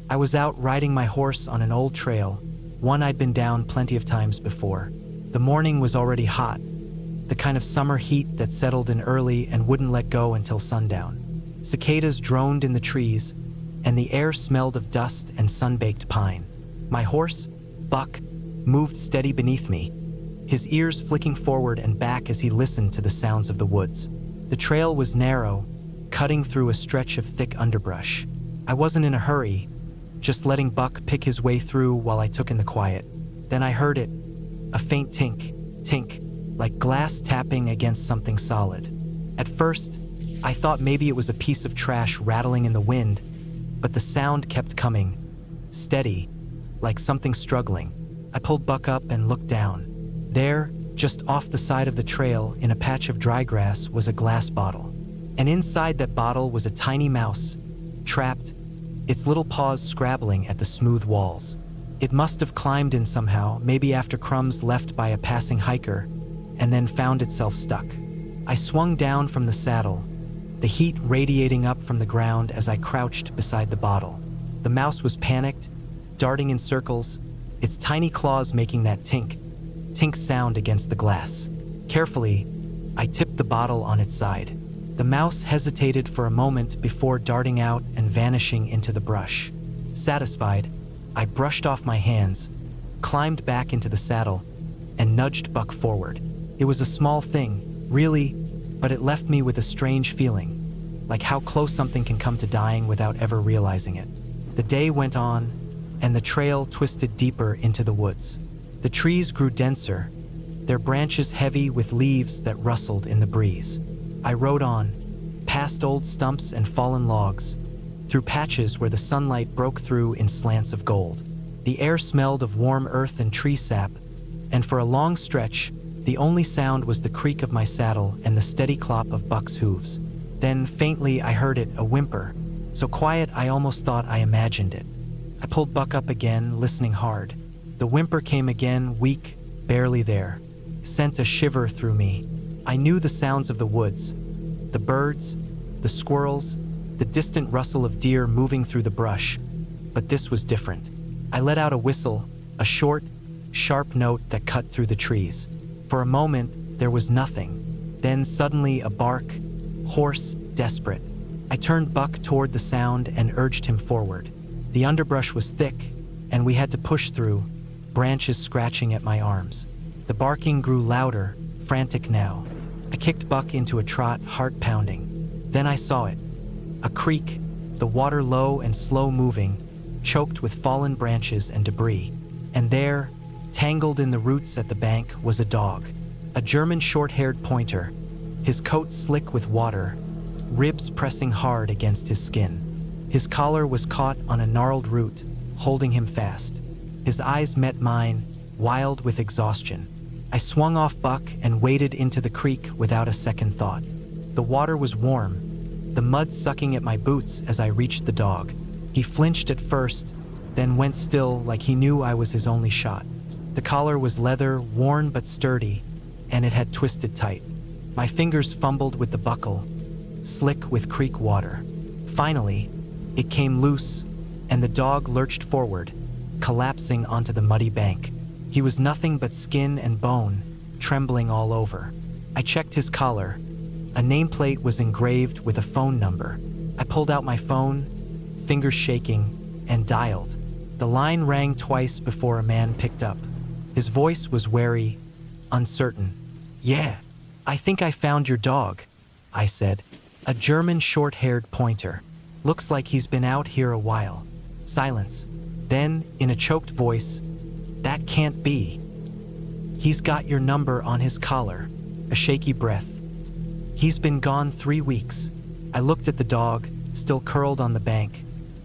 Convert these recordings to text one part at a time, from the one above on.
I was out riding my horse on an old trail, one I'd been down plenty of times before. The morning was already hot, the kind of summer heat that settled in early and wouldn't let go until sundown. Cicadas droned in the trees, and the air smelled of dust and sun-baked pine. My horse, Buck, moved steady beneath me, his ears flicking forward and back as he listened to the sounds of the woods. The trail was narrow, cutting through a stretch of thick underbrush. I wasn't in a hurry, just letting Buck pick his way through while I took in the quiet. Then I heard it, a faint tink, like glass tapping against something solid. At first, I thought maybe it was a piece of trash rattling in the wind, but the sound kept coming, steady, like something struggling. I pulled Buck up and looked down. There, just off the side of the trail in a patch of dry grass, was a glass bottle. And inside that bottle was a tiny mouse, trapped, its little paws scrabbling at the smooth walls. It must have climbed in somehow, maybe after crumbs left by a passing hiker, and then found itself stuck. I swung down from the saddle, the heat radiating up from the ground as I crouched beside the bottle. The mouse was panicked, darting in circles, its tiny claws making that tink sound against the glass. Carefully, I tipped the bottle on its side. The mouse hesitated for a moment before darting out and vanishing into the brush. Satisfied, I brushed off my hands, climbed back into the saddle, and nudged Buck forward. It was a small thing, really, but it left me with a strange feeling, like how close something can come to dying without ever realizing it. The day went on, and the trail twisted deeper into the woods. The trees grew denser, their branches heavy with leaves that rustled in the breeze. I rode on, past old stumps and fallen logs, through patches where the sunlight broke through in slants of gold. The air smelled of warm earth and tree sap, and for a long stretch, the only sound was the creak of my saddle and the steady clop of Buck's hooves. Then, faintly, I heard it, a whimper, so quiet I almost thought I imagined it. I pulled Buck up again, listening hard. The whimper came again, weak, barely there, sent a shiver through me. I knew the sounds of the woods, the birds, the squirrels, the distant rustle of deer moving through the brush, but this was different. I let out a whistle, a short, sharp note that cut through the trees. For a moment, there was nothing. Then suddenly a bark, hoarse, desperate. I turned Buck toward the sound and urged him forward. The underbrush was thick, and we had to push through, branches scratching at my arms. The barking grew louder, frantic now. I kicked Buck into a trot, heart pounding. Then I saw it. A creek, the water low and slow moving, choked with fallen branches and debris. And there, tangled in the roots at the bank, was a dog. A German short-haired pointer, his coat slick with water, ribs pressing hard against his skin. His collar was caught on a gnarled root, holding him fast. His eyes met mine, wild with exhaustion. I swung off Buck and waded into the creek without a second thought. The water was warm, the mud sucking at my boots as I reached the dog. He flinched at first, then went still like he knew I was his only shot. The collar was leather, worn but sturdy, and it had twisted tight. My fingers fumbled with the buckle, slick with creek water. Finally, it came loose, and the dog lurched forward, collapsing onto the muddy bank. He was nothing but skin and bone, trembling all over. I checked his collar. A nameplate was engraved with a phone number. I pulled out my phone, fingers shaking, and dialed. The line rang twice before a man picked up. His voice was wary, uncertain. "Yeah, I think I found your dog," I said. "A German short-haired pointer. Looks like he's been out here a while." Silence. Then, in a choked voice, "That can't be. He's got your number on his collar." A shaky breath. "He's been gone 3 weeks." I looked at the dog, still curled on the bank,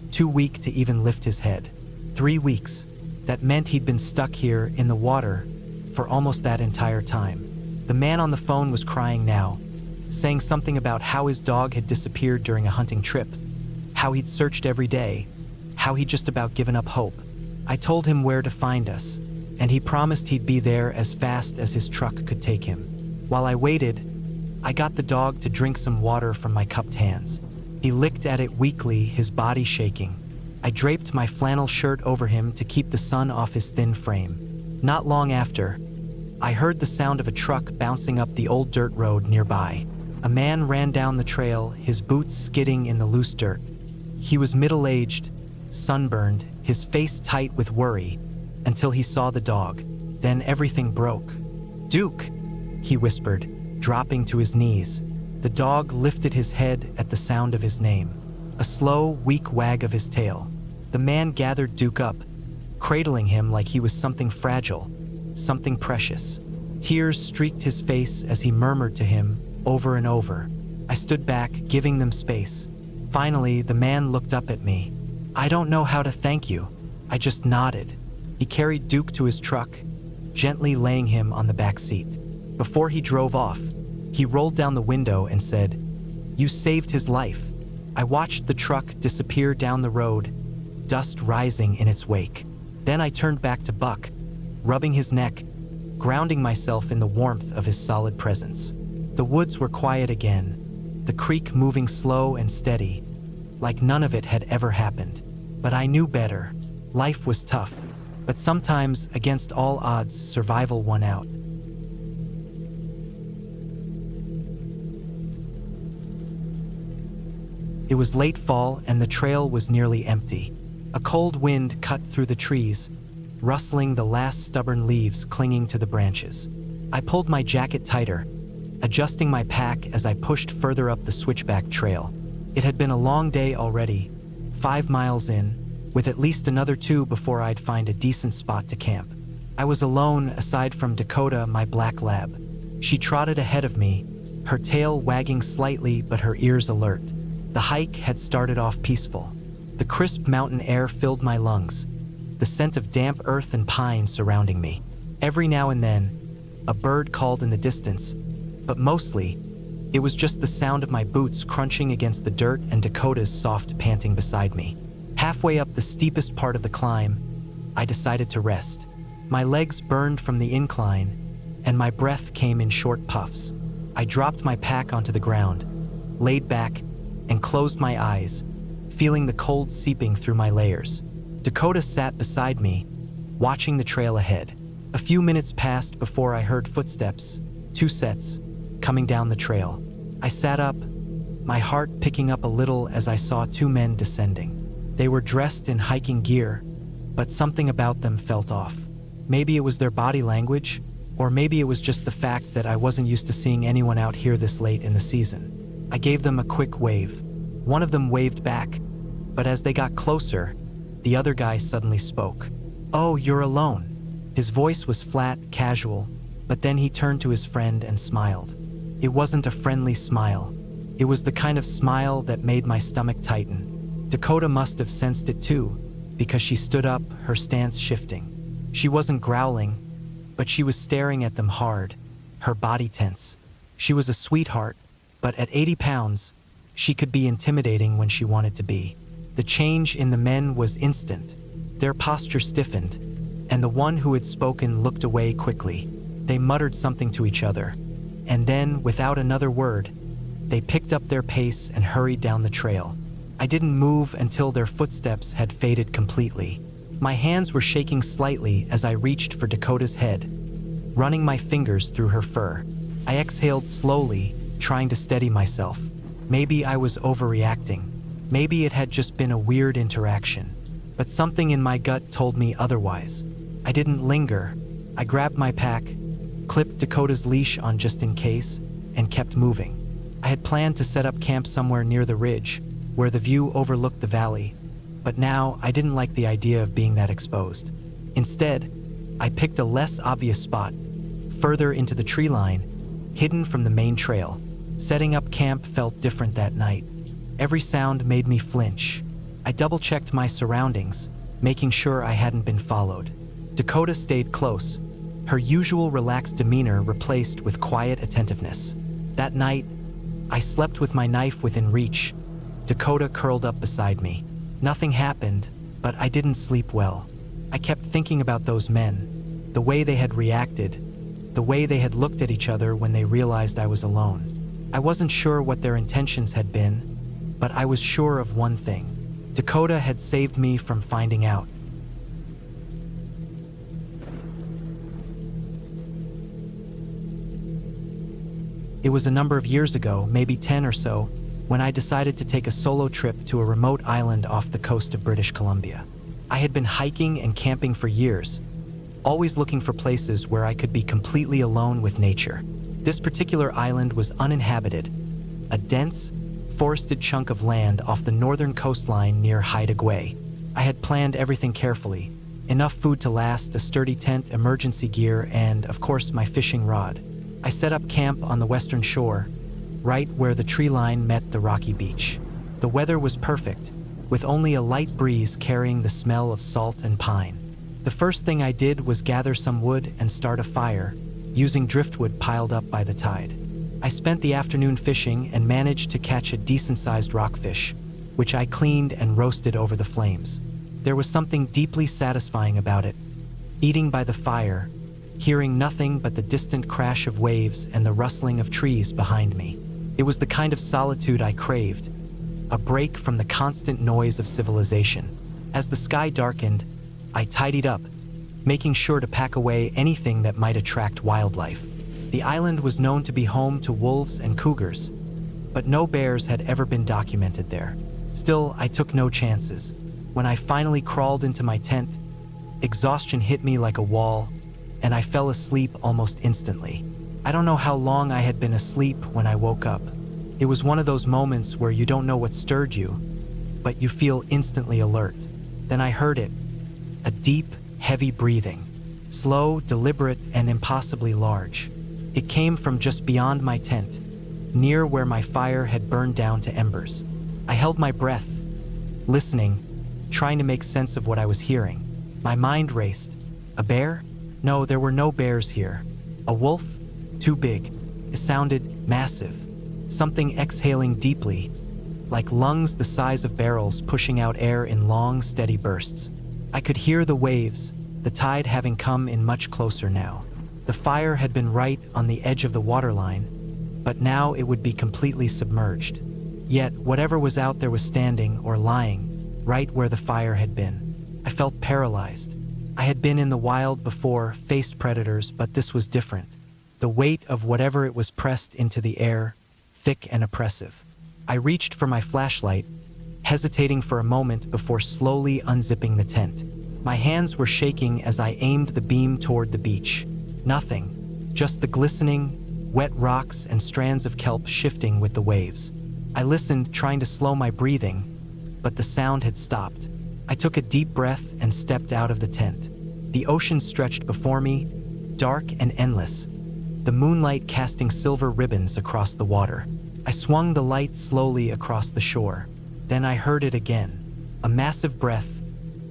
too weak to even lift his head. 3 weeks. That meant he'd been stuck here in the water for almost that entire time. The man on the phone was crying now, saying something about how his dog had disappeared during a hunting trip, how he'd searched every day, how he'd just about given up hope. I told him where to find us, and he promised he'd be there as fast as his truck could take him. While I waited, I got the dog to drink some water from my cupped hands. He licked at it weakly, his body shaking. I draped my flannel shirt over him to keep the sun off his thin frame. Not long after, I heard the sound of a truck bouncing up the old dirt road nearby. A man ran down the trail, his boots skidding in the loose dirt. He was middle-aged, sunburned, his face tight with worry, until he saw the dog. Then everything broke. "Duke," he whispered, dropping to his knees. The dog lifted his head at the sound of his name. A slow, weak wag of his tail. The man gathered Duke up, cradling him like he was something fragile, something precious. Tears streaked his face as he murmured to him over and over. I stood back, giving them space. Finally, the man looked up at me. "I don't know how to thank you." I just nodded. He carried Duke to his truck, gently laying him on the back seat. Before he drove off, he rolled down the window and said, "You saved his life." I watched the truck disappear down the road, dust rising in its wake. Then I turned back to Buck, rubbing his neck, grounding myself in the warmth of his solid presence. The woods were quiet again, the creek moving slow and steady, like none of it had ever happened. But I knew better. Life was tough, but sometimes, against all odds, survival won out. It was late fall and the trail was nearly empty. A cold wind cut through the trees, rustling the last stubborn leaves clinging to the branches. I pulled my jacket tighter, adjusting my pack as I pushed further up the switchback trail. It had been a long day already, 5 miles in, with at least another 2 before I'd find a decent spot to camp. I was alone aside from Dakota, my black lab. She trotted ahead of me, her tail wagging slightly but her ears alert. The hike had started off peaceful. The crisp mountain air filled my lungs, the scent of damp earth and pine surrounding me. Every now and then, a bird called in the distance, but mostly, it was just the sound of my boots crunching against the dirt and Dakota's soft panting beside me. Halfway up the steepest part of the climb, I decided to rest. My legs burned from the incline, and my breath came in short puffs. I dropped my pack onto the ground, laid back, and closed my eyes, feeling the cold seeping through my layers. Dakota sat beside me, watching the trail ahead. A few minutes passed before I heard footsteps, 2 sets, coming down the trail. I sat up, my heart picking up a little as I saw 2 men descending. They were dressed in hiking gear, but something about them felt off. Maybe it was their body language, or maybe it was just the fact that I wasn't used to seeing anyone out here this late in the season. I gave them a quick wave. One of them waved back, but as they got closer, the other guy suddenly spoke. "Oh, you're alone." His voice was flat, casual, but then he turned to his friend and smiled. It wasn't a friendly smile. It was the kind of smile that made my stomach tighten. Dakota must have sensed it too, because she stood up, her stance shifting. She wasn't growling, but she was staring at them hard, her body tense. She was a sweetheart, but at 80 pounds, she could be intimidating when she wanted to be. The change in the men was instant. Their posture stiffened, and the one who had spoken looked away quickly. They muttered something to each other, and then, without another word, they picked up their pace and hurried down the trail. I didn't move until their footsteps had faded completely. My hands were shaking slightly as I reached for Dakota's head, running my fingers through her fur. I exhaled slowly, trying to steady myself. Maybe I was overreacting. Maybe it had just been a weird interaction. But something in my gut told me otherwise. I didn't linger. I grabbed my pack, clipped Dakota's leash on just in case, and kept moving. I had planned to set up camp somewhere near the ridge, where the view overlooked the valley, but now I didn't like the idea of being that exposed. Instead, I picked a less obvious spot, further into the tree line, hidden from the main trail. Setting up camp felt different that night. Every sound made me flinch. I double-checked my surroundings, making sure I hadn't been followed. Dakota stayed close, her usual relaxed demeanor replaced with quiet attentiveness. That night, I slept with my knife within reach, Dakota curled up beside me. Nothing happened, but I didn't sleep well. I kept thinking about those men, the way they had reacted, the way they had looked at each other when they realized I was alone. I wasn't sure what their intentions had been, but I was sure of one thing. Dakota had saved me from finding out. It was a number of years ago, maybe 10 or so, when I decided to take a solo trip to a remote island off the coast of British Columbia. I had been hiking and camping for years, always looking for places where I could be completely alone with nature. This particular island was uninhabited, a dense, forested chunk of land off the northern coastline near Haida Gwaii. I had planned everything carefully. Enough food to last, a sturdy tent, emergency gear, and, of course, my fishing rod. I set up camp on the western shore, right where the tree line met the rocky beach. The weather was perfect, with only a light breeze carrying the smell of salt and pine. The first thing I did was gather some wood and start a fire, using driftwood piled up by the tide. I spent the afternoon fishing and managed to catch a decent-sized rockfish, which I cleaned and roasted over the flames. There was something deeply satisfying about it. Eating by the fire, hearing nothing but the distant crash of waves and the rustling of trees behind me. It was the kind of solitude I craved, a break from the constant noise of civilization. As the sky darkened, I tidied up, making sure to pack away anything that might attract wildlife. The island was known to be home to wolves and cougars, but no bears had ever been documented there. Still, I took no chances. When I finally crawled into my tent, exhaustion hit me like a wall, and I fell asleep almost instantly. I don't know how long I had been asleep when I woke up. It was one of those moments where you don't know what stirred you, but you feel instantly alert. Then I heard it, a deep, heavy breathing, slow, deliberate, and impossibly large. It came from just beyond my tent, near where my fire had burned down to embers. I held my breath, listening, trying to make sense of what I was hearing. My mind raced. A bear? No, there were no bears here. A wolf? Too big. It sounded massive. Something exhaling deeply, like lungs the size of barrels pushing out air in long, steady bursts. I could hear the waves, the tide having come in much closer now. The fire had been right on the edge of the waterline, but now it would be completely submerged. Yet, whatever was out there was standing or lying right where the fire had been. I felt paralyzed. I had been in the wild before, faced predators, but this was different. The weight of whatever it was pressed into the air, thick and oppressive. I reached for my flashlight, hesitating for a moment before slowly unzipping the tent. My hands were shaking as I aimed the beam toward the beach. Nothing, just the glistening, wet rocks and strands of kelp shifting with the waves. I listened, trying to slow my breathing, but the sound had stopped. I took a deep breath and stepped out of the tent. The ocean stretched before me, dark and endless, the moonlight casting silver ribbons across the water. I swung the light slowly across the shore. Then I heard it again, a massive breath,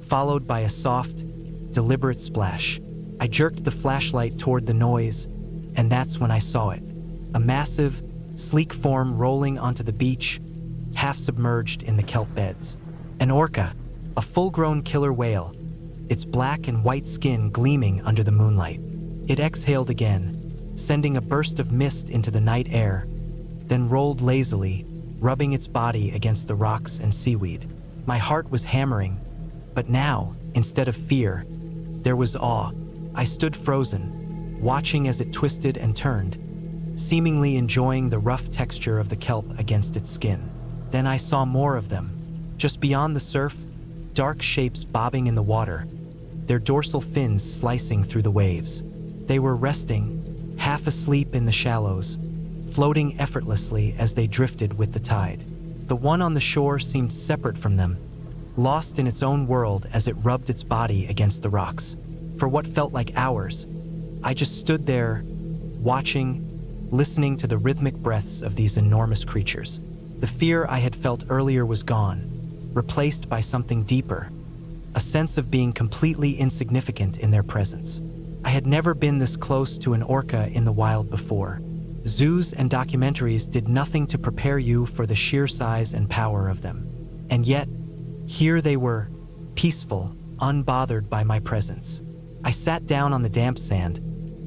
followed by a soft, deliberate splash. I jerked the flashlight toward the noise, and that's when I saw it. A massive, sleek form rolling onto the beach, half submerged in the kelp beds. An orca, a full-grown killer whale, its black and white skin gleaming under the moonlight. It exhaled again, sending a burst of mist into the night air, then rolled lazily, rubbing its body against the rocks and seaweed. My heart was hammering, but now, instead of fear, there was awe. I stood frozen, watching as it twisted and turned, seemingly enjoying the rough texture of the kelp against its skin. Then I saw more of them. Just beyond the surf, dark shapes bobbing in the water, their dorsal fins slicing through the waves. They were resting, half asleep in the shallows, floating effortlessly as they drifted with the tide. The one on the shore seemed separate from them, lost in its own world as it rubbed its body against the rocks. For what felt like hours, I just stood there, watching, listening to the rhythmic breaths of these enormous creatures. The fear I had felt earlier was gone, replaced by something deeper, a sense of being completely insignificant in their presence. I had never been this close to an orca in the wild before. Zoos and documentaries did nothing to prepare you for the sheer size and power of them. And yet, here they were, peaceful, unbothered by my presence. I sat down on the damp sand,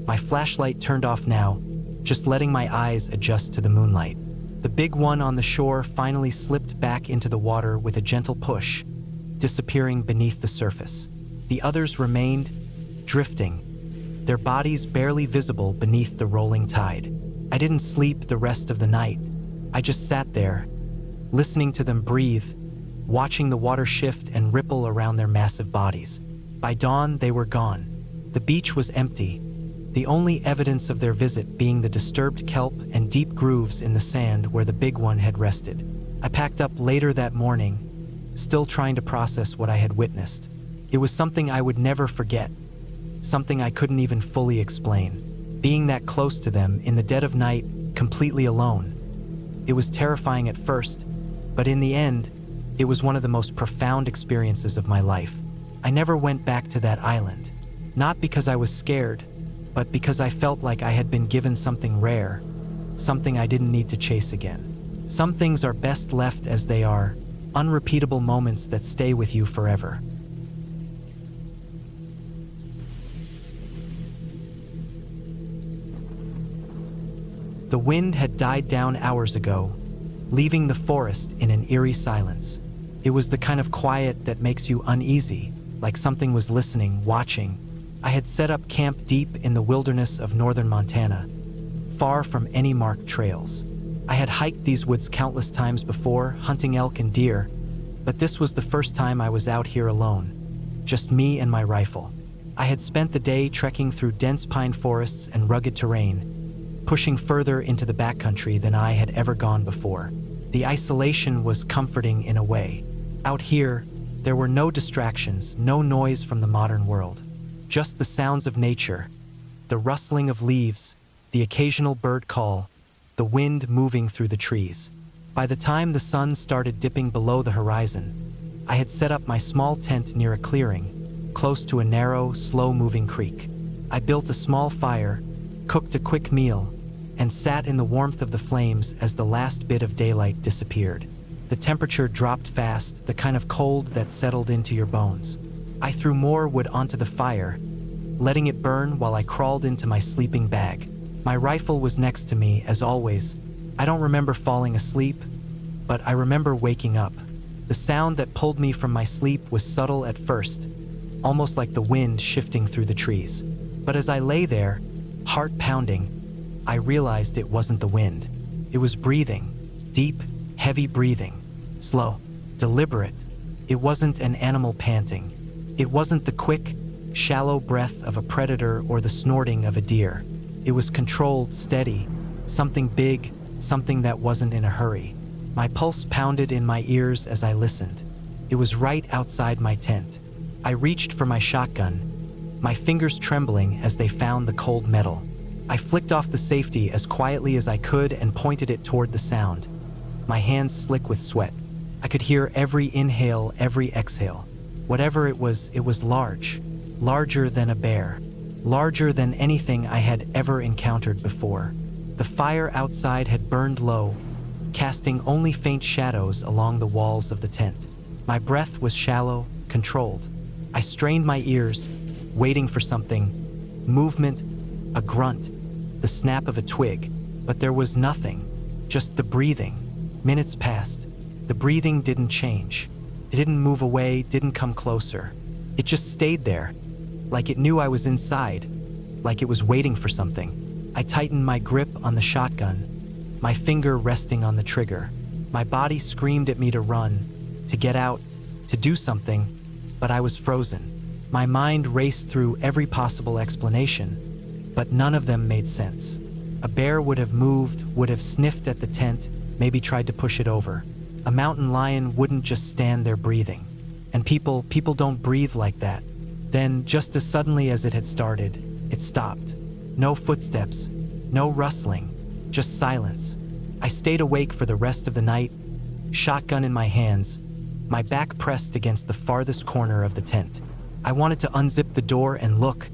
my flashlight turned off now, just letting my eyes adjust to the moonlight. The big one on the shore finally slipped back into the water with a gentle push, disappearing beneath the surface. The others remained, drifting, their bodies barely visible beneath the rolling tide. I didn't sleep the rest of the night. I just sat there, listening to them breathe, watching the water shift and ripple around their massive bodies. By dawn, they were gone. The beach was empty, the only evidence of their visit being the disturbed kelp and deep grooves in the sand where the big one had rested. I packed up later that morning, still trying to process what I had witnessed. It was something I would never forget, something I couldn't even fully explain. Being that close to them in the dead of night, completely alone. It was terrifying at first, but in the end, it was one of the most profound experiences of my life. I never went back to that island, not because I was scared, but because I felt like I had been given something rare, something I didn't need to chase again. Some things are best left as they are, unrepeatable moments that stay with you forever. The wind had died down hours ago, leaving the forest in an eerie silence. It was the kind of quiet that makes you uneasy, like something was listening, watching. I had set up camp deep in the wilderness of northern Montana, far from any marked trails. I had hiked these woods countless times before, hunting elk and deer, but this was the first time I was out here alone, just me and my rifle. I had spent the day trekking through dense pine forests and rugged terrain, pushing further into the backcountry than I had ever gone before. The isolation was comforting in a way. Out here, there were no distractions, no noise from the modern world. Just the sounds of nature, the rustling of leaves, the occasional bird call, the wind moving through the trees. By the time the sun started dipping below the horizon, I had set up my small tent near a clearing, close to a narrow, slow-moving creek. I built a small fire, cooked a quick meal, and sat in the warmth of the flames as the last bit of daylight disappeared. The temperature dropped fast, the kind of cold that settled into your bones. I threw more wood onto the fire, letting it burn while I crawled into my sleeping bag. My rifle was next to me, as always. I don't remember falling asleep, but I remember waking up. The sound that pulled me from my sleep was subtle at first, almost like the wind shifting through the trees. But as I lay there, heart pounding, I realized it wasn't the wind. It was breathing, deep, heavy breathing, slow, deliberate. It wasn't an animal panting. It wasn't the quick, shallow breath of a predator or the snorting of a deer. It was controlled, steady, something big, something that wasn't in a hurry. My pulse pounded in my ears as I listened. It was right outside my tent. I reached for my shotgun, my fingers trembling as they found the cold metal. I flicked off the safety as quietly as I could and pointed it toward the sound, my hands slick with sweat. I could hear every inhale, every exhale. Whatever it was large, larger than a bear, larger than anything I had ever encountered before. The fire outside had burned low, casting only faint shadows along the walls of the tent. My breath was shallow, controlled. I strained my ears, waiting for something, movement, a grunt, the snap of a twig, but there was nothing, just the breathing. Minutes passed. The breathing didn't change. It didn't move away, didn't come closer. It just stayed there, like it knew I was inside, like it was waiting for something. I tightened my grip on the shotgun, my finger resting on the trigger. My body screamed at me to run, to get out, to do something, but I was frozen. My mind raced through every possible explanation, but none of them made sense. A bear would have moved, would have sniffed at the tent, maybe tried to push it over. A mountain lion wouldn't just stand there breathing. And people don't breathe like that. Then, just as suddenly as it had started, it stopped. No footsteps, no rustling, just silence. I stayed awake for the rest of the night, shotgun in my hands, my back pressed against the farthest corner of the tent. I wanted to unzip the door and look,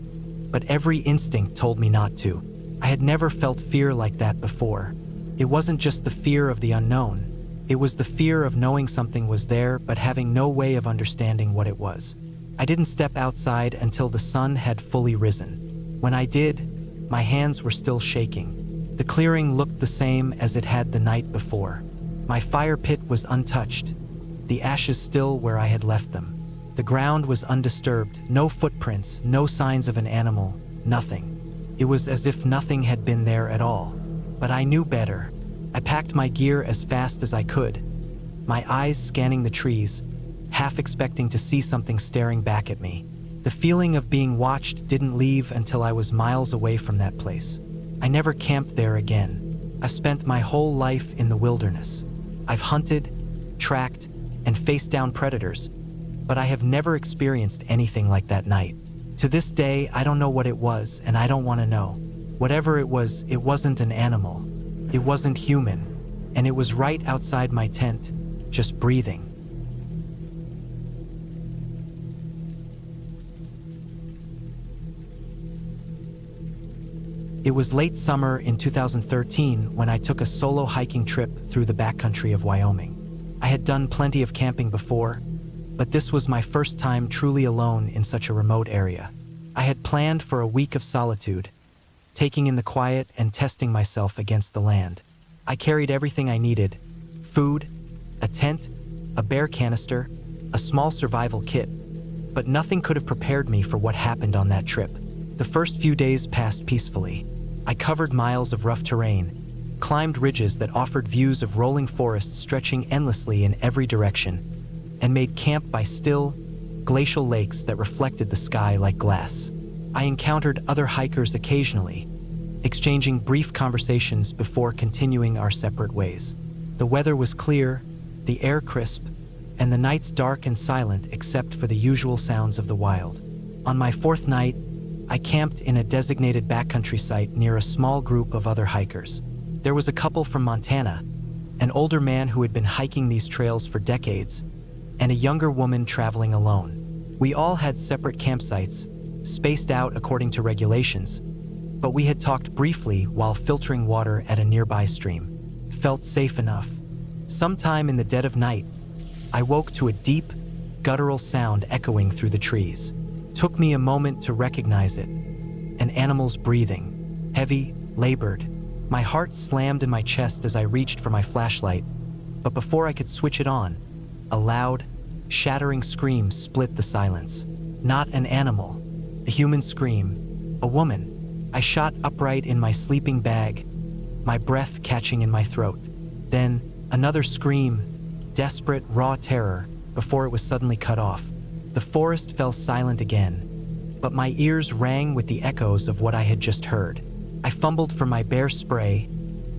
but every instinct told me not to. I had never felt fear like that before. It wasn't just the fear of the unknown. It was the fear of knowing something was there but having no way of understanding what it was. I didn't step outside until the sun had fully risen. When I did, my hands were still shaking. The clearing looked the same as it had the night before. My fire pit was untouched, the ashes still where I had left them. The ground was undisturbed, no footprints, no signs of an animal, nothing. It was as if nothing had been there at all. But I knew better. I packed my gear as fast as I could, my eyes scanning the trees, half expecting to see something staring back at me. The feeling of being watched didn't leave until I was miles away from that place. I never camped there again. I've spent my whole life in the wilderness. I've hunted, tracked, and faced down predators, but I have never experienced anything like that night. To this day, I don't know what it was, and I don't want to know. Whatever it wasn't an animal. It wasn't human, and it was right outside my tent, just breathing. It was late summer in 2013 when I took a solo hiking trip through the backcountry of Wyoming. I had done plenty of camping before, but this was my first time truly alone in such a remote area. I had planned for a week of solitude, taking in the quiet and testing myself against the land. I carried everything I needed: food, a tent, a bear canister, a small survival kit, but nothing could have prepared me for what happened on that trip. The first few days passed peacefully. I covered miles of rough terrain, climbed ridges that offered views of rolling forests stretching endlessly in every direction, and made camp by still, glacial lakes that reflected the sky like glass. I encountered other hikers occasionally, exchanging brief conversations before continuing our separate ways. The weather was clear, the air crisp, and the nights dark and silent except for the usual sounds of the wild. On my fourth night, I camped in a designated backcountry site near a small group of other hikers. There was a couple from Montana, an older man who had been hiking these trails for decades, and a younger woman traveling alone. We all had separate campsites, spaced out according to regulations, but we had talked briefly while filtering water at a nearby stream. Felt safe enough. Sometime in the dead of night, I woke to a deep, guttural sound echoing through the trees. Took me a moment to recognize it. An animal's breathing, heavy, labored. My heart slammed in my chest as I reached for my flashlight, but before I could switch it on, a loud, shattering scream split the silence. Not an animal, a human scream, a woman. I shot upright in my sleeping bag, my breath catching in my throat. Then, another scream, desperate, raw terror, before it was suddenly cut off. The forest fell silent again, but my ears rang with the echoes of what I had just heard. I fumbled for my bear spray,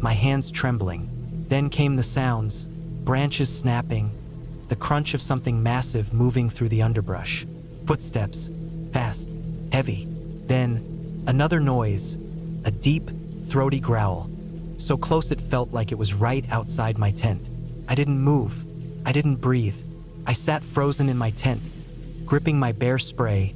my hands trembling. Then came the sounds, branches snapping, the crunch of something massive moving through the underbrush. Footsteps, fast, heavy. Then, another noise, a deep, throaty growl, so close it felt like it was right outside my tent. I didn't move. I didn't breathe. I sat frozen in my tent, gripping my bear spray,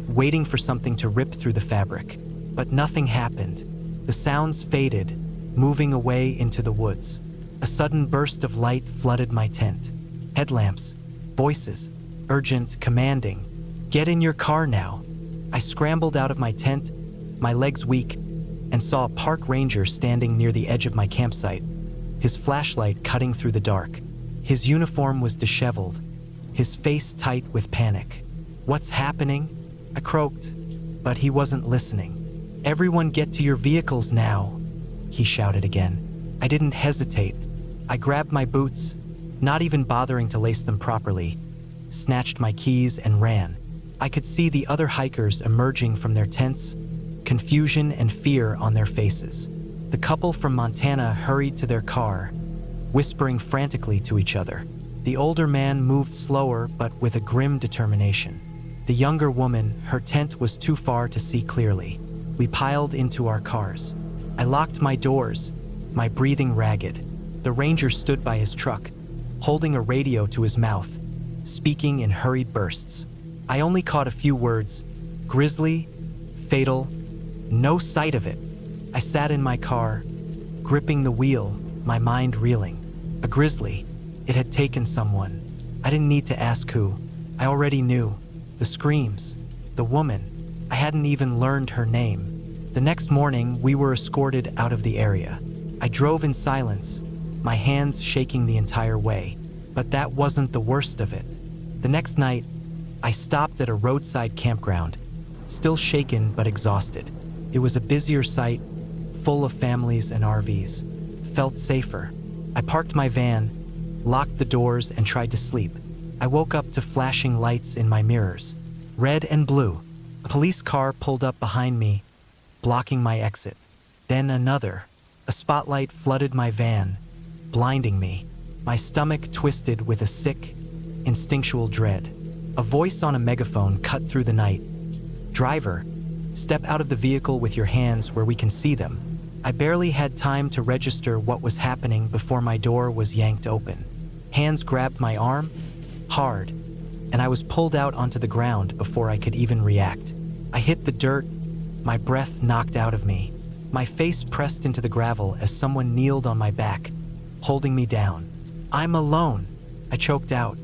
waiting for something to rip through the fabric. But nothing happened. The sounds faded, moving away into the woods. A sudden burst of light flooded my tent. Headlamps, voices, urgent, commanding. "Get in your car now." I scrambled out of my tent, my legs weak, and saw a park ranger standing near the edge of my campsite, his flashlight cutting through the dark. His uniform was disheveled, his face tight with panic. "What's happening?" I croaked, but he wasn't listening. "Everyone get to your vehicles now," he shouted again. I didn't hesitate. I grabbed my boots, not even bothering to lace them properly, snatched my keys and ran. I could see the other hikers emerging from their tents, confusion and fear on their faces. The couple from Montana hurried to their car, whispering frantically to each other. The older man moved slower but with a grim determination. The younger woman, her tent was too far to see clearly. We piled into our cars. I locked my doors, my breathing ragged. The ranger stood by his truck, holding a radio to his mouth, speaking in hurried bursts. I only caught a few words: grizzly, fatal, no sight of it. I sat in my car, gripping the wheel, my mind reeling. A grizzly. It had taken someone. I didn't need to ask who. I already knew. The screams. The woman. I hadn't even learned her name. The next morning, we were escorted out of the area. I drove in silence, my hands shaking the entire way. But that wasn't the worst of it. The next night, I stopped at a roadside campground, still shaken but exhausted. It was a busier site, full of families and RVs. Felt safer. I parked my van, locked the doors, and tried to sleep. I woke up to flashing lights in my mirrors, red and blue. A police car pulled up behind me, blocking my exit. Then another. A spotlight flooded my van, blinding me. My stomach twisted with a sick, instinctual dread. A voice on a megaphone cut through the night. "Driver, step out of the vehicle with your hands where we can see them." I barely had time to register what was happening before my door was yanked open. Hands grabbed my arm, hard, and I was pulled out onto the ground before I could even react. I hit the dirt, my breath knocked out of me. My face pressed into the gravel as someone kneeled on my back, holding me down. "I'm alone," I choked out.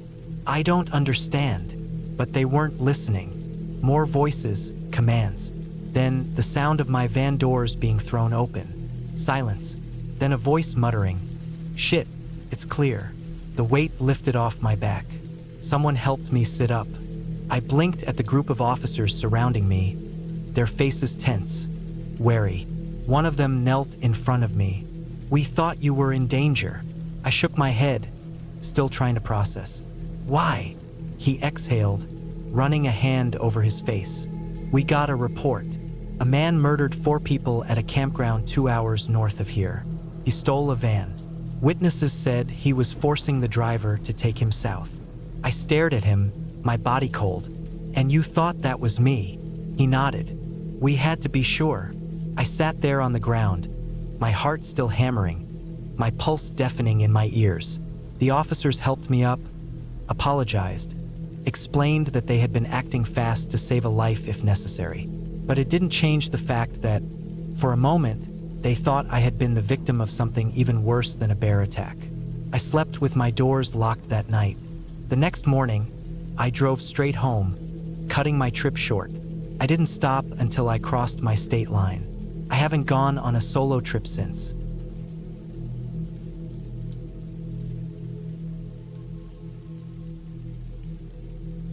"I don't understand." But they weren't listening. More voices, commands. Then the sound of my van doors being thrown open. Silence. Then a voice muttering, "Shit, it's clear." The weight lifted off my back. Someone helped me sit up. I blinked at the group of officers surrounding me, their faces tense, wary. One of them knelt in front of me. "We thought you were in danger." I shook my head, still trying to process. "Why?" He exhaled, running a hand over his face. "We got a report. A man murdered 4 people at a campground 2 hours north of here. He stole a van. Witnesses said he was forcing the driver to take him south." I stared at him, my body cold. "And you thought that was me?" He nodded. "We had to be sure." I sat there on the ground, my heart still hammering, my pulse deafening in my ears. The officers helped me up, apologized, explained that they had been acting fast to save a life if necessary. But it didn't change the fact that, for a moment, they thought I had been the victim of something even worse than a bear attack. I slept with my doors locked that night. The next morning, I drove straight home, cutting my trip short. I didn't stop until I crossed my state line. I haven't gone on a solo trip since.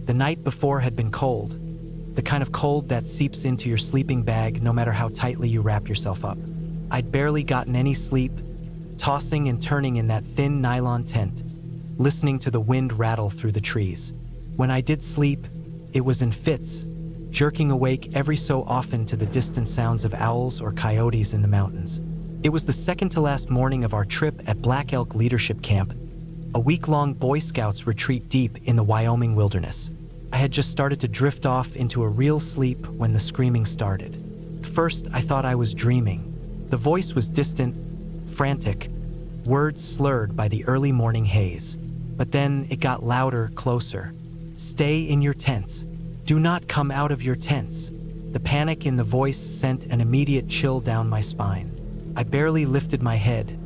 The night before had been cold, the kind of cold that seeps into your sleeping bag no matter how tightly you wrap yourself up. I'd barely gotten any sleep, tossing and turning in that thin nylon tent, listening to the wind rattle through the trees. When I did sleep, it was in fits, jerking awake every so often to the distant sounds of owls or coyotes in the mountains. It was the second to last morning of our trip at Black Elk Leadership Camp, a week-long Boy Scouts retreat deep in the Wyoming wilderness. I had just started to drift off into a real sleep when the screaming started. At first, I thought I was dreaming. The voice was distant, frantic, words slurred by the early morning haze. But then it got louder, closer. "Stay in your tents. Do not come out of your tents." The panic in the voice sent an immediate chill down my spine. I barely lifted my head,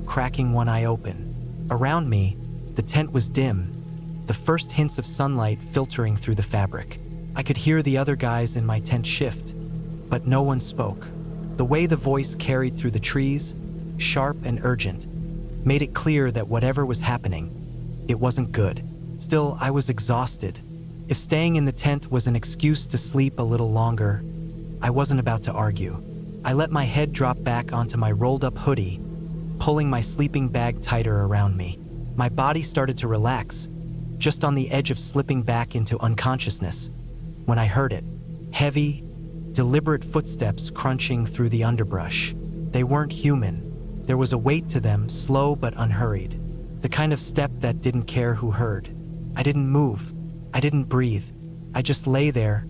cracking one eye open. Around me, the tent was dim, the first hints of sunlight filtering through the fabric. I could hear the other guys in my tent shift, but no one spoke. The way the voice carried through the trees, sharp and urgent, made it clear that whatever was happening, it wasn't good. Still, I was exhausted. If staying in the tent was an excuse to sleep a little longer, I wasn't about to argue. I let my head drop back onto my rolled-up hoodie, pulling my sleeping bag tighter around me. My body started to relax, just on the edge of slipping back into unconsciousness, when I heard it. Heavy, deliberate footsteps crunching through the underbrush. They weren't human. There was a weight to them, slow but unhurried. The kind of step that didn't care who heard. I didn't move. I didn't breathe. I just lay there,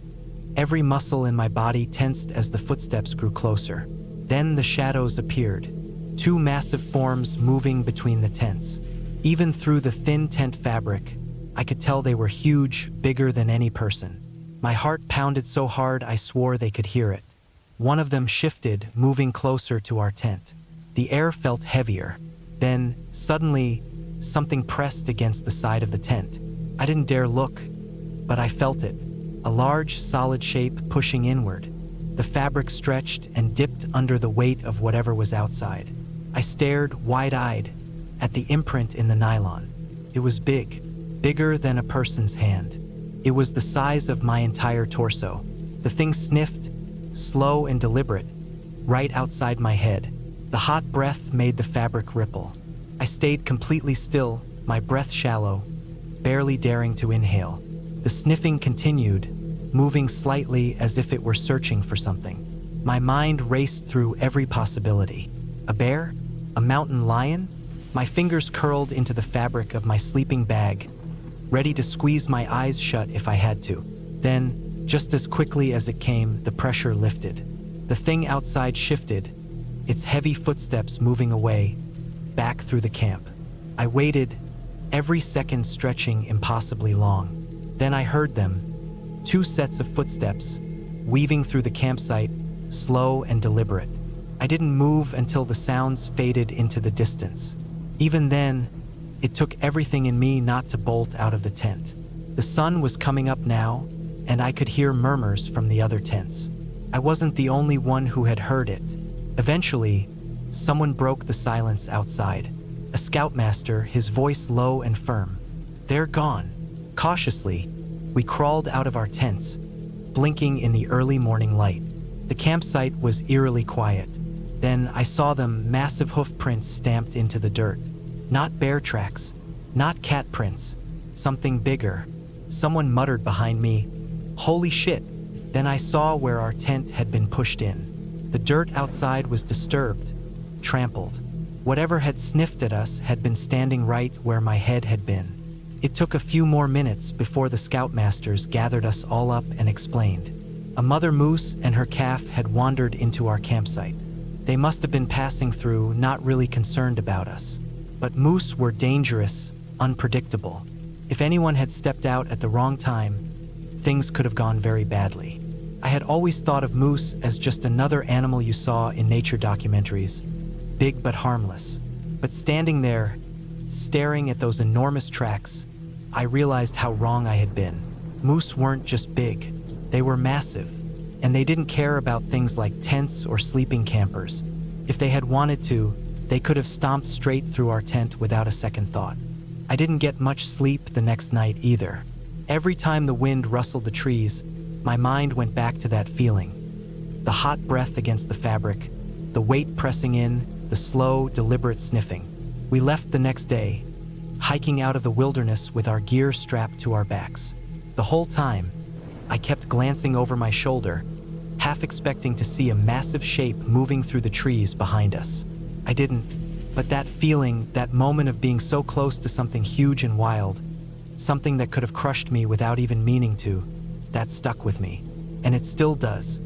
every muscle in my body tensed as the footsteps grew closer. Then the shadows appeared, 2 massive forms moving between the tents. Even through the thin tent fabric, I could tell they were huge, bigger than any person. My heart pounded so hard I swore they could hear it. One of them shifted, moving closer to our tent. The air felt heavier. Then, suddenly, something pressed against the side of the tent. I didn't dare look, but I felt it. A large, solid shape pushing inward. The fabric stretched and dipped under the weight of whatever was outside. I stared, wide-eyed, at the imprint in the nylon. It was big, bigger than a person's hand. It was the size of my entire torso. The thing sniffed, slow and deliberate, right outside my head. The hot breath made the fabric ripple. I stayed completely still, my breath shallow, barely daring to inhale. The sniffing continued, moving slightly as if it were searching for something. My mind raced through every possibility. A bear? A mountain lion? My fingers curled into the fabric of my sleeping bag, ready to squeeze my eyes shut if I had to. Then, just as quickly as it came, the pressure lifted. The thing outside shifted, its heavy footsteps moving away, back through the camp. I waited, every second stretching impossibly long. Then I heard them, 2 sets of footsteps, weaving through the campsite, slow and deliberate. I didn't move until the sounds faded into the distance. Even then, it took everything in me not to bolt out of the tent. The sun was coming up now, and I could hear murmurs from the other tents. I wasn't the only one who had heard it. Eventually, someone broke the silence outside. A scoutmaster, his voice low and firm. "They're gone." Cautiously, we crawled out of our tents, blinking in the early morning light. The campsite was eerily quiet. Then I saw them, massive hoof prints stamped into the dirt. Not bear tracks, not cat prints, something bigger. Someone muttered behind me, "Holy shit." Then I saw where our tent had been pushed in. The dirt outside was disturbed, trampled. Whatever had sniffed at us had been standing right where my head had been. It took a few more minutes before the scoutmasters gathered us all up and explained. A mother moose and her calf had wandered into our campsite. They must have been passing through, not really concerned about us. But moose were dangerous, unpredictable. If anyone had stepped out at the wrong time, things could have gone very badly. I had always thought of moose as just another animal you saw in nature documentaries, big but harmless. But standing there, staring at those enormous tracks, I realized how wrong I had been. Moose weren't just big, they were massive, and they didn't care about things like tents or sleeping campers. If they had wanted to, they could have stomped straight through our tent without a second thought. I didn't get much sleep the next night either. Every time the wind rustled the trees, my mind went back to that feeling. The hot breath against the fabric, the weight pressing in, the slow, deliberate sniffing. We left the next day, hiking out of the wilderness with our gear strapped to our backs. The whole time, I kept glancing over my shoulder, half expecting to see a massive shape moving through the trees behind us. I didn't, but that feeling, that moment of being so close to something huge and wild, something that could have crushed me without even meaning to, that stuck with me. And it still does.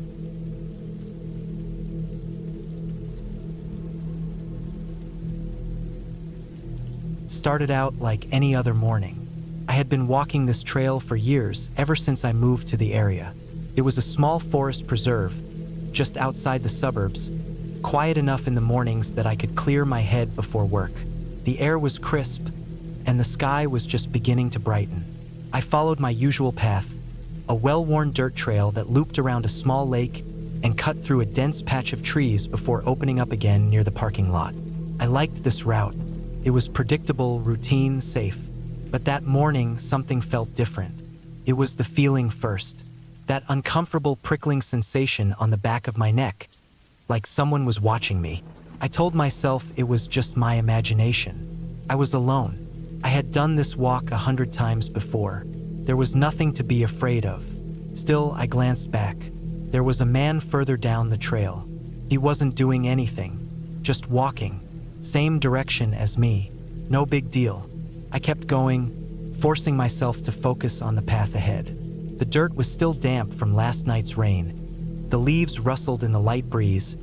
Started out like any other morning. I had been walking this trail for years, ever since I moved to the area. It was a small forest preserve, just outside the suburbs, quiet enough in the mornings that I could clear my head before work. The air was crisp, and the sky was just beginning to brighten. I followed my usual path, a well-worn dirt trail that looped around a small lake and cut through a dense patch of trees before opening up again near the parking lot. I liked this route. It was predictable, routine, safe. But that morning, something felt different. It was the feeling first. That uncomfortable prickling sensation on the back of my neck, like someone was watching me. I told myself it was just my imagination. I was alone. I had done this walk 100 times before. There was nothing to be afraid of. Still, I glanced back. There was a man further down the trail. He wasn't doing anything, just walking. Same direction as me. No big deal. I kept going, forcing myself to focus on the path ahead. The dirt was still damp from last night's rain. The leaves rustled in the light breeze,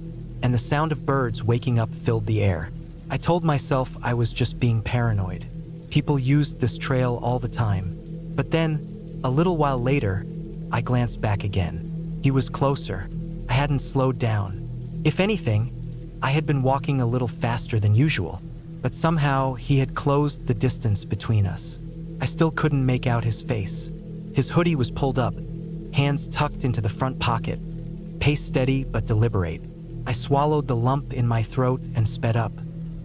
and the sound of birds waking up filled the air. I told myself I was just being paranoid. People used this trail all the time. But then, a little while later, I glanced back again. He was closer. I hadn't slowed down. If anything, I had been walking a little faster than usual, but somehow he had closed the distance between us. I still couldn't make out his face. His hoodie was pulled up, hands tucked into the front pocket, pace steady but deliberate. I swallowed the lump in my throat and sped up.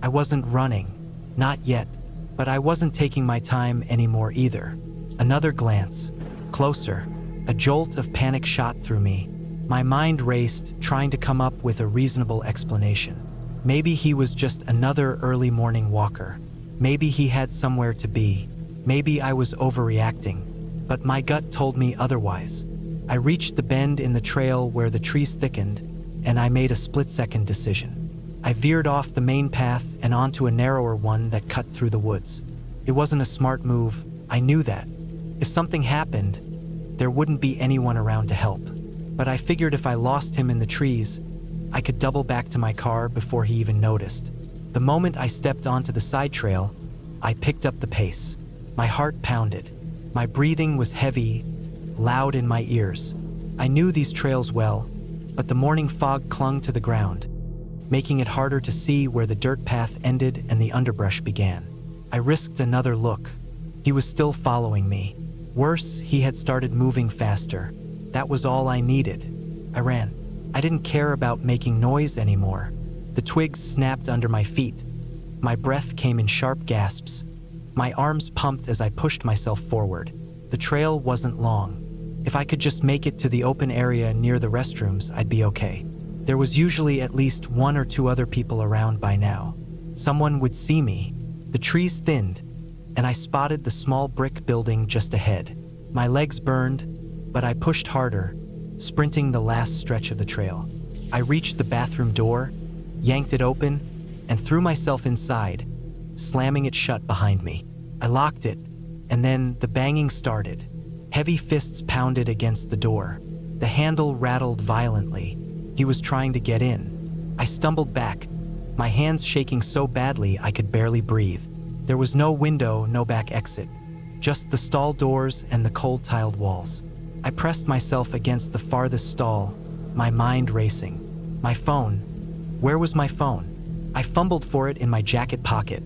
I wasn't running, not yet, but I wasn't taking my time anymore either. Another glance, closer. A jolt of panic shot through me. My mind raced, trying to come up with a reasonable explanation. Maybe he was just another early morning walker. Maybe he had somewhere to be. Maybe I was overreacting. But my gut told me otherwise. I reached the bend in the trail where the trees thickened, and I made a split-second decision. I veered off the main path and onto a narrower one that cut through the woods. It wasn't a smart move, I knew that. If something happened, there wouldn't be anyone around to help. But I figured if I lost him in the trees, I could double back to my car before he even noticed. The moment I stepped onto the side trail, I picked up the pace. My heart pounded. My breathing was heavy, loud in my ears. I knew these trails well, but the morning fog clung to the ground, making it harder to see where the dirt path ended and the underbrush began. I risked another look. He was still following me. Worse, he had started moving faster. That was all I needed. I ran. I didn't care about making noise anymore. The twigs snapped under my feet. My breath came in sharp gasps. My arms pumped as I pushed myself forward. The trail wasn't long. If I could just make it to the open area near the restrooms, I'd be okay. There was usually at least one or two other people around by now. Someone would see me. The trees thinned, and I spotted the small brick building just ahead. My legs burned, but I pushed harder, sprinting the last stretch of the trail. I reached the bathroom door, yanked it open, and threw myself inside, slamming it shut behind me. I locked it, and then the banging started. Heavy fists pounded against the door. The handle rattled violently. He was trying to get in. I stumbled back, my hands shaking so badly I could barely breathe. There was no window, no back exit, just the stall doors and the cold tiled walls. I pressed myself against the farthest stall, my mind racing. My phone. Where was my phone? I fumbled for it in my jacket pocket,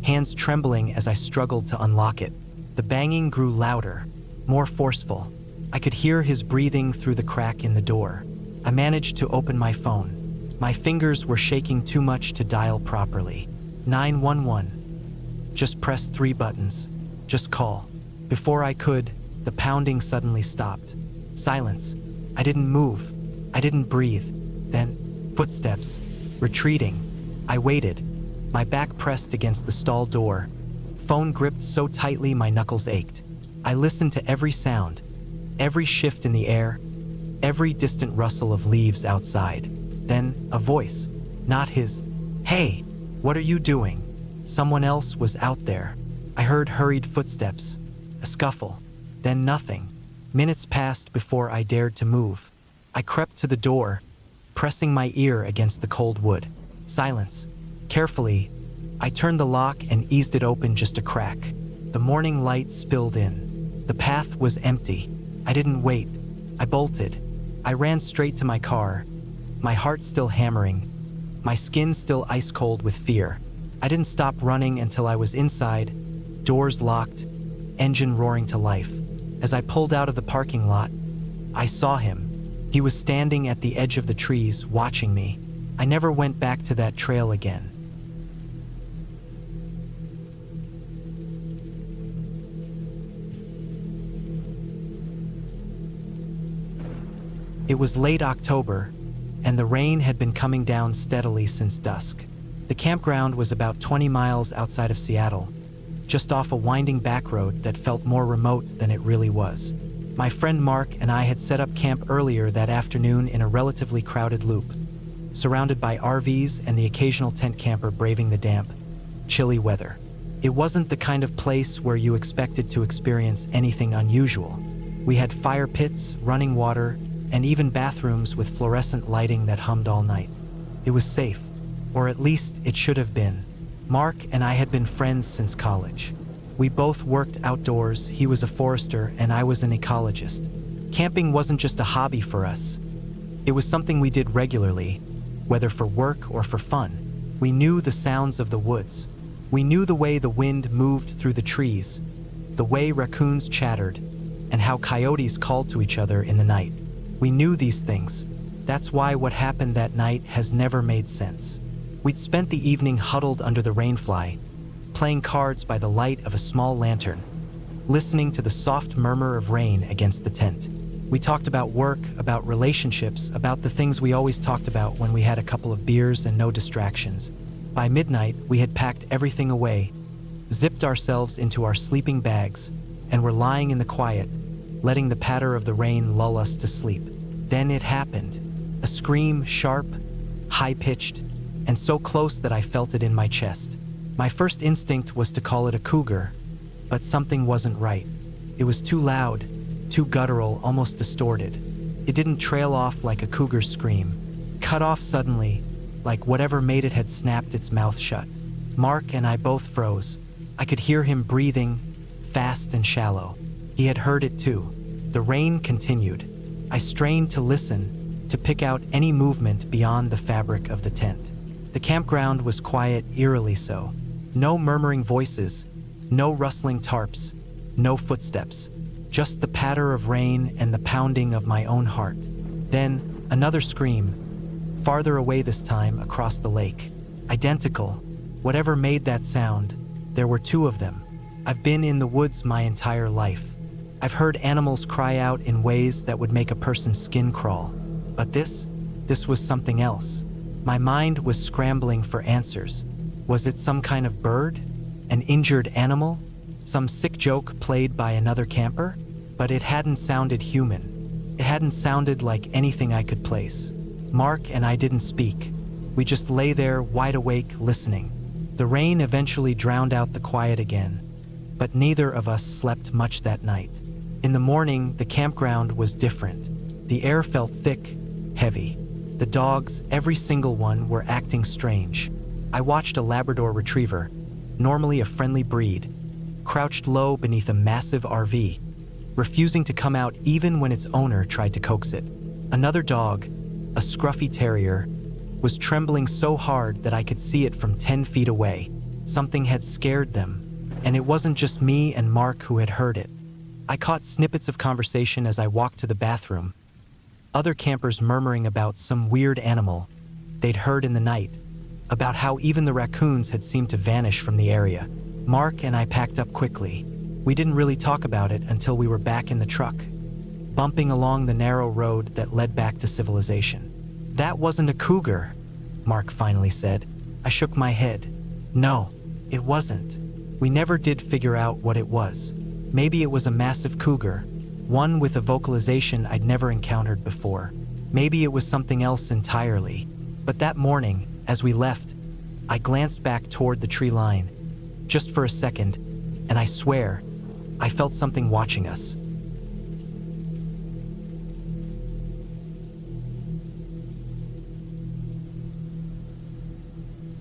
hands trembling as I struggled to unlock it. The banging grew louder, more forceful. I could hear his breathing through the crack in the door. I managed to open my phone. My fingers were shaking too much to dial properly. 911. Just press 3 buttons. Just call. Before I could, the pounding suddenly stopped. Silence. I didn't move. I didn't breathe. Then, footsteps. Retreating. I waited, my back pressed against the stall door. Phone gripped so tightly my knuckles ached. I listened to every sound, every shift in the air, every distant rustle of leaves outside. Then, a voice. Not his. Hey, what are you doing? Someone else was out there. I heard hurried footsteps, a scuffle, then nothing. Minutes passed before I dared to move. I crept to the door, pressing my ear against the cold wood. Silence. Carefully, I turned the lock and eased it open just a crack. The morning light spilled in. The path was empty. I didn't wait. I bolted. I ran straight to my car, my heart still hammering, my skin still ice cold with fear. I didn't stop running until I was inside, doors locked, engine roaring to life. As I pulled out of the parking lot, I saw him. He was standing at the edge of the trees, watching me. I never went back to that trail again. It was late October, and the rain had been coming down steadily since dusk. The campground was about 20 miles outside of Seattle, just off a winding back road that felt more remote than it really was. My friend Mark and I had set up camp earlier that afternoon in a relatively crowded loop, surrounded by RVs and the occasional tent camper braving the damp, chilly weather. It wasn't the kind of place where you expected to experience anything unusual. We had fire pits, running water, and even bathrooms with fluorescent lighting that hummed all night. It was safe, or at least it should have been. Mark and I had been friends since college. We both worked outdoors. He was a forester and I was an ecologist. Camping wasn't just a hobby for us. It was something we did regularly, whether for work or for fun. We knew the sounds of the woods. We knew the way the wind moved through the trees, the way raccoons chattered, and how coyotes called to each other in the night. We knew these things, That's why what happened that night has never made sense. We'd spent the evening huddled under the rainfly, playing cards by the light of a small lantern, listening to the soft murmur of rain against the tent. We talked about work, about relationships, about the things we always talked about when we had a couple of beers and no distractions. By midnight, we had packed everything away, zipped ourselves into our sleeping bags, and were lying in the quiet, letting the patter of the rain lull us to sleep. Then it happened. A scream, sharp, high-pitched, and so close that I felt it in my chest. My first instinct was to call it a cougar, but something wasn't right. It was too loud, too guttural, almost distorted. It didn't trail off like a cougar's scream, cut off suddenly, like whatever made it had snapped its mouth shut. Mark and I both froze. I could hear him breathing, fast and shallow. He had heard it too. The rain continued. I strained to listen, to pick out any movement beyond the fabric of the tent. The campground was quiet, eerily so. No murmuring voices, no rustling tarps, no footsteps. Just the patter of rain and the pounding of my own heart. Then, another scream, farther away this time, across the lake. Identical. Whatever made that sound, there were two of them. I've been in the woods my entire life. I've heard animals cry out in ways that would make a person's skin crawl. But this was something else. My mind was scrambling for answers. Was it some kind of bird? An injured animal? Some sick joke played by another camper? But it hadn't sounded human. It hadn't sounded like anything I could place. Mark and I didn't speak. We just lay there, wide awake, listening. The rain eventually drowned out the quiet again, but neither of us slept much that night. In the morning, the campground was different. The air felt thick, heavy. The dogs, every single one, were acting strange. I watched a Labrador retriever, normally a friendly breed, crouched low beneath a massive RV, refusing to come out even when its owner tried to coax it. Another dog, a scruffy terrier, was trembling so hard that I could see it from 10 feet away. Something had scared them, and it wasn't just me and Mark who had heard it. I caught snippets of conversation as I walked to the bathroom. Other campers murmuring about some weird animal they'd heard in the night, about how even the raccoons had seemed to vanish from the area. Mark and I packed up quickly. We didn't really talk about it until we were back in the truck, bumping along the narrow road that led back to civilization. "That wasn't a cougar," Mark finally said. I shook my head. No, it wasn't. We never did figure out what it was. Maybe it was a massive cougar, one with a vocalization I'd never encountered before. Maybe it was something else entirely. But that morning, as we left, I glanced back toward the tree line, just for a second, and I swear, I felt something watching us.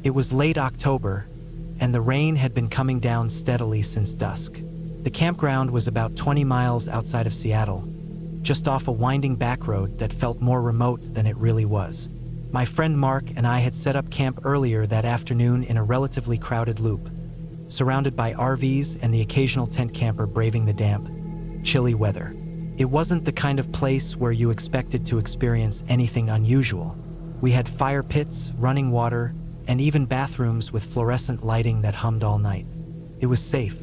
It was late October, and the rain had been coming down steadily since dusk. The campground was about 20 miles outside of Seattle, just off a winding back road that felt more remote than it really was. My friend Mark and I had set up camp earlier that afternoon in a relatively crowded loop, surrounded by RVs and the occasional tent camper braving the damp, chilly weather. It wasn't the kind of place where you expected to experience anything unusual. We had fire pits, running water, and even bathrooms with fluorescent lighting that hummed all night. It was safe,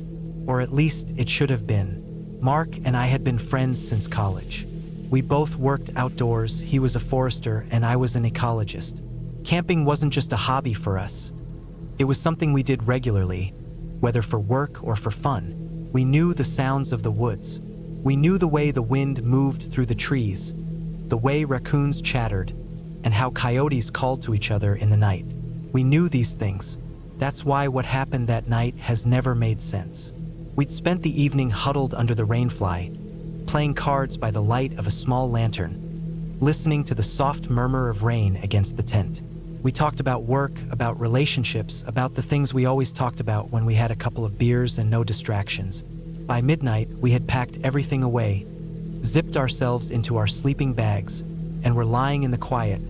or at least it should have been. Mark and I had been friends since college. We both worked outdoors. He was a forester and I was an ecologist. Camping wasn't just a hobby for us. It was something we did regularly, whether for work or for fun. We knew the sounds of the woods. We knew the way the wind moved through the trees, the way raccoons chattered, and how coyotes called to each other in the night. We knew these things. That's why what happened that night has never made sense. We'd spent the evening huddled under the rainfly, playing cards by the light of a small lantern, listening to the soft murmur of rain against the tent. We talked about work, about relationships, about the things we always talked about when we had a couple of beers and no distractions. By midnight, we had packed everything away, zipped ourselves into our sleeping bags, and were lying in the quiet,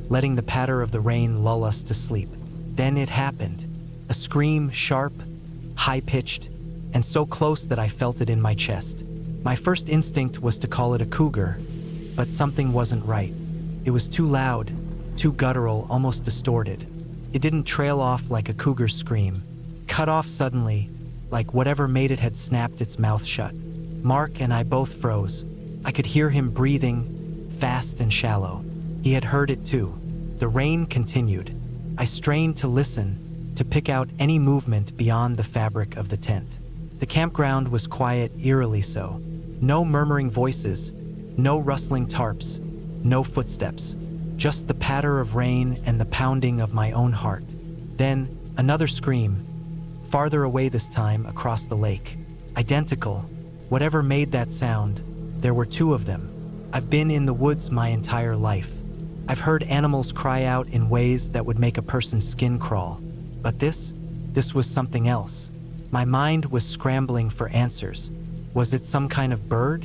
letting the patter of the rain lull us to sleep. Then it happened. A scream, sharp, high-pitched, and so close that I felt it in my chest. My first instinct was to call it a cougar, but something wasn't right. It was too loud, too guttural, almost distorted. It didn't trail off like a cougar's scream. Cut off suddenly, like whatever made it had snapped its mouth shut. Mark and I both froze. I could hear him breathing, fast and shallow. He had heard it too. The rain continued. I strained to listen, to pick out any movement beyond the fabric of the tent. The campground was quiet, eerily so. No murmuring voices, no rustling tarps, no footsteps. Just the patter of rain and the pounding of my own heart. Then, another scream, farther away this time, across the lake. Identical. Whatever made that sound, there were two of them. I've been in the woods my entire life. I've heard animals cry out in ways that would make a person's skin crawl. But this was something else. My mind was scrambling for answers. Was it some kind of bird?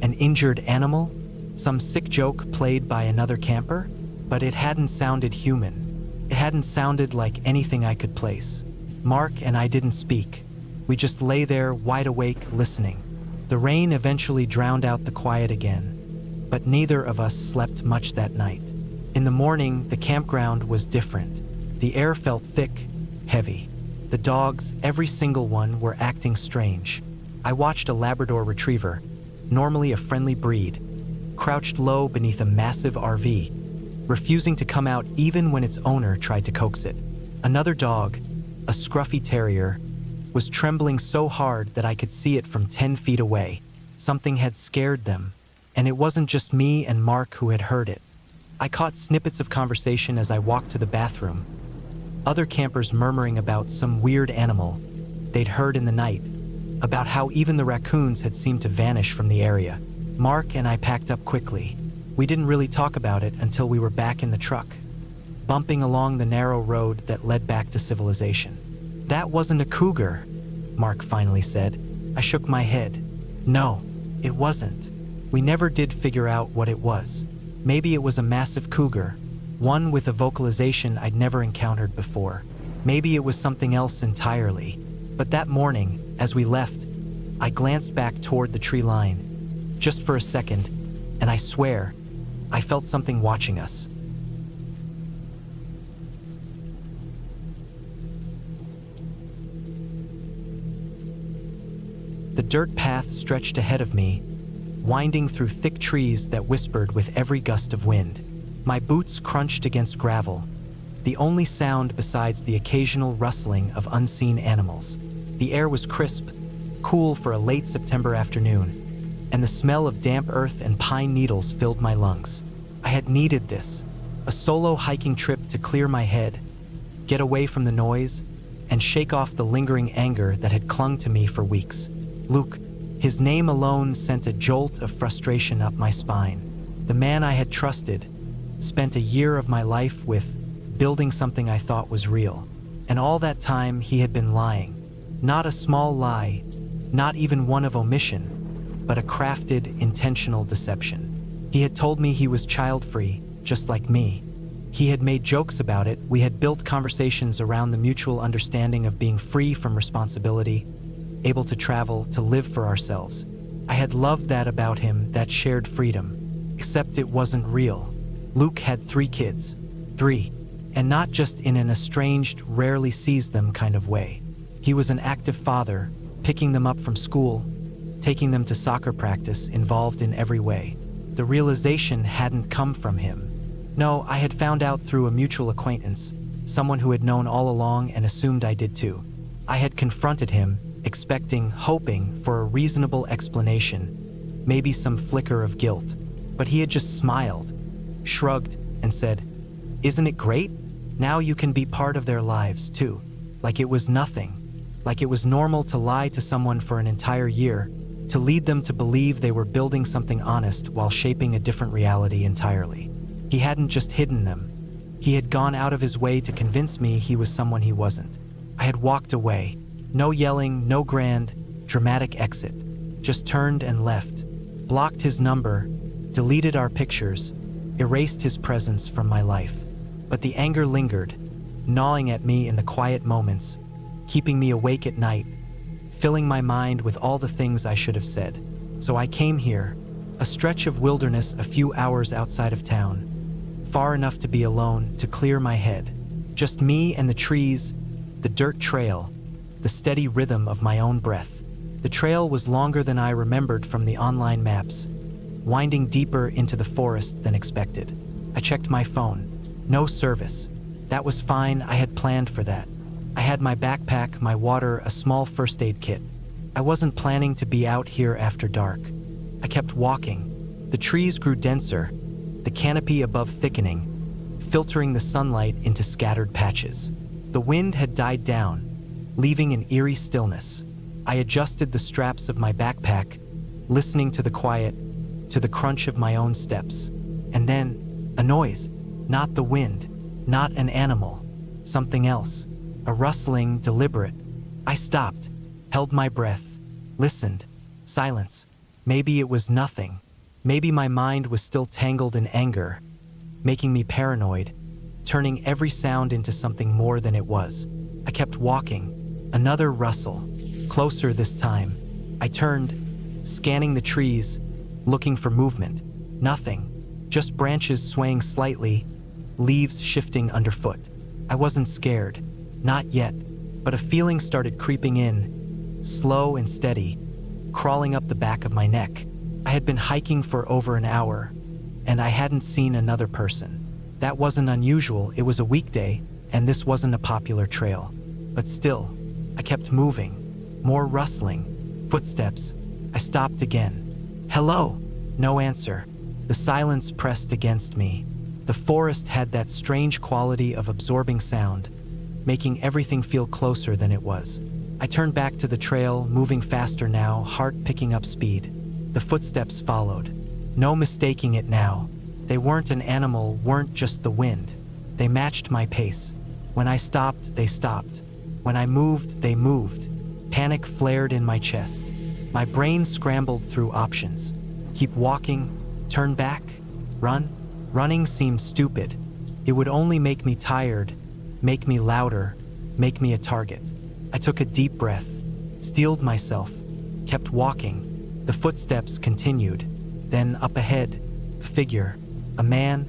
An injured animal? Some sick joke played by another camper? But it hadn't sounded human. It hadn't sounded like anything I could place. Mark and I didn't speak. We just lay there, wide awake, listening. The rain eventually drowned out the quiet again, but neither of us slept much that night. In the morning, the campground was different. The air felt thick, heavy. The dogs, every single one, were acting strange. I watched a Labrador retriever, normally a friendly breed, crouched low beneath a massive RV, refusing to come out even when its owner tried to coax it. Another dog, a scruffy terrier, was trembling so hard that I could see it from 10 feet away. Something had scared them, and it wasn't just me and Mark who had heard it. I caught snippets of conversation as I walked to the bathroom. Other campers murmuring about some weird animal they'd heard in the night, about how even the raccoons had seemed to vanish from the area. Mark and I packed up quickly. We didn't really talk about it until we were back in the truck, bumping along the narrow road that led back to civilization. "That wasn't a cougar," Mark finally said. I shook my head. No, it wasn't. We never did figure out what it was. Maybe it was a massive cougar, one with a vocalization I'd never encountered before. Maybe it was something else entirely. But that morning, as we left, I glanced back toward the tree line, just for a second, and I swear, I felt something watching us. The dirt path stretched ahead of me, winding through thick trees that whispered with every gust of wind. My boots crunched against gravel, the only sound besides the occasional rustling of unseen animals. The air was crisp, cool for a late September afternoon, and the smell of damp earth and pine needles filled my lungs. I had needed this, a solo hiking trip to clear my head, get away from the noise, and shake off the lingering anger that had clung to me for weeks. Luke, his name alone sent a jolt of frustration up my spine. The man I had trusted, spent a year of my life with, building something I thought was real. And all that time he had been lying. Not a small lie, not even one of omission, but a crafted, intentional deception. He had told me he was child-free, just like me. He had made jokes about it. We had built conversations around the mutual understanding of being free from responsibility, able to travel, to live for ourselves. I had loved that about him, that shared freedom. Except it wasn't real. Luke had 3 kids. 3. And not just in an estranged, rarely sees them kind of way. He was an active father, picking them up from school, taking them to soccer practice, involved in every way. The realization hadn't come from him. No, I had found out through a mutual acquaintance, someone who had known all along and assumed I did too. I had confronted him, expecting, hoping for a reasonable explanation, maybe some flicker of guilt. But he had just smiled, shrugged, and said, "Isn't it great? Now you can be part of their lives too." Like it was nothing. Like it was normal to lie to someone for an entire year, to lead them to believe they were building something honest while shaping a different reality entirely. He hadn't just hidden them. He had gone out of his way to convince me he was someone he wasn't. I had walked away. No yelling, no grand, dramatic exit. Just turned and left. Blocked his number, deleted our pictures, erased his presence from my life. But the anger lingered, gnawing at me in the quiet moments, keeping me awake at night, filling my mind with all the things I should have said. So I came here, a stretch of wilderness a few hours outside of town, far enough to be alone, to clear my head. Just me and the trees, the dirt trail, the steady rhythm of my own breath. The trail was longer than I remembered from the online maps, winding deeper into the forest than expected. I checked my phone. No service. That was fine, I had planned for that. I had my backpack, my water, a small first aid kit. I wasn't planning to be out here after dark. I kept walking. The trees grew denser, the canopy above thickening, filtering the sunlight into scattered patches. The wind had died down, leaving an eerie stillness. I adjusted the straps of my backpack, listening to the quiet, to the crunch of my own steps. And then, a noise. Not the wind, not an animal, something else. A rustling, deliberate. I stopped, held my breath, listened. Silence. Maybe it was nothing. Maybe my mind was still tangled in anger, making me paranoid, turning every sound into something more than it was. I kept walking. Another rustle. Closer this time. I turned, scanning the trees, looking for movement. Nothing. Just branches swaying slightly, leaves shifting underfoot. I wasn't scared. Not yet. But a feeling started creeping in, slow and steady, crawling up the back of my neck. I had been hiking for over an hour, and I hadn't seen another person. That wasn't unusual. It was a weekday, and this wasn't a popular trail. But still, I kept moving. More rustling. Footsteps. I stopped again. Hello? No answer. The silence pressed against me. The forest had that strange quality of absorbing sound, making everything feel closer than it was. I turned back to the trail, moving faster now, heart picking up speed. The footsteps followed. No mistaking it now. They weren't an animal, weren't just the wind. They matched my pace. When I stopped, they stopped. When I moved, they moved. Panic flared in my chest. My brain scrambled through options. Keep walking, turn back, run. Running seemed stupid. It would only make me tired, make me louder, make me a target. I took a deep breath, steeled myself, kept walking. The footsteps continued. Then up ahead, a figure, a man,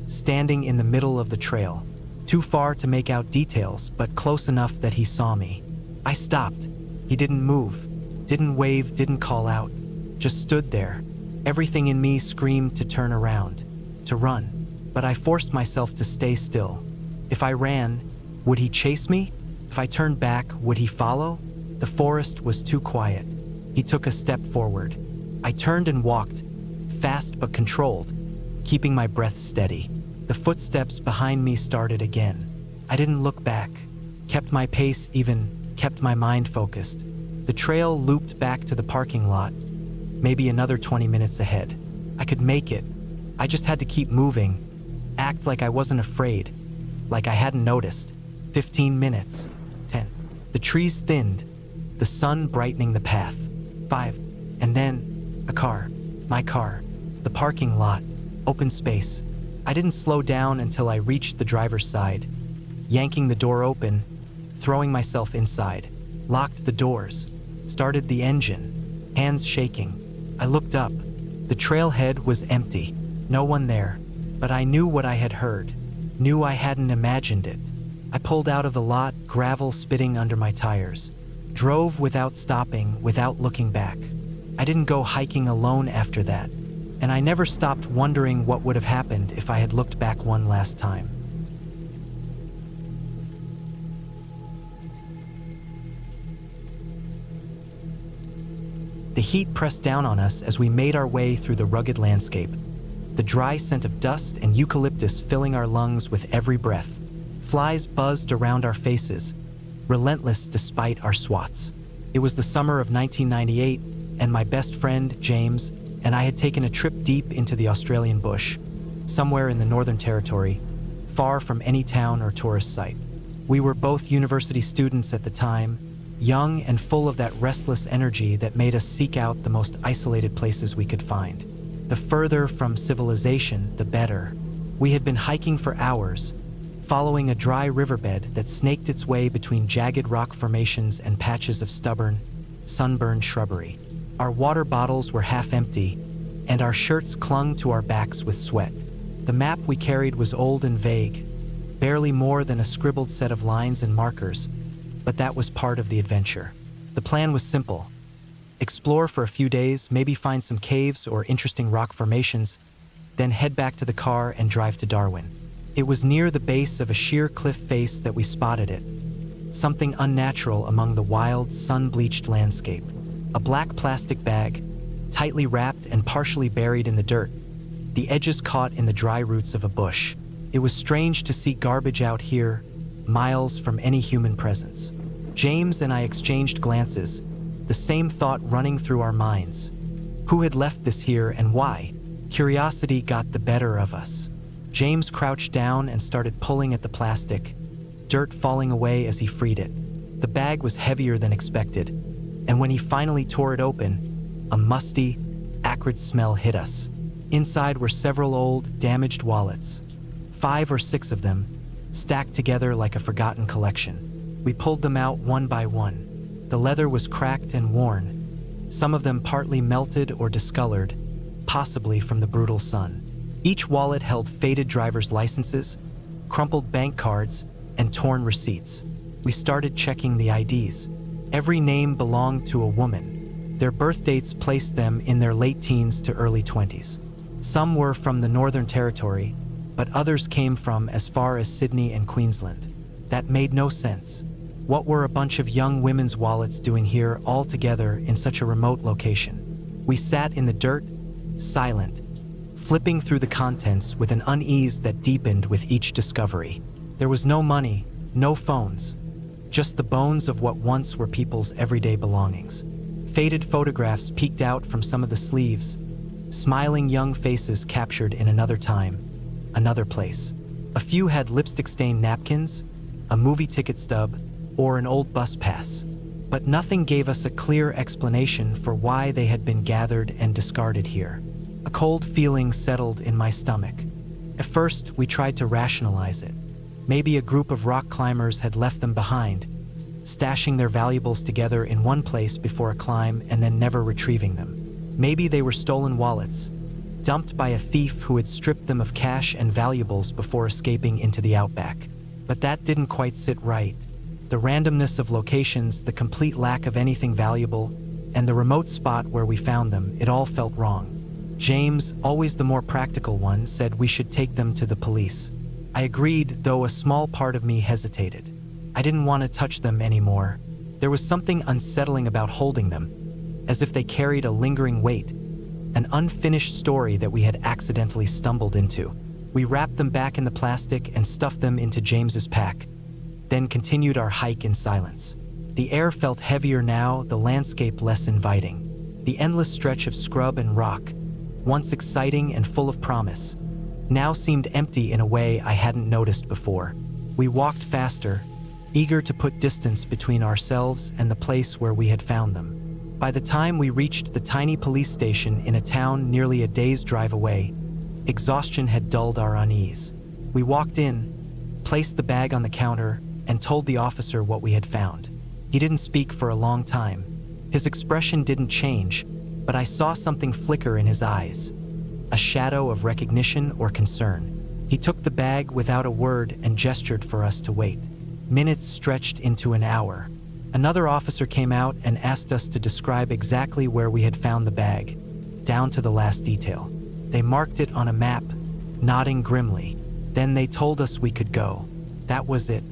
standing in the middle of the trail. Too far to make out details, but close enough that he saw me. I stopped. He didn't move, didn't wave, didn't call out. Just stood there. Everything in me screamed to turn around, to run. But I forced myself to stay still. If I ran, would he chase me? If I turned back, would he follow? The forest was too quiet. He took a step forward. I turned and walked, fast but controlled, keeping my breath steady. The footsteps behind me started again. I didn't look back, kept my pace even, kept my mind focused. The trail looped back to the parking lot, maybe another 20 minutes ahead. I could make it. I just had to keep moving, act like I wasn't afraid, like I hadn't noticed. 15 minutes, 10. The trees thinned, the sun brightening the path. 5. And then, a car. My car. The parking lot. Open space. I didn't slow down until I reached the driver's side, yanking the door open, throwing myself inside. Locked the doors. Started the engine, hands shaking. I looked up. The trailhead was empty. No one there. But I knew what I had heard. Knew I hadn't imagined it. I pulled out of the lot, gravel spitting under my tires. Drove without stopping, without looking back. I didn't go hiking alone after that, and I never stopped wondering what would have happened if I had looked back one last time. The heat pressed down on us as we made our way through the rugged landscape, the dry scent of dust and eucalyptus filling our lungs with every breath. Flies buzzed around our faces, relentless despite our swats. It was the summer of 1998, and my best friend, James, and I had taken a trip deep into the Australian bush, somewhere in the Northern Territory, far from any town or tourist site. We were both university students at the time, young and full of that restless energy that made us seek out the most isolated places we could find. The further from civilization, the better. We had been hiking for hours, following a dry riverbed that snaked its way between jagged rock formations and patches of stubborn, sunburned shrubbery. Our water bottles were half empty, and our shirts clung to our backs with sweat. The map we carried was old and vague, barely more than a scribbled set of lines and markers, but that was part of the adventure. The plan was simple. Explore for a few days, maybe find some caves or interesting rock formations, then head back to the car and drive to Darwin. It was near the base of a sheer cliff face that we spotted it. Something unnatural among the wild, sun-bleached landscape. A black plastic bag, tightly wrapped and partially buried in the dirt, the edges caught in the dry roots of a bush. It was strange to see garbage out here, miles from any human presence. James and I exchanged glances, the same thought running through our minds. Who had left this here and why? Curiosity got the better of us. James crouched down and started pulling at the plastic, dirt falling away as he freed it. The bag was heavier than expected, and when he finally tore it open, a musty, acrid smell hit us. Inside were several old, damaged wallets, 5 or 6 of them, stacked together like a forgotten collection. We pulled them out one by one. The leather was cracked and worn, some of them partly melted or discolored, possibly from the brutal sun. Each wallet held faded driver's licenses, crumpled bank cards, and torn receipts. We started checking the IDs. Every name belonged to a woman. Their birth dates placed them in their late teens to early 20s. Some were from the Northern Territory, but others came from as far as Sydney and Queensland. That made no sense. What were a bunch of young women's wallets doing here all together in such a remote location? We sat in the dirt, silent, flipping through the contents with an unease that deepened with each discovery. There was no money, no phones, just the bones of what once were people's everyday belongings. Faded photographs peeked out from some of the sleeves, smiling young faces captured in another time, another place. A few had lipstick-stained napkins, a movie ticket stub, or an old bus pass. But nothing gave us a clear explanation for why they had been gathered and discarded here. A cold feeling settled in my stomach. At first, we tried to rationalize it. Maybe a group of rock climbers had left them behind, stashing their valuables together in one place before a climb and then never retrieving them. Maybe they were stolen wallets, dumped by a thief who had stripped them of cash and valuables before escaping into the outback. But that didn't quite sit right. The randomness of locations, the complete lack of anything valuable, and the remote spot where we found them, it all felt wrong. James, always the more practical one, said we should take them to the police. I agreed, though a small part of me hesitated. I didn't want to touch them anymore. There was something unsettling about holding them, as if they carried a lingering weight, an unfinished story that we had accidentally stumbled into. We wrapped them back in the plastic and stuffed them into James's pack, then continued our hike in silence. The air felt heavier now, the landscape less inviting. The endless stretch of scrub and rock, once exciting and full of promise, now seemed empty in a way I hadn't noticed before. We walked faster, eager to put distance between ourselves and the place where we had found them. By the time we reached the tiny police station in a town nearly a day's drive away, exhaustion had dulled our unease. We walked in, placed the bag on the counter, and told the officer what we had found. He didn't speak for a long time. His expression didn't change, but I saw something flicker in his eyes, a shadow of recognition or concern. He took the bag without a word and gestured for us to wait. Minutes stretched into an hour. Another officer came out and asked us to describe exactly where we had found the bag, down to the last detail. They marked it on a map, nodding grimly. Then they told us we could go. That was it.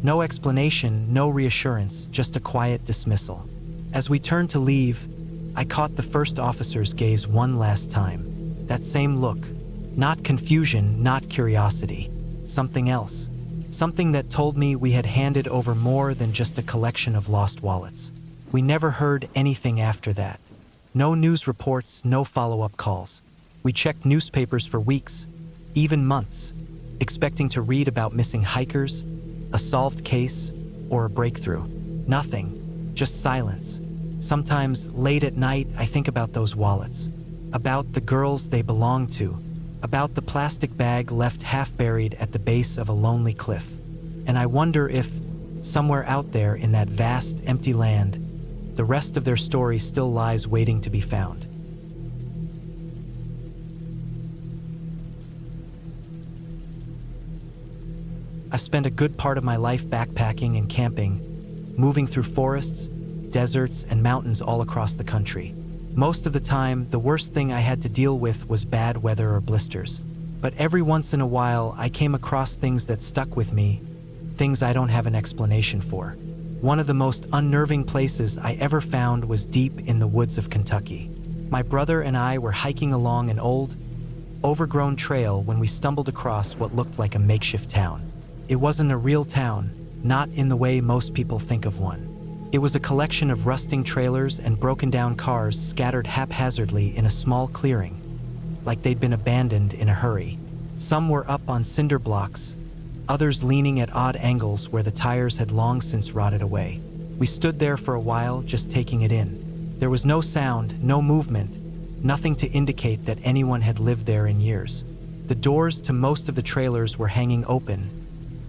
No explanation, no reassurance, just a quiet dismissal. As we turned to leave, I caught the first officer's gaze one last time. That same look. Not confusion, not curiosity. Something else. Something that told me we had handed over more than just a collection of lost wallets. We never heard anything after that. No news reports, no follow-up calls. We checked newspapers for weeks, even months, expecting to read about missing hikers, a solved case, or a breakthrough. Nothing, just silence. Sometimes, late at night, I think about those wallets, about the girls they belonged to, about the plastic bag left half-buried at the base of a lonely cliff. And I wonder if, somewhere out there in that vast, empty land, the rest of their story still lies waiting to be found. I've spent a good part of my life backpacking and camping, moving through forests, deserts, and mountains all across the country. Most of the time, the worst thing I had to deal with was bad weather or blisters. But every once in a while, I came across things that stuck with me, things I don't have an explanation for. One of the most unnerving places I ever found was deep in the woods of Kentucky. My brother and I were hiking along an old, overgrown trail when we stumbled across what looked like a makeshift town. It wasn't a real town, not in the way most people think of one. It was a collection of rusting trailers and broken-down cars scattered haphazardly in a small clearing, like they'd been abandoned in a hurry. Some were up on cinder blocks, others leaning at odd angles where the tires had long since rotted away. We stood there for a while, just taking it in. There was no sound, no movement, nothing to indicate that anyone had lived there in years. The doors to most of the trailers were hanging open,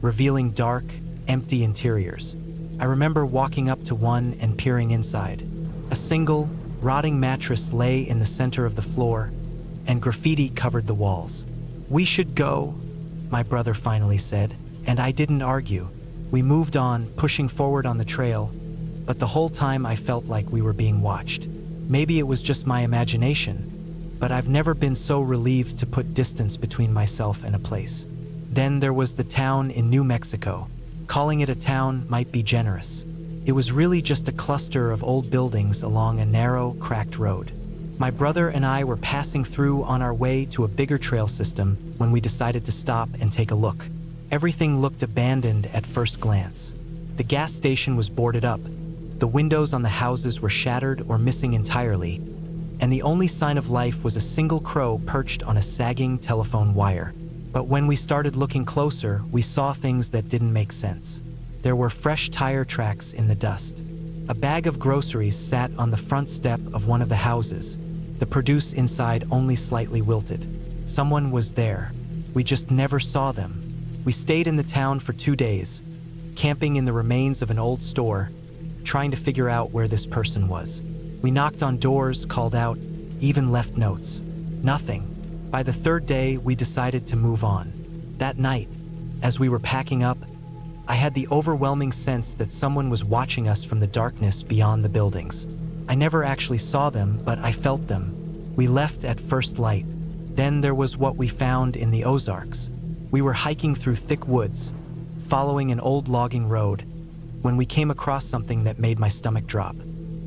revealing dark, empty interiors. I remember walking up to one and peering inside. A single, rotting mattress lay in the center of the floor, and graffiti covered the walls. "We should go," my brother finally said, and I didn't argue. We moved on, pushing forward on the trail, but the whole time I felt like we were being watched. Maybe it was just my imagination, but I've never been so relieved to put distance between myself and a place. Then there was the town in New Mexico. Calling it a town might be generous. It was really just a cluster of old buildings along a narrow, cracked road. My brother and I were passing through on our way to a bigger trail system when we decided to stop and take a look. Everything looked abandoned at first glance. The gas station was boarded up, the windows on the houses were shattered or missing entirely, and the only sign of life was a single crow perched on a sagging telephone wire. But when we started looking closer, we saw things that didn't make sense. There were fresh tire tracks in the dust. A bag of groceries sat on the front step of one of the houses, the produce inside only slightly wilted. Someone was there. We just never saw them. We stayed in the town for 2 days, camping in the remains of an old store, trying to figure out where this person was. We knocked on doors, called out, even left notes. Nothing. By the 3rd day, we decided to move on. That night, as we were packing up, I had the overwhelming sense that someone was watching us from the darkness beyond the buildings. I never actually saw them, but I felt them. We left at first light. Then there was what we found in the Ozarks. We were hiking through thick woods, following an old logging road, when we came across something that made my stomach drop.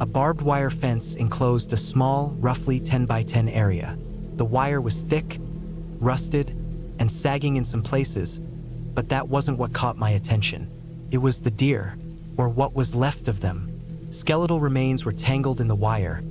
A barbed wire fence enclosed a small, roughly 10 by 10 area. The wire was thick, rusted, and sagging in some places, but that wasn't what caught my attention. It was the deer, or what was left of them. Skeletal remains were tangled in the wire,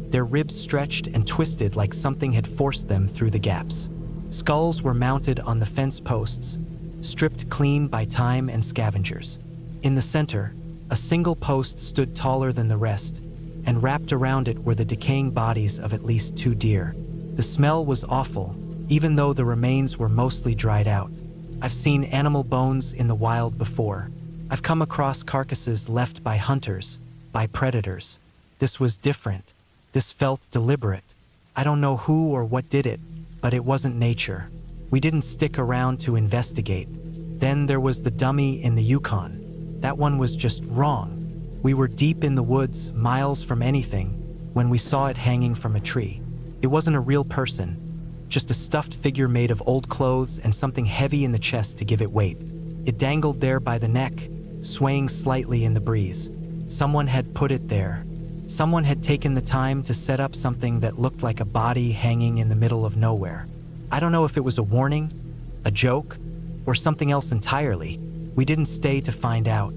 their ribs stretched and twisted like something had forced them through the gaps. Skulls were mounted on the fence posts, stripped clean by time and scavengers. In the center, a single post stood taller than the rest, and wrapped around it were the decaying bodies of at least 2 deer. The smell was awful, even though the remains were mostly dried out. I've seen animal bones in the wild before. I've come across carcasses left by hunters, by predators. This was different. This felt deliberate. I don't know who or what did it, but it wasn't nature. We didn't stick around to investigate. Then there was the dummy in the Yukon. That one was just wrong. We were deep in the woods, miles from anything, when we saw it hanging from a tree. It wasn't a real person, just a stuffed figure made of old clothes and something heavy in the chest to give it weight. It dangled there by the neck, swaying slightly in the breeze. Someone had put it there. Someone had taken the time to set up something that looked like a body hanging in the middle of nowhere. I don't know if it was a warning, a joke, or something else entirely. We didn't stay to find out.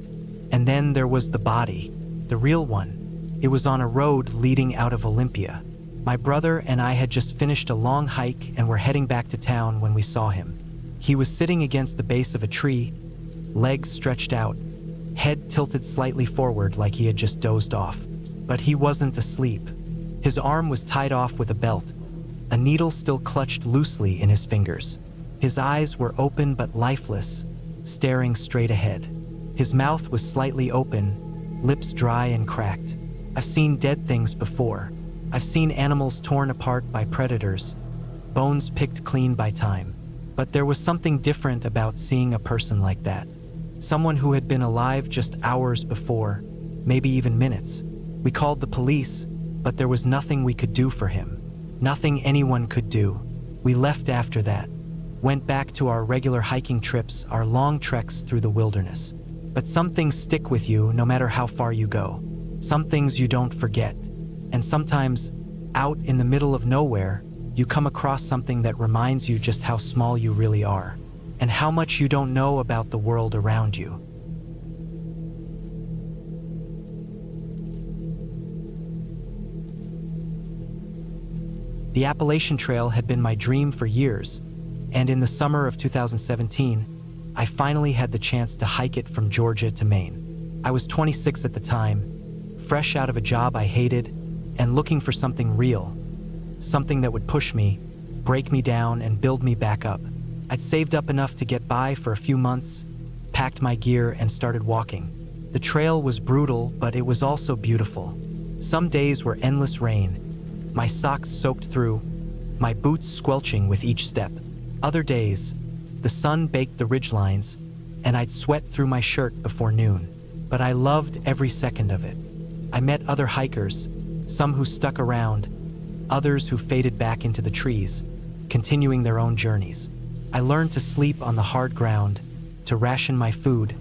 And then there was the body, the real one. It was on a road leading out of Olympia. My brother and I had just finished a long hike and were heading back to town when we saw him. He was sitting against the base of a tree, legs stretched out, head tilted slightly forward like he had just dozed off. But he wasn't asleep. His arm was tied off with a belt, a needle still clutched loosely in his fingers. His eyes were open but lifeless, staring straight ahead. His mouth was slightly open, lips dry and cracked. I've seen dead things before. I've seen animals torn apart by predators, bones picked clean by time. But there was something different about seeing a person like that. Someone who had been alive just hours before, maybe even minutes. We called the police, but there was nothing we could do for him. Nothing anyone could do. We left after that. Went back to our regular hiking trips, our long treks through the wilderness. But some things stick with you no matter how far you go. Some things you don't forget. And sometimes, out in the middle of nowhere, you come across something that reminds you just how small you really are, and how much you don't know about the world around you. The Appalachian Trail had been my dream for years, and in the summer of 2017, I finally had the chance to hike it from Georgia to Maine. I was 26 at the time, fresh out of a job I hated, and looking for something real. Something that would push me, break me down, and build me back up. I'd saved up enough to get by for a few months, packed my gear, and started walking. The trail was brutal, but it was also beautiful. Some days were endless rain, my socks soaked through, my boots squelching with each step. Other days, the sun baked the ridgelines, and I'd sweat through my shirt before noon. But I loved every second of it. I met other hikers, some who stuck around, others who faded back into the trees, continuing their own journeys. I learned to sleep on the hard ground, to ration my food,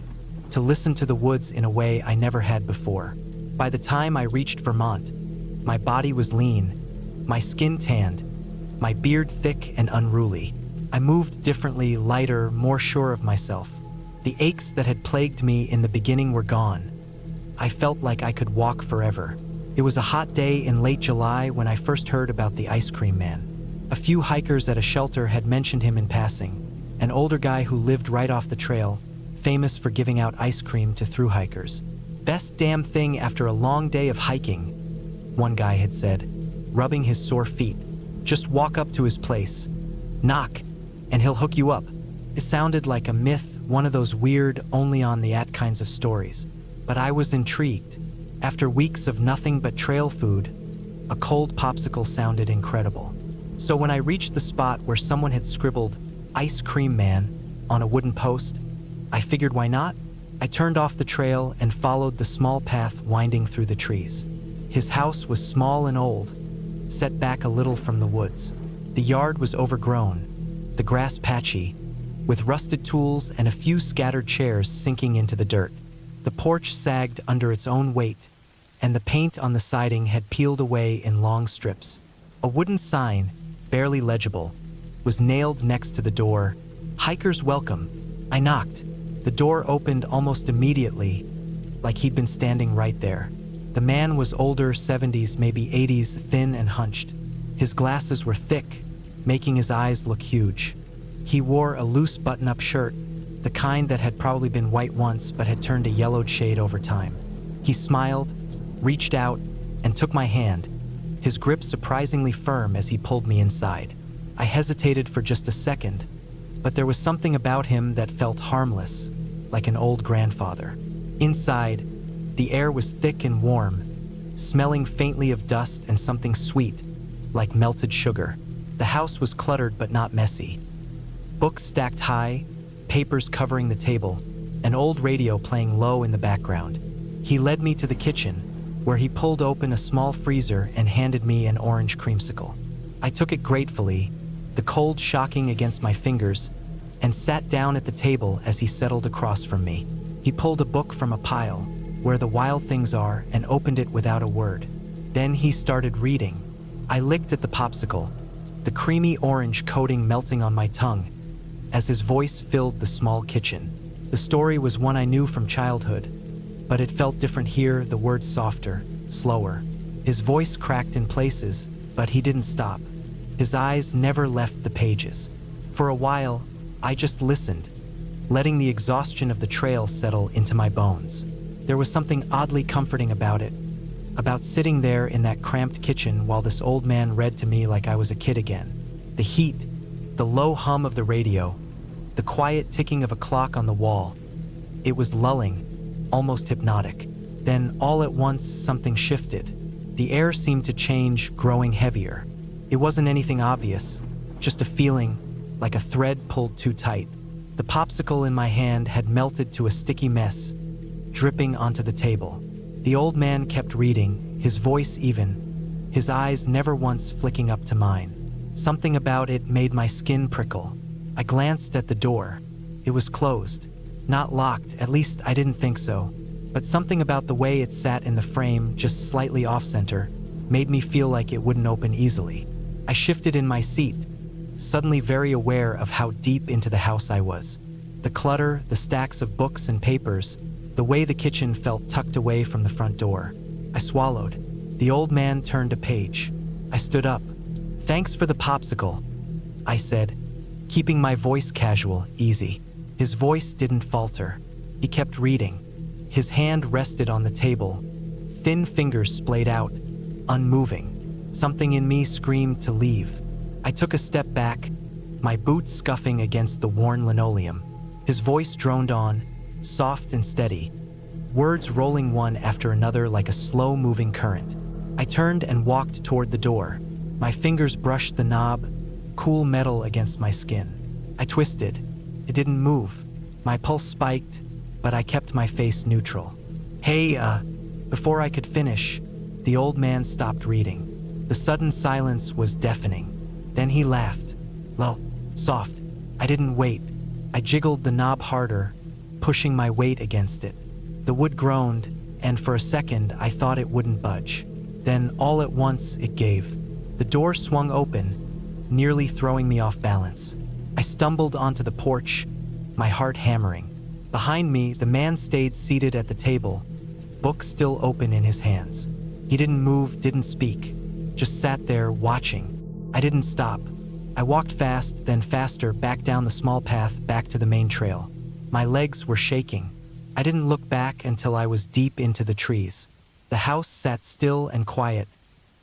to listen to the woods in a way I never had before. By the time I reached Vermont, my body was lean, my skin tanned, my beard thick and unruly. I moved differently, lighter, more sure of myself. The aches that had plagued me in the beginning were gone. I felt like I could walk forever. It was a hot day in late July when I first heard about the ice cream man. A few hikers at a shelter had mentioned him in passing, an older guy who lived right off the trail, famous for giving out ice cream to thru hikers. Best damn thing after a long day of hiking, one guy had said, rubbing his sore feet. Just walk up to his place, knock, and he'll hook you up. It sounded like a myth, one of those weird, only on the at kinds of stories. But I was intrigued. After weeks of nothing but trail food, a cold popsicle sounded incredible. So when I reached the spot where someone had scribbled "Ice Cream Man" on a wooden post, I figured why not? I turned off the trail and followed the small path winding through the trees. His house was small and old, set back a little from the woods. The yard was overgrown, the grass patchy, with rusted tools and a few scattered chairs sinking into the dirt. The porch sagged under its own weight, and the paint on the siding had peeled away in long strips. A wooden sign, barely legible, was nailed next to the door, "Hikers Welcome." I knocked. The door opened almost immediately, like he'd been standing right there. The man was older, 70s, maybe 80s, thin and hunched. His glasses were thick, making his eyes look huge. He wore a loose button-up shirt, the kind that had probably been white once but had turned a yellowed shade over time. He smiled, reached out, and took my hand, his grip surprisingly firm as he pulled me inside. I hesitated for just a second, but there was something about him that felt harmless, like an old grandfather. Inside, the air was thick and warm, smelling faintly of dust and something sweet, like melted sugar. The house was cluttered but not messy. Books stacked high, papers covering the table, an old radio playing low in the background. He led me to the kitchen, where he pulled open a small freezer and handed me an orange creamsicle. I took it gratefully, the cold shocking against my fingers, and sat down at the table as he settled across from me. He pulled a book from a pile, Where the Wild Things Are, and opened it without a word. Then he started reading. I licked at the popsicle, the creamy orange coating melting on my tongue, as his voice filled the small kitchen. The story was one I knew from childhood, but it felt different here, the words softer, slower. His voice cracked in places, but he didn't stop. His eyes never left the pages. For a while, I just listened, letting the exhaustion of the trail settle into my bones. There was something oddly comforting about it, about sitting there in that cramped kitchen while this old man read to me like I was a kid again. The heat, the low hum of the radio, the quiet ticking of a clock on the wall. It was lulling, almost hypnotic. Then, all at once, something shifted. The air seemed to change, growing heavier. It wasn't anything obvious, just a feeling, like a thread pulled too tight. The popsicle in my hand had melted to a sticky mess, dripping onto the table. The old man kept reading, his voice even, his eyes never once flicking up to mine. Something about it made my skin prickle. I glanced at the door. It was closed. Not locked, at least I didn't think so. But something about the way it sat in the frame, just slightly off-center, made me feel like it wouldn't open easily. I shifted in my seat, suddenly very aware of how deep into the house I was. The clutter, the stacks of books and papers, the way the kitchen felt tucked away from the front door. I swallowed. The old man turned a page. I stood up. "Thanks for the popsicle," I said, keeping my voice casual, easy. His voice didn't falter. He kept reading. His hand rested on the table. Thin fingers splayed out, unmoving. Something in me screamed to leave. I took a step back, my boots scuffing against the worn linoleum. His voice droned on, soft and steady, words rolling one after another like a slow-moving current. I turned and walked toward the door. My fingers brushed the knob, cool metal against my skin. I twisted. It didn't move. My pulse spiked, but I kept my face neutral. "Hey, Before I could finish, the old man stopped reading. The sudden silence was deafening. Then he laughed. Low, soft. I didn't wait. I jiggled the knob harder, pushing my weight against it. The wood groaned, and for a second I thought it wouldn't budge. Then, all at once, it gave. The door swung open, nearly throwing me off balance. I stumbled onto the porch, my heart hammering. Behind me, the man stayed seated at the table, book still open in his hands. He didn't move, didn't speak, just sat there watching. I didn't stop. I walked fast, then faster, back down the small path, back to the main trail. My legs were shaking. I didn't look back until I was deep into the trees. The house sat still and quiet,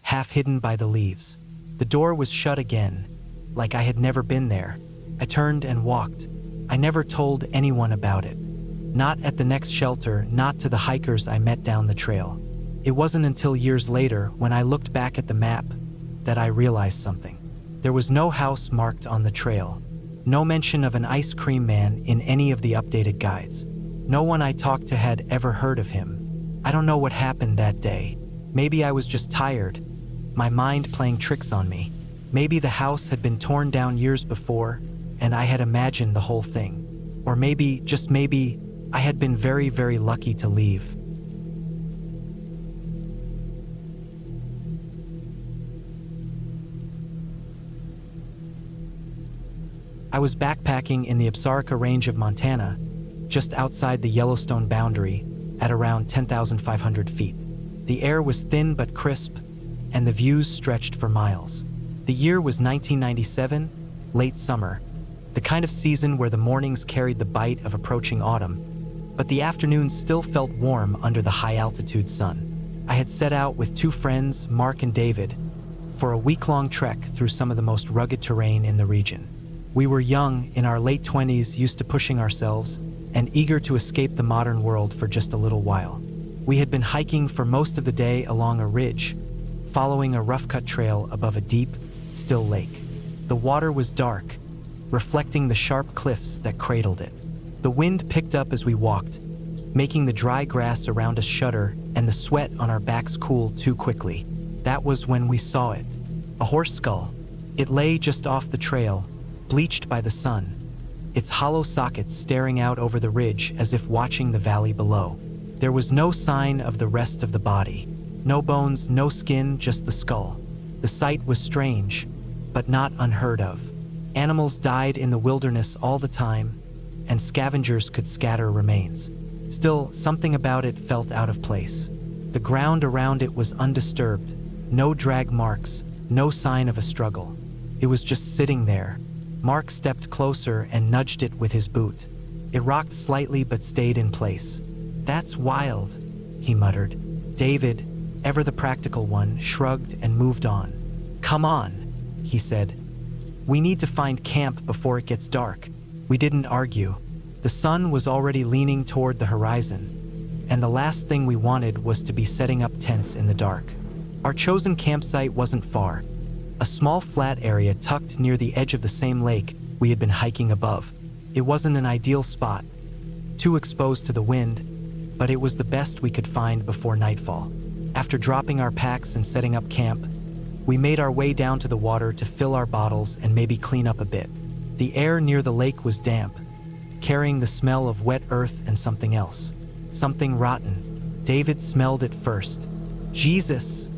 half hidden by the leaves. The door was shut again, like I had never been there. I turned and walked. I never told anyone about it. Not at the next shelter, not to the hikers I met down the trail. It wasn't until years later, when I looked back at the map, that I realized something. There was no house marked on the trail. No mention of an ice cream man in any of the updated guides. No one I talked to had ever heard of him. I don't know what happened that day. Maybe I was just tired, my mind playing tricks on me. Maybe the house had been torn down years before, and I had imagined the whole thing. Or maybe, just maybe, I had been very, very lucky to leave. I was backpacking in the Absaroka Range of Montana, just outside the Yellowstone boundary, at around 10,500 feet. The air was thin but crisp, and the views stretched for miles. The year was 1997, late summer, the kind of season where the mornings carried the bite of approaching autumn, but the afternoons still felt warm under the high-altitude sun. I had set out with two friends, Mark and David, for a week-long trek through some of the most rugged terrain in the region. We were young, in our late 20s, used to pushing ourselves, and eager to escape the modern world for just a little while. We had been hiking for most of the day along a ridge, following a rough-cut trail above a deep, still lake. The water was dark, reflecting the sharp cliffs that cradled it. The wind picked up as we walked, making the dry grass around us shudder and the sweat on our backs cool too quickly. That was when we saw it. A horse skull. It lay just off the trail, bleached by the sun, its hollow sockets staring out over the ridge as if watching the valley below. There was no sign of the rest of the body. No bones, no skin, just the skull. The sight was strange, but not unheard of. Animals died in the wilderness all the time, and scavengers could scatter remains. Still, something about it felt out of place. The ground around it was undisturbed, no drag marks, no sign of a struggle. It was just sitting there. Mark stepped closer and nudged it with his boot. It rocked slightly but stayed in place. "That's wild," he muttered. David, ever the practical one, shrugged and moved on. "Come on," he said. "We need to find camp before it gets dark." We didn't argue. The sun was already leaning toward the horizon, and the last thing we wanted was to be setting up tents in the dark. Our chosen campsite wasn't far. A small flat area tucked near the edge of the same lake we had been hiking above. It wasn't an ideal spot, too exposed to the wind, but it was the best we could find before nightfall. After dropping our packs and setting up camp, we made our way down to the water to fill our bottles and maybe clean up a bit. The air near the lake was damp, carrying the smell of wet earth and something else. Something rotten. David smelled it first. "Jesus,"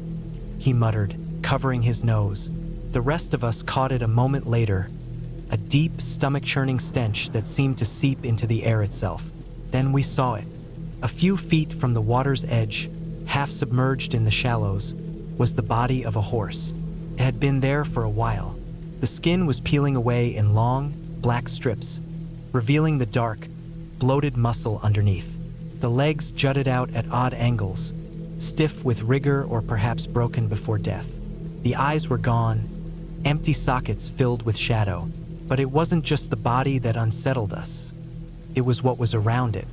he muttered, covering his nose. The rest of us caught it a moment later, a deep, stomach-churning stench that seemed to seep into the air itself. Then we saw it. A few feet from the water's edge, half submerged in the shallows, was the body of a horse. It had been there for a while. The skin was peeling away in long, black strips, revealing the dark, bloated muscle underneath. The legs jutted out at odd angles, stiff with rigor or perhaps broken before death. The eyes were gone, empty sockets filled with shadow. But it wasn't just the body that unsettled us. It was what was around it.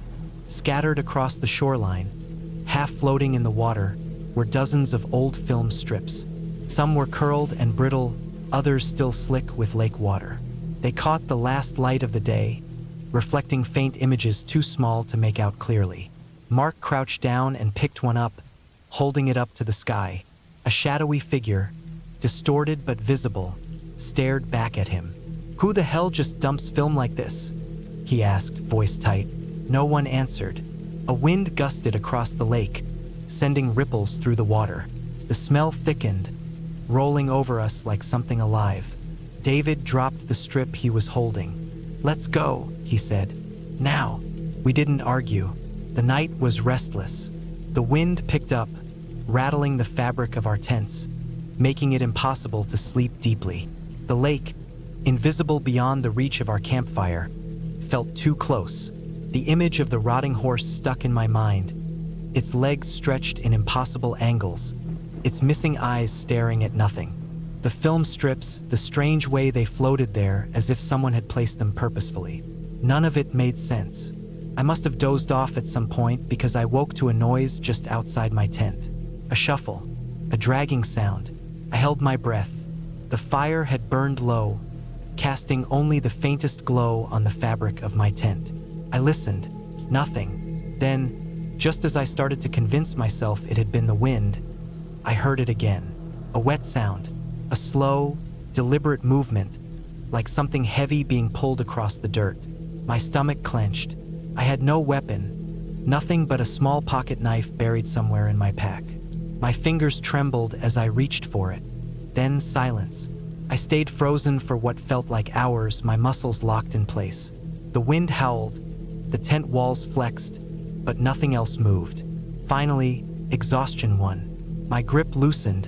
Scattered across the shoreline, half floating in the water, were dozens of old film strips. Some were curled and brittle, others still slick with lake water. They caught the last light of the day, reflecting faint images too small to make out clearly. Mark crouched down and picked one up, holding it up to the sky. A shadowy figure, distorted but visible, stared back at him. "Who the hell just dumps film like this?" he asked, voice tight. No one answered. A wind gusted across the lake, sending ripples through the water. The smell thickened, rolling over us like something alive. David dropped the strip he was holding. "Let's go," he said. "Now." We didn't argue. The night was restless. The wind picked up, rattling the fabric of our tents, making it impossible to sleep deeply. The lake, invisible beyond the reach of our campfire, felt too close. The image of the rotting horse stuck in my mind, its legs stretched in impossible angles, its missing eyes staring at nothing. The film strips, the strange way they floated there as if someone had placed them purposefully. None of it made sense. I must have dozed off at some point because I woke to a noise just outside my tent. A shuffle, a dragging sound. I held my breath. The fire had burned low, casting only the faintest glow on the fabric of my tent. I listened. Nothing. Then, just as I started to convince myself it had been the wind, I heard it again. A wet sound. A slow, deliberate movement, like something heavy being pulled across the dirt. My stomach clenched. I had no weapon, nothing but a small pocket knife buried somewhere in my pack. My fingers trembled as I reached for it. Then silence. I stayed frozen for what felt like hours, my muscles locked in place. The wind howled, the tent walls flexed, but nothing else moved. Finally, exhaustion won. My grip loosened,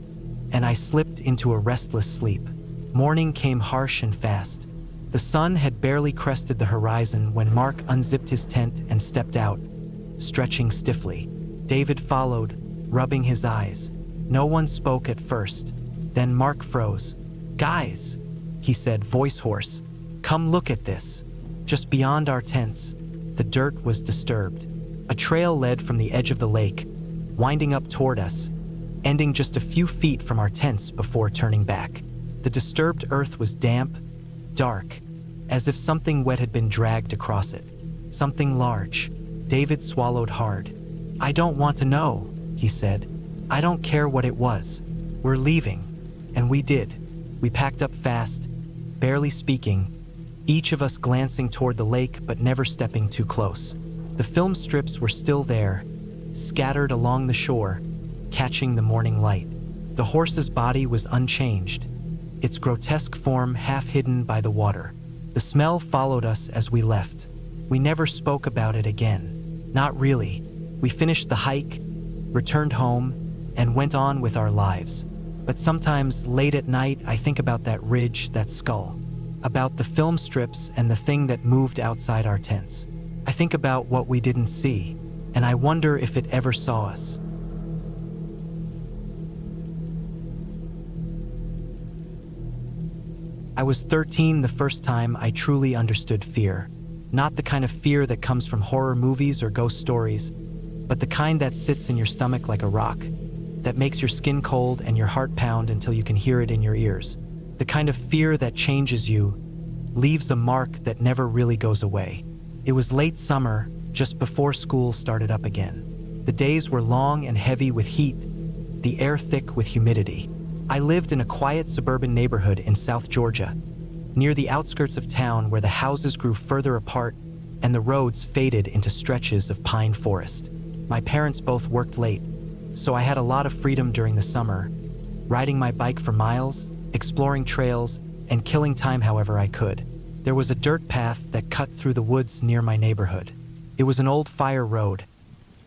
and I slipped into a restless sleep. Morning came harsh and fast. The sun had barely crested the horizon when Mark unzipped his tent and stepped out, stretching stiffly. David followed, rubbing his eyes. No one spoke at first. Then Mark froze. "Guys," he said, voice hoarse, "come look at this." Just beyond our tents, the dirt was disturbed. A trail led from the edge of the lake, winding up toward us, ending just a few feet from our tents before turning back. The disturbed earth was damp, dark, as if something wet had been dragged across it. Something large. David swallowed hard. "I don't want to know," he said. "I don't care what it was. We're leaving." And we did. We packed up fast, barely speaking, each of us glancing toward the lake but never stepping too close. The film strips were still there, scattered along the shore, catching the morning light. The horse's body was unchanged, its grotesque form half hidden by the water. The smell followed us as we left. We never spoke about it again. Not really. We finished the hike, returned home, and went on with our lives. But sometimes, late at night, I think about that ridge, that skull, about the film strips and the thing that moved outside our tents. I think about what we didn't see, and I wonder if it ever saw us. I was 13 the first time I truly understood fear. Not the kind of fear that comes from horror movies or ghost stories, but the kind that sits in your stomach like a rock, that makes your skin cold and your heart pound until you can hear it in your ears. The kind of fear that changes you, leaves a mark that never really goes away. It was late summer, just before school started up again. The days were long and heavy with heat, the air thick with humidity. I lived in a quiet suburban neighborhood in South Georgia, near the outskirts of town where the houses grew further apart and the roads faded into stretches of pine forest. My parents both worked late, so I had a lot of freedom during the summer, riding my bike for miles, exploring trails, and killing time however I could. There was a dirt path that cut through the woods near my neighborhood. It was an old fire road,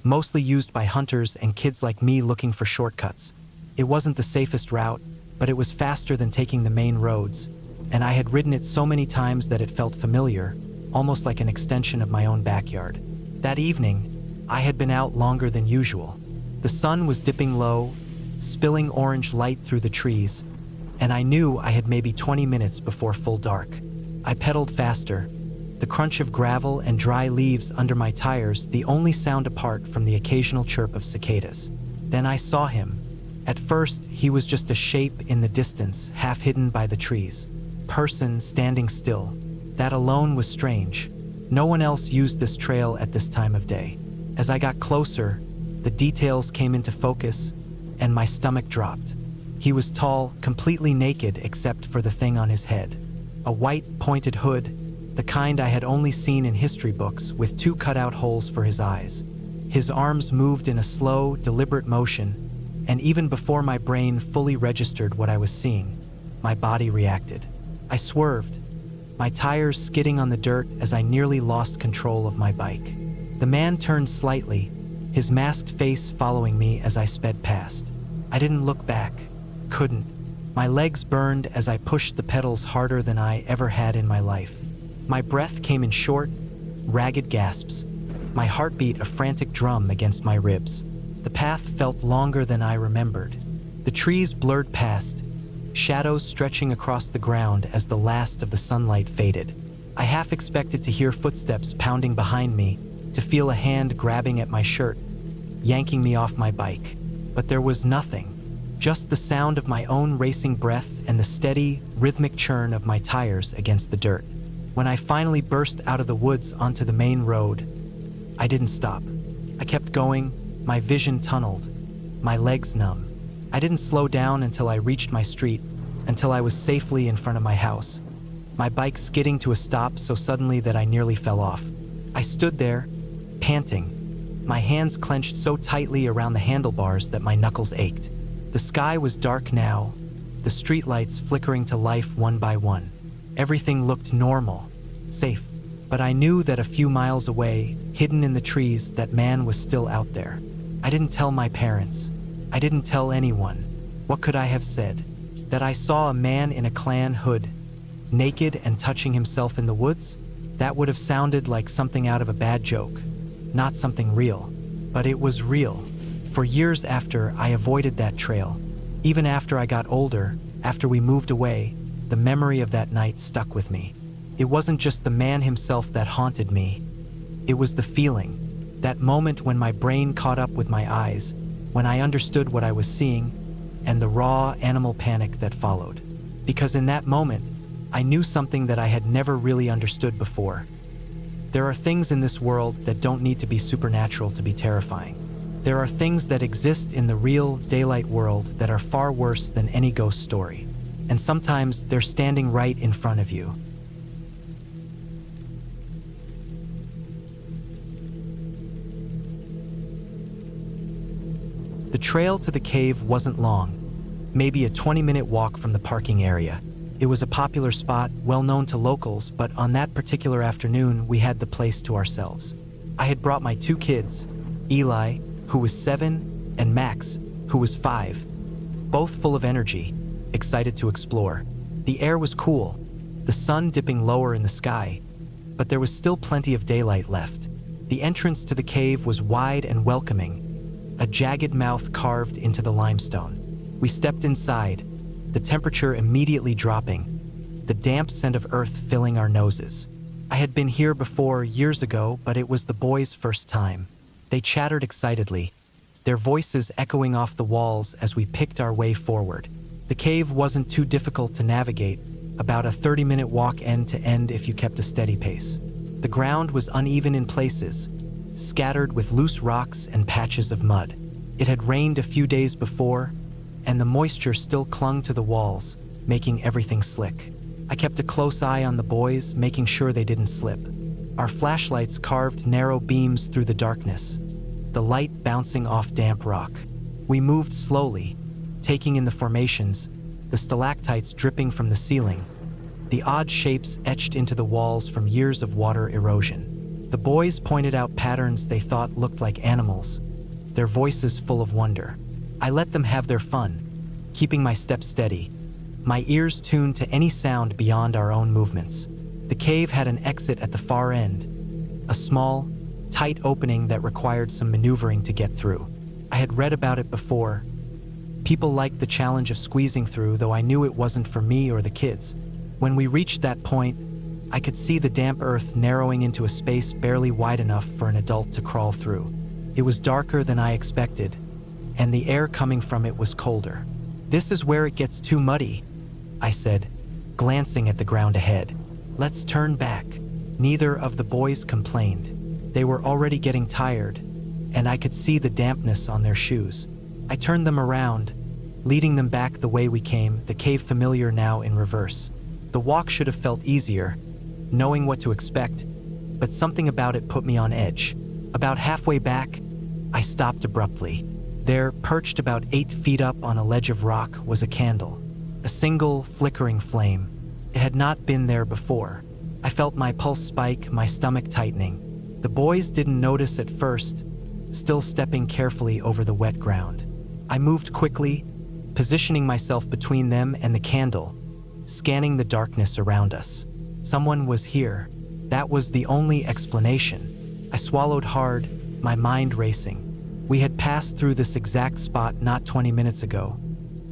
mostly used by hunters and kids like me looking for shortcuts. It wasn't the safest route, but it was faster than taking the main roads, and I had ridden it so many times that it felt familiar, almost like an extension of my own backyard. That evening, I had been out longer than usual. The sun was dipping low, spilling orange light through the trees, and I knew I had maybe 20 minutes before full dark. I pedaled faster, the crunch of gravel and dry leaves under my tires the only sound apart from the occasional chirp of cicadas. Then I saw him. At first, he was just a shape in the distance, half hidden by the trees. Person standing still. That alone was strange. No one else used this trail at this time of day. As I got closer, the details came into focus, and my stomach dropped. He was tall, completely naked except for the thing on his head. A white, pointed hood, the kind I had only seen in history books, with 2 cutout holes for his eyes. His arms moved in a slow, deliberate motion, and even before my brain fully registered what I was seeing, my body reacted. I swerved, my tires skidding on the dirt as I nearly lost control of my bike. The man turned slightly, his masked face following me as I sped past. I didn't look back, couldn't. My legs burned as I pushed the pedals harder than I ever had in my life. My breath came in short, ragged gasps, my heartbeat a frantic drum against my ribs. The path felt longer than I remembered. The trees blurred past, shadows stretching across the ground as the last of the sunlight faded. I half expected to hear footsteps pounding behind me, to feel a hand grabbing at my shirt, yanking me off my bike. But there was nothing, just the sound of my own racing breath and the steady, rhythmic churn of my tires against the dirt. When I finally burst out of the woods onto the main road, I didn't stop. I kept going, my vision tunneled, my legs numb. I didn't slow down until I reached my street, until I was safely in front of my house, my bike skidding to a stop so suddenly that I nearly fell off. I stood there, panting, my hands clenched so tightly around the handlebars that my knuckles ached. The sky was dark now, the streetlights flickering to life one by one. Everything looked normal, safe, but I knew that a few miles away, hidden in the trees, that man was still out there. I didn't tell my parents. I didn't tell anyone. What could I have said? That I saw a man in a clan hood, naked and touching himself in the woods? That would have sounded like something out of a bad joke, not something real. But it was real. For years after, I avoided that trail. Even after I got older, after we moved away, the memory of that night stuck with me. It wasn't just the man himself that haunted me. It was the feeling, that moment when my brain caught up with my eyes, when I understood what I was seeing, and the raw animal panic that followed. Because in that moment, I knew something that I had never really understood before. There are things in this world that don't need to be supernatural to be terrifying. There are things that exist in the real daylight world that are far worse than any ghost story. And sometimes they're standing right in front of you. The trail to the cave wasn't long, maybe a 20-minute walk from the parking area. It was a popular spot, well known to locals, but on that particular afternoon, we had the place to ourselves. I had brought my 2 kids, Eli, who was 7, and Max, who was 5, both full of energy, excited to explore. The air was cool, the sun dipping lower in the sky, but there was still plenty of daylight left. The entrance to the cave was wide and welcoming, a jagged mouth carved into the limestone. We stepped inside, the temperature immediately dropping, the damp scent of earth filling our noses. I had been here before years ago, but it was the boys' first time. They chattered excitedly, their voices echoing off the walls as we picked our way forward. The cave wasn't too difficult to navigate, about a 30-minute walk end to end if you kept a steady pace. The ground was uneven in places, scattered with loose rocks and patches of mud. It had rained a few days before, and the moisture still clung to the walls, making everything slick. I kept a close eye on the boys, making sure they didn't slip. Our flashlights carved narrow beams through the darkness, the light bouncing off damp rock. We moved slowly, taking in the formations, the stalactites dripping from the ceiling, the odd shapes etched into the walls from years of water erosion. The boys pointed out patterns they thought looked like animals, their voices full of wonder. I let them have their fun, keeping my steps steady, my ears tuned to any sound beyond our own movements. The cave had an exit at the far end, a small, tight opening that required some maneuvering to get through. I had read about it before. People liked the challenge of squeezing through, though I knew it wasn't for me or the kids. When we reached that point, I could see the damp earth narrowing into a space barely wide enough for an adult to crawl through. It was darker than I expected, and the air coming from it was colder. "This is where it gets too muddy," I said, glancing at the ground ahead. "Let's turn back." Neither of the boys complained. They were already getting tired, and I could see the dampness on their shoes. I turned them around, leading them back the way we came, the cave familiar now in reverse. The walk should have felt easier, knowing what to expect, but something about it put me on edge. About halfway back, I stopped abruptly. There, perched about 8 feet up on a ledge of rock, was a candle. A single, flickering flame. It had not been there before. I felt my pulse spike, my stomach tightening. The boys didn't notice at first, still stepping carefully over the wet ground. I moved quickly, positioning myself between them and the candle, scanning the darkness around us. Someone was here. That was the only explanation. I swallowed hard, my mind racing. We had passed through this exact spot not 20 minutes ago,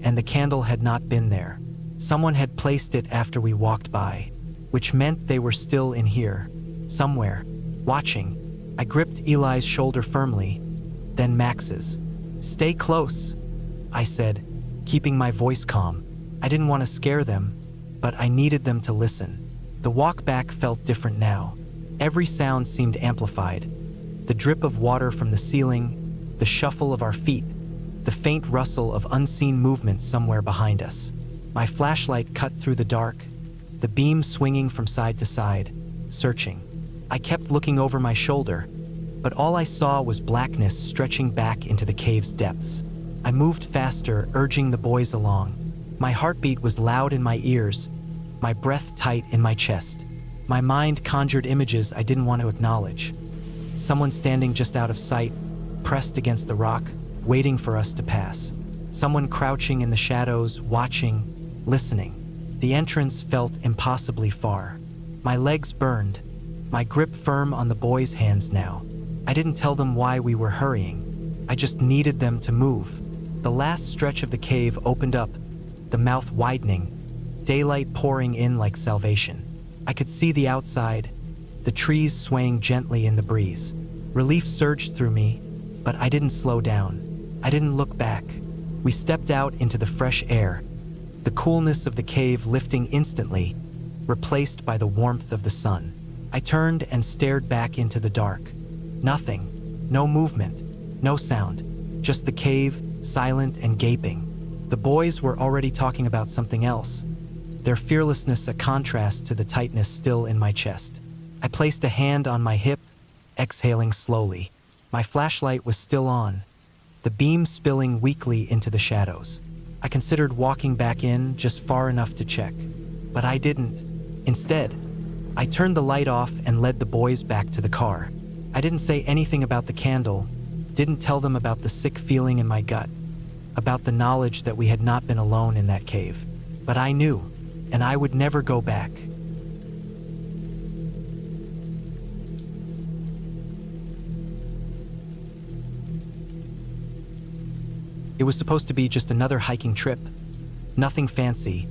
and the candle had not been there. Someone had placed it after we walked by, which meant they were still in here, somewhere, watching. I gripped Eli's shoulder firmly, then Max's. "Stay close," I said, keeping my voice calm. I didn't want to scare them, but I needed them to listen. The walk back felt different now. Every sound seemed amplified. The drip of water from the ceiling, the shuffle of our feet, the faint rustle of unseen movement somewhere behind us. My flashlight cut through the dark, the beam swinging from side to side, searching. I kept looking over my shoulder, but all I saw was blackness stretching back into the cave's depths. I moved faster, urging the boys along. My heartbeat was loud in my ears, my breath tight in my chest. My mind conjured images I didn't want to acknowledge. Someone standing just out of sight, pressed against the rock, waiting for us to pass. Someone crouching in the shadows, watching, listening. The entrance felt impossibly far. My legs burned, my grip firm on the boys' hands now. I didn't tell them why we were hurrying. I just needed them to move. The last stretch of the cave opened up, the mouth widening, daylight pouring in like salvation. I could see the outside, the trees swaying gently in the breeze. Relief surged through me, but I didn't slow down. I didn't look back. We stepped out into the fresh air, the coolness of the cave lifting instantly, replaced by the warmth of the sun. I turned and stared back into the dark. Nothing, no movement, no sound, just the cave, silent and gaping. The boys were already talking about something else, their fearlessness a contrast to the tightness still in my chest. I placed a hand on my hip, exhaling slowly. My flashlight was still on, the beam spilling weakly into the shadows. I considered walking back in just far enough to check, but I didn't. Instead, I turned the light off and led the boys back to the car. I didn't say anything about the candle, didn't tell them about the sick feeling in my gut, about the knowledge that we had not been alone in that cave. But I knew, and I would never go back. It was supposed to be just another hiking trip. Nothing fancy,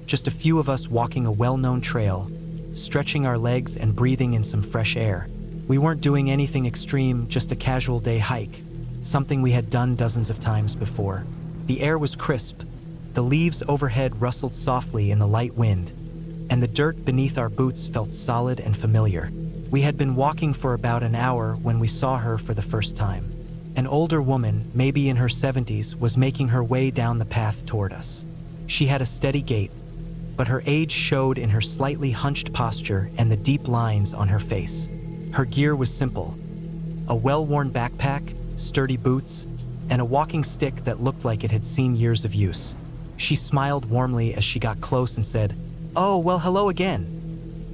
just a few of us walking a well-known trail, stretching our legs and breathing in some fresh air. We weren't doing anything extreme, just a casual day hike, something we had done dozens of times before. The air was crisp. The leaves overhead rustled softly in the light wind, and the dirt beneath our boots felt solid and familiar. We had been walking for about an hour when we saw her for the first time. An older woman, maybe in her 70s, was making her way down the path toward us. She had a steady gait, but her age showed in her slightly hunched posture and the deep lines on her face. Her gear was simple: a well-worn backpack, sturdy boots, and a walking stick that looked like it had seen years of use. She smiled warmly as she got close and said, "Oh, well, hello again."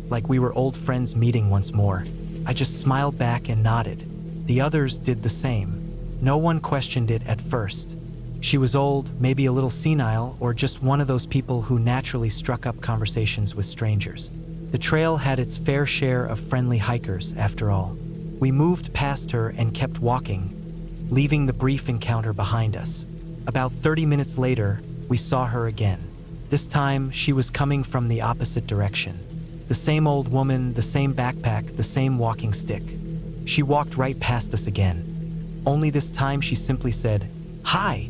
Like we were old friends meeting once more. I just smiled back and nodded. The others did the same. No one questioned it at first. She was old, maybe a little senile, or just one of those people who naturally struck up conversations with strangers. The trail had its fair share of friendly hikers, after all. We moved past her and kept walking, leaving the brief encounter behind us. About 30 minutes later, we saw her again. This time, she was coming from the opposite direction. The same old woman, the same backpack, the same walking stick. She walked right past us again. Only this time she simply said, "Hi,"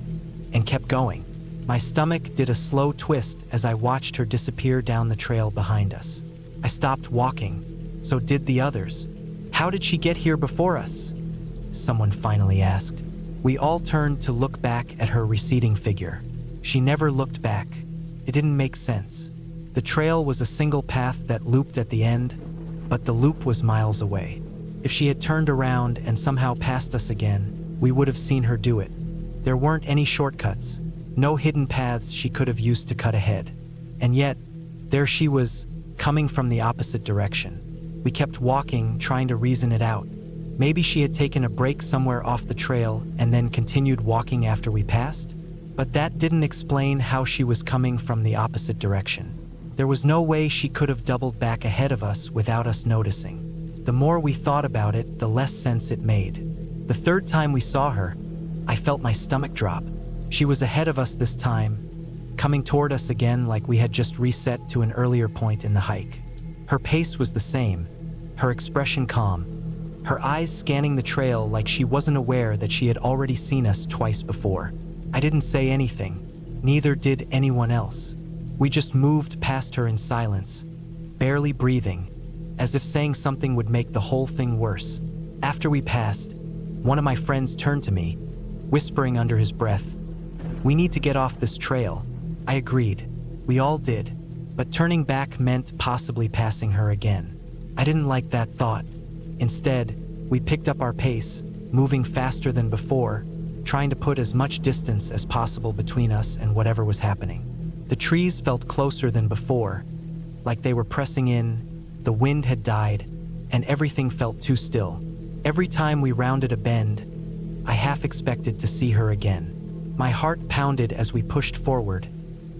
and kept going. My stomach did a slow twist as I watched her disappear down the trail behind us. I stopped walking. So did the others. How did she get here before us? Someone finally asked. We all turned to look back at her receding figure. She never looked back. It didn't make sense. The trail was a single path that looped at the end, but the loop was miles away. If she had turned around and somehow passed us again, we would have seen her do it. There weren't any shortcuts, no hidden paths she could have used to cut ahead. And yet, there she was, coming from the opposite direction. We kept walking, trying to reason it out. Maybe she had taken a break somewhere off the trail and then continued walking after we passed? But that didn't explain how she was coming from the opposite direction. There was no way she could have doubled back ahead of us without us noticing. The more we thought about it, the less sense it made. The third time we saw her, I felt my stomach drop. She was ahead of us this time, coming toward us again like we had just reset to an earlier point in the hike. Her pace was the same, her expression calm, her eyes scanning the trail like she wasn't aware that she had already seen us twice before. I didn't say anything, neither did anyone else. We just moved past her in silence, barely breathing, as if saying something would make the whole thing worse. After we passed, one of my friends turned to me, whispering under his breath, "We need to get off this trail." I agreed. We all did, but turning back meant possibly passing her again. I didn't like that thought. Instead, we picked up our pace, moving faster than before, trying to put as much distance as possible between us and whatever was happening. The trees felt closer than before, like they were pressing in. The wind had died, and everything felt too still. Every time we rounded a bend, I half expected to see her again. My heart pounded as we pushed forward,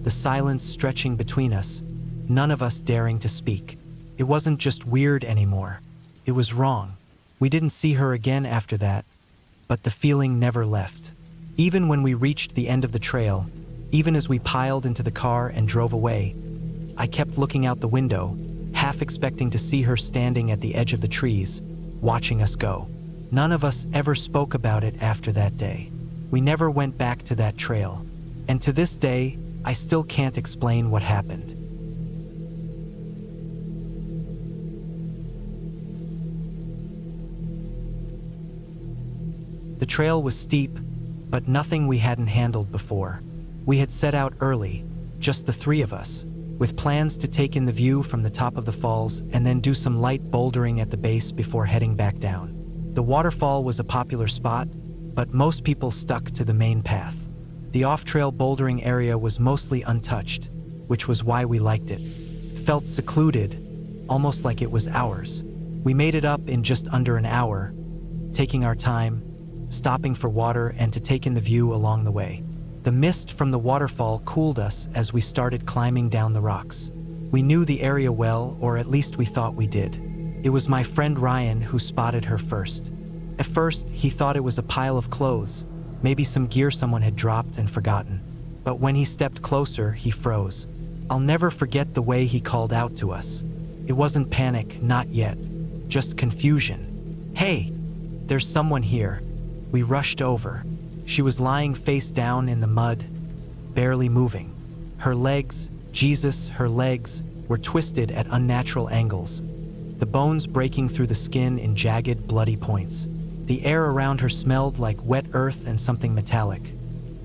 the silence stretching between us, none of us daring to speak. It wasn't just weird anymore. It was wrong. We didn't see her again after that, but the feeling never left. Even when we reached the end of the trail, even as we piled into the car and drove away, I kept looking out the window, half expecting to see her standing at the edge of the trees, watching us go. None of us ever spoke about it after that day. We never went back to that trail, and to this day, I still can't explain what happened. The trail was steep, but nothing we hadn't handled before. We had set out early, just the three of us, with plans to take in the view from the top of the falls and then do some light bouldering at the base before heading back down. The waterfall was a popular spot, but most people stuck to the main path. The off-trail bouldering area was mostly untouched, which was why we liked it. It felt secluded, almost like it was ours. We made it up in just under an hour, taking our time, stopping for water and to take in the view along the way. The mist from the waterfall cooled us as we started climbing down the rocks. We knew the area well, or at least we thought we did. It was my friend Ryan who spotted her first. At first, he thought it was a pile of clothes, maybe some gear someone had dropped and forgotten. But when he stepped closer, he froze. I'll never forget the way he called out to us. It wasn't panic, not yet, just confusion. "Hey, there's someone here." We rushed over. She was lying face down in the mud, barely moving. Her legs, Jesus, her legs, were twisted at unnatural angles, the bones breaking through the skin in jagged, bloody points. The air around her smelled like wet earth and something metallic.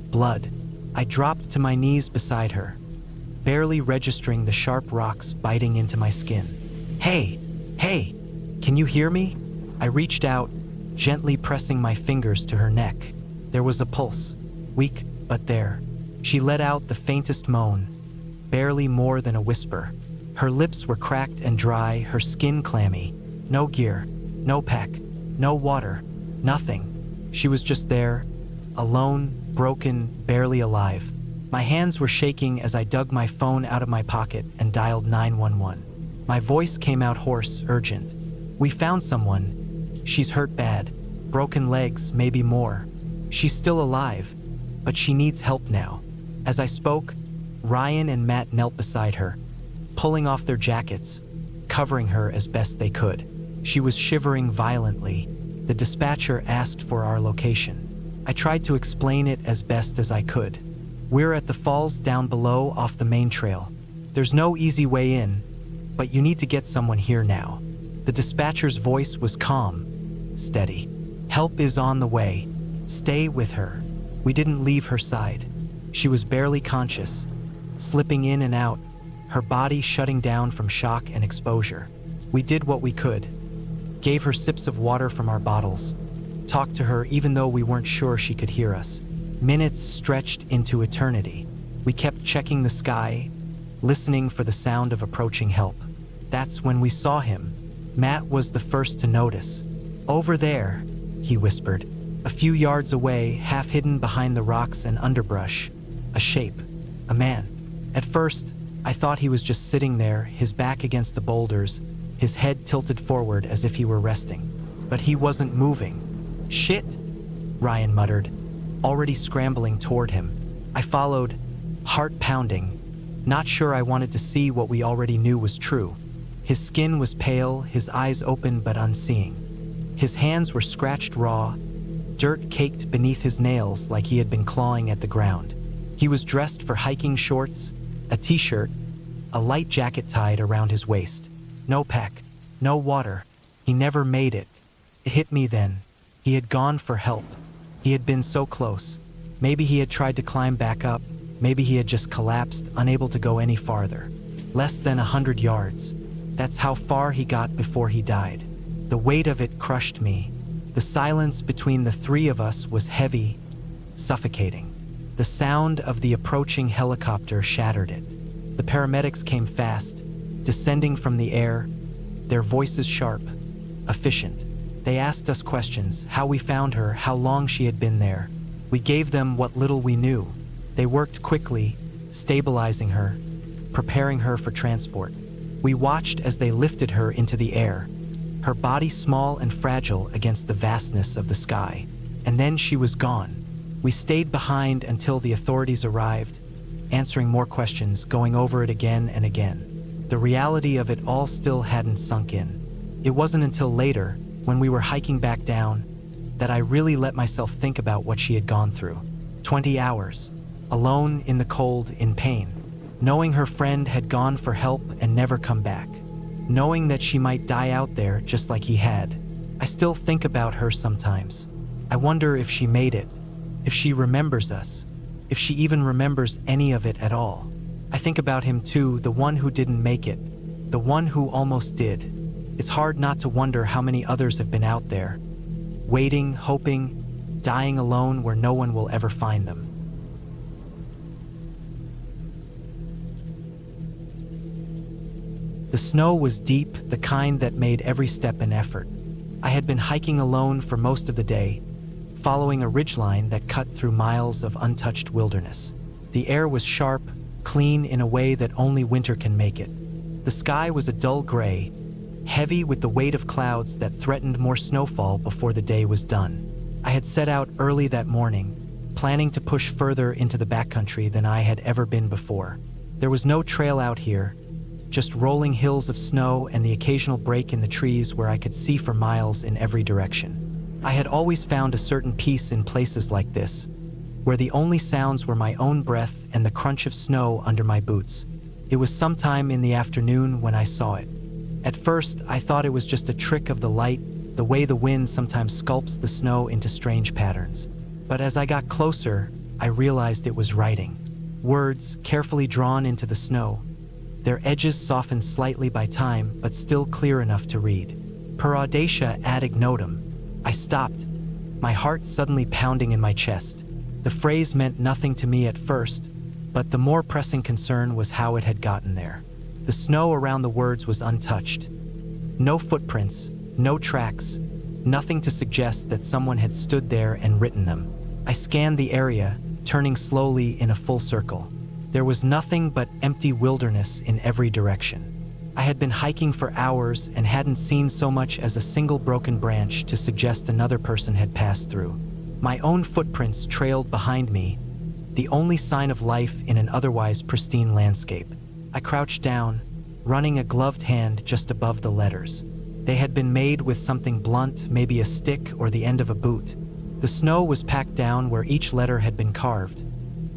Blood. I dropped to my knees beside her, barely registering the sharp rocks biting into my skin. Hey, hey, can you hear me? I reached out, gently pressing my fingers to her neck. There was a pulse, weak but there. She let out the faintest moan, barely more than a whisper. Her lips were cracked and dry, her skin clammy. No gear, no pack, no water, nothing. She was just there, alone, broken, barely alive. My hands were shaking as I dug my phone out of my pocket and dialed 911. My voice came out hoarse, urgent. We found someone. She's hurt bad. Broken legs, maybe more. She's still alive, but she needs help now. As I spoke, Ryan and Matt knelt beside her, pulling off their jackets, covering her as best they could. She was shivering violently. The dispatcher asked for our location. I tried to explain it as best as I could. We're at the falls down below off the main trail. There's no easy way in, but you need to get someone here now. The dispatcher's voice was calm, steady. Help is on the way. Stay with her. We didn't leave her side. She was barely conscious, slipping in and out, her body shutting down from shock and exposure. We did what we could. Gave her sips of water from our bottles. Talked to her even though we weren't sure she could hear us. Minutes stretched into eternity. We kept checking the sky, listening for the sound of approaching help. That's when we saw him. Matt was the first to notice. Over there, he whispered. A few yards away, half hidden behind the rocks and underbrush. A shape. A man. At first, I thought he was just sitting there, his back against the boulders, his head tilted forward as if he were resting. But he wasn't moving. Shit, Ryan muttered, already scrambling toward him. I followed, heart pounding, not sure I wanted to see what we already knew was true. His skin was pale, his eyes open but unseeing. His hands were scratched raw, dirt caked beneath his nails like he had been clawing at the ground. He was dressed for hiking shorts, a t-shirt, a light jacket tied around his waist. No pack, no water. He never made it. It hit me then. He had gone for help. He had been so close. Maybe he had tried to climb back up. Maybe he had just collapsed, unable to go any farther. Less than 100 yards. That's how far he got before he died. The weight of it crushed me. The silence between the three of us was heavy, suffocating. The sound of the approaching helicopter shattered it. The paramedics came fast, descending from the air, their voices sharp, efficient. They asked us questions, how we found her, how long she had been there. We gave them what little we knew. They worked quickly, stabilizing her, preparing her for transport. We watched as they lifted her into the air, her body small and fragile against the vastness of the sky. And then she was gone. We stayed behind until the authorities arrived, answering more questions, going over it again and again. The reality of it all still hadn't sunk in. It wasn't until later, when we were hiking back down, that I really let myself think about what she had gone through. 20 hours, alone in the cold, in pain, knowing her friend had gone for help and never come back, knowing that she might die out there just like he had. I still think about her sometimes. I wonder if she made it, if she remembers us, if she even remembers any of it at all. I think about him too, the one who didn't make it, the one who almost did. It's hard not to wonder how many others have been out there, waiting, hoping, dying alone where no one will ever find them. The snow was deep, the kind that made every step an effort. I had been hiking alone for most of the day, following a ridgeline that cut through miles of untouched wilderness. The air was sharp, clean in a way that only winter can make it. The sky was a dull gray, heavy with the weight of clouds that threatened more snowfall before the day was done. I had set out early that morning, planning to push further into the backcountry than I had ever been before. There was no trail out here, just rolling hills of snow and the occasional break in the trees where I could see for miles in every direction. I had always found a certain peace in places like this, where the only sounds were my own breath and the crunch of snow under my boots. It was sometime in the afternoon when I saw it. At first, I thought it was just a trick of the light, the way the wind sometimes sculpts the snow into strange patterns. But as I got closer, I realized it was writing. Words carefully drawn into the snow, their edges softened slightly by time, but still clear enough to read. Per audacia ad ignotum. I stopped, my heart suddenly pounding in my chest. The phrase meant nothing to me at first, but the more pressing concern was how it had gotten there. The snow around the words was untouched. No footprints, no tracks, nothing to suggest that someone had stood there and written them. I scanned the area, turning slowly in a full circle. There was nothing but empty wilderness in every direction. I had been hiking for hours and hadn't seen so much as a single broken branch to suggest another person had passed through. My own footprints trailed behind me, the only sign of life in an otherwise pristine landscape. I crouched down, running a gloved hand just above the letters. They had been made with something blunt, maybe a stick or the end of a boot. The snow was packed down where each letter had been carved,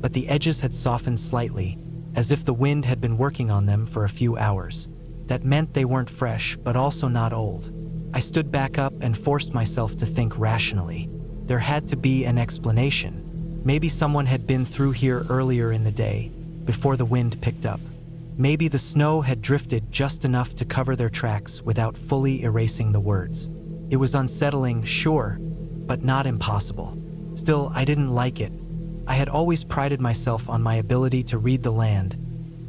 but the edges had softened slightly, as if the wind had been working on them for a few hours. That meant they weren't fresh, but also not old. I stood back up and forced myself to think rationally. There had to be an explanation. Maybe someone had been through here earlier in the day, before the wind picked up. Maybe the snow had drifted just enough to cover their tracks without fully erasing the words. It was unsettling, sure, but not impossible. Still, I didn't like it. I had always prided myself on my ability to read the land,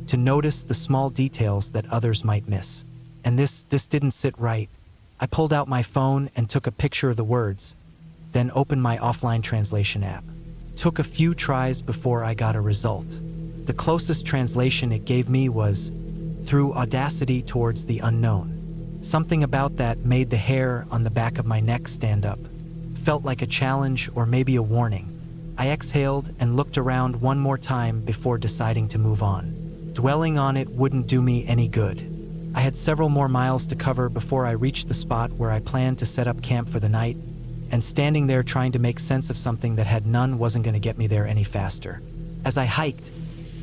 to notice the small details that others might miss. And this didn't sit right. I pulled out my phone and took a picture of the words, then opened my offline translation app. Took a few tries before I got a result. The closest translation it gave me was, "Through audacity towards the unknown." Something about that made the hair on the back of my neck stand up. Felt like a challenge or maybe a warning. I exhaled and looked around one more time before deciding to move on. Dwelling on it wouldn't do me any good. I had several more miles to cover before I reached the spot where I planned to set up camp for the night, and standing there trying to make sense of something that had none wasn't going to get me there any faster. As I hiked,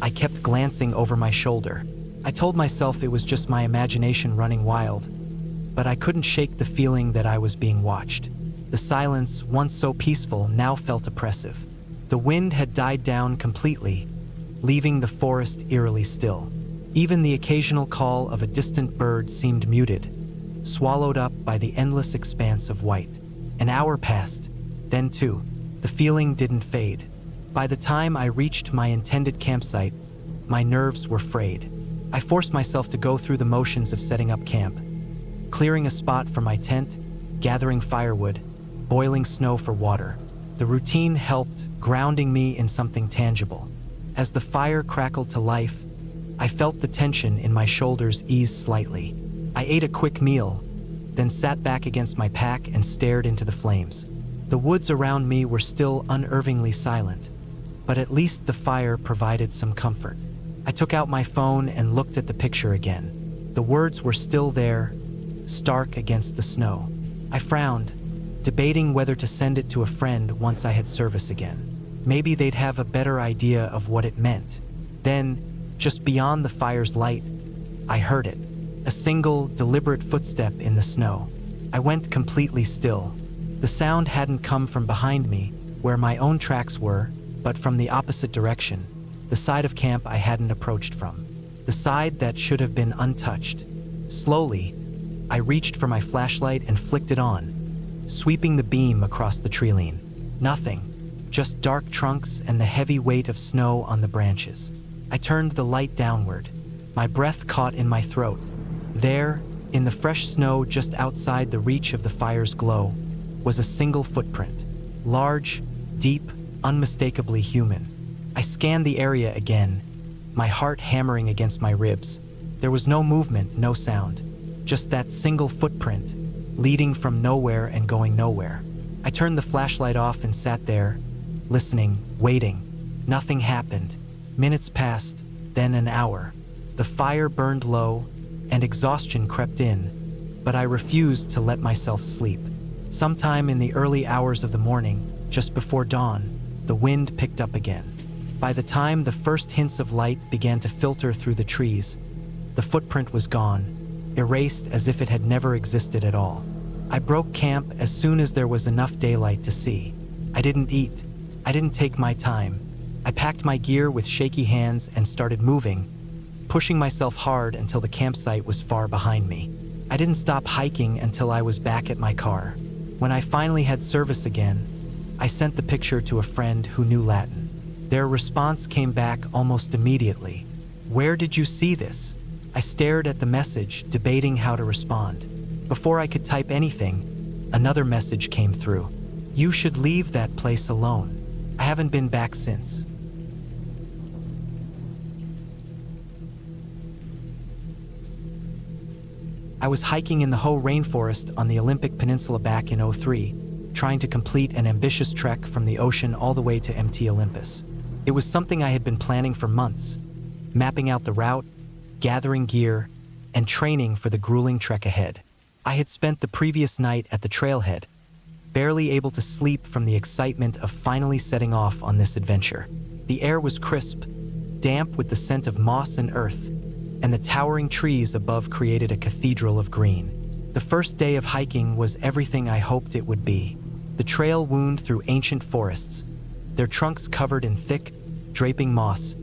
I kept glancing over my shoulder. I told myself it was just my imagination running wild, but I couldn't shake the feeling that I was being watched. The silence, once so peaceful, now felt oppressive. The wind had died down completely, leaving the forest eerily still. Even the occasional call of a distant bird seemed muted, swallowed up by the endless expanse of white. An hour passed, then two. The feeling didn't fade. By the time I reached my intended campsite, my nerves were frayed. I forced myself to go through the motions of setting up camp, clearing a spot for my tent, gathering firewood, boiling snow for water. The routine helped, grounding me in something tangible. As the fire crackled to life, I felt the tension in my shoulders ease slightly. I ate a quick meal, then sat back against my pack and stared into the flames. The woods around me were still unervingly silent, but at least the fire provided some comfort. I took out my phone and looked at the picture again. The words were still there, stark against the snow. I frowned, debating whether to send it to a friend once I had service again. Maybe they'd have a better idea of what it meant. Then, just beyond the fire's light, I heard it. A single, deliberate footstep in the snow. I went completely still. The sound hadn't come from behind me, where my own tracks were, but from the opposite direction, the side of camp I hadn't approached from. The side that should have been untouched. Slowly, I reached for my flashlight and flicked it on, sweeping the beam across the treeline. Nothing, just dark trunks and the heavy weight of snow on the branches. I turned the light downward, my breath caught in my throat. There, in the fresh snow just outside the reach of the fire's glow, was a single footprint. Large, deep, unmistakably human. I scanned the area again, my heart hammering against my ribs. There was no movement, no sound, just that single footprint, leading from nowhere and going nowhere. I turned the flashlight off and sat there, listening, waiting. Nothing happened. Minutes passed, then an hour. The fire burned low, and exhaustion crept in, but I refused to let myself sleep. Sometime in the early hours of the morning, just before dawn, the wind picked up again. By the time the first hints of light began to filter through the trees, the footprint was gone, erased as if it had never existed at all. I broke camp as soon as there was enough daylight to see. I didn't eat. I didn't take my time. I packed my gear with shaky hands and started moving, pushing myself hard until the campsite was far behind me. I didn't stop hiking until I was back at my car. When I finally had service again, I sent the picture to a friend who knew Latin. Their response came back almost immediately. "Where did you see this?" I stared at the message, debating how to respond. Before I could type anything, another message came through. "You should leave that place alone. I haven't been back since." I was hiking in the Hoh rainforest on the Olympic Peninsula back in '03, trying to complete an ambitious trek from the ocean all the way to Mt. Olympus. It was something I had been planning for months, mapping out the route, gathering gear, and training for the grueling trek ahead. I had spent the previous night at the trailhead, barely able to sleep from the excitement of finally setting off on this adventure. The air was crisp, damp with the scent of moss and earth, and the towering trees above created a cathedral of green. The first day of hiking was everything I hoped it would be. The trail wound through ancient forests, their trunks covered in thick, draping moss,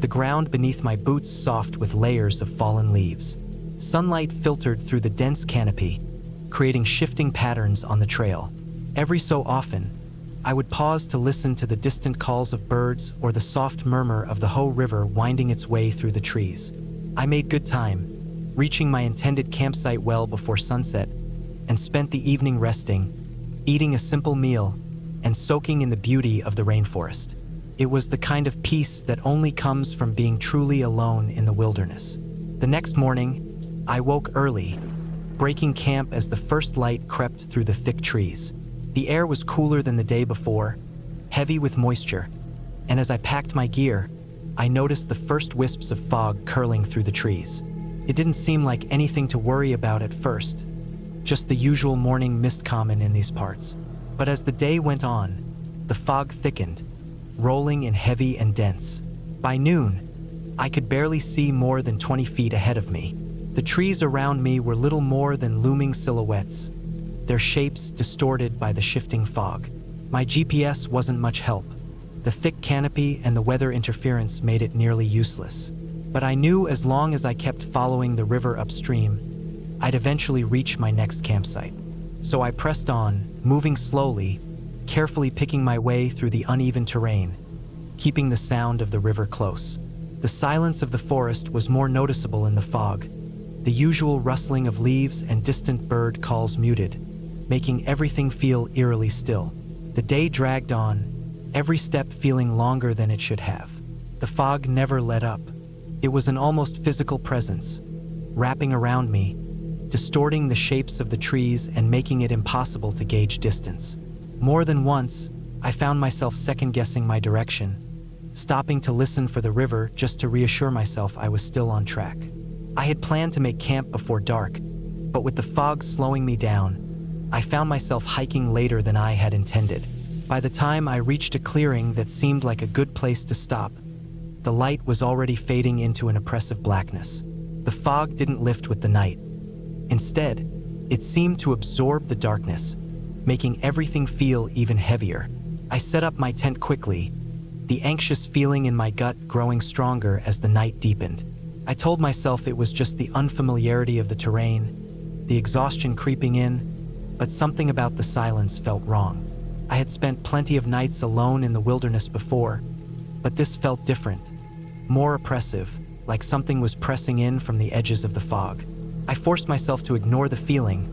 the ground beneath my boots soft with layers of fallen leaves. Sunlight filtered through the dense canopy, creating shifting patterns on the trail. Every so often, I would pause to listen to the distant calls of birds or the soft murmur of the Hoh River winding its way through the trees. I made good time, reaching my intended campsite well before sunset, and spent the evening resting, eating a simple meal, and soaking in the beauty of the rainforest. It was the kind of peace that only comes from being truly alone in the wilderness. The next morning, I woke early, breaking camp as the first light crept through the thick trees. The air was cooler than the day before, heavy with moisture, and as I packed my gear, I noticed the first wisps of fog curling through the trees. It didn't seem like anything to worry about at first, just the usual morning mist common in these parts. But as the day went on, the fog thickened, rolling in heavy and dense. By noon, I could barely see more than 20 feet ahead of me. The trees around me were little more than looming silhouettes, their shapes distorted by the shifting fog. My GPS wasn't much help. The thick canopy and the weather interference made it nearly useless. But I knew as long as I kept following the river upstream, I'd eventually reach my next campsite. So I pressed on, moving slowly, carefully picking my way through the uneven terrain, keeping the sound of the river close. The silence of the forest was more noticeable in the fog, the usual rustling of leaves and distant bird calls muted, making everything feel eerily still. The day dragged on, every step feeling longer than it should have. The fog never let up. It was an almost physical presence, wrapping around me, distorting the shapes of the trees and making it impossible to gauge distance. More than once, I found myself second-guessing my direction, stopping to listen for the river just to reassure myself I was still on track. I had planned to make camp before dark, but with the fog slowing me down, I found myself hiking later than I had intended. By the time I reached a clearing that seemed like a good place to stop, the light was already fading into an oppressive blackness. The fog didn't lift with the night. Instead, it seemed to absorb the darkness, making everything feel even heavier. I set up my tent quickly, the anxious feeling in my gut growing stronger as the night deepened. I told myself it was just the unfamiliarity of the terrain, the exhaustion creeping in, but something about the silence felt wrong. I had spent plenty of nights alone in the wilderness before, but this felt different, more oppressive, like something was pressing in from the edges of the fog. I forced myself to ignore the feeling,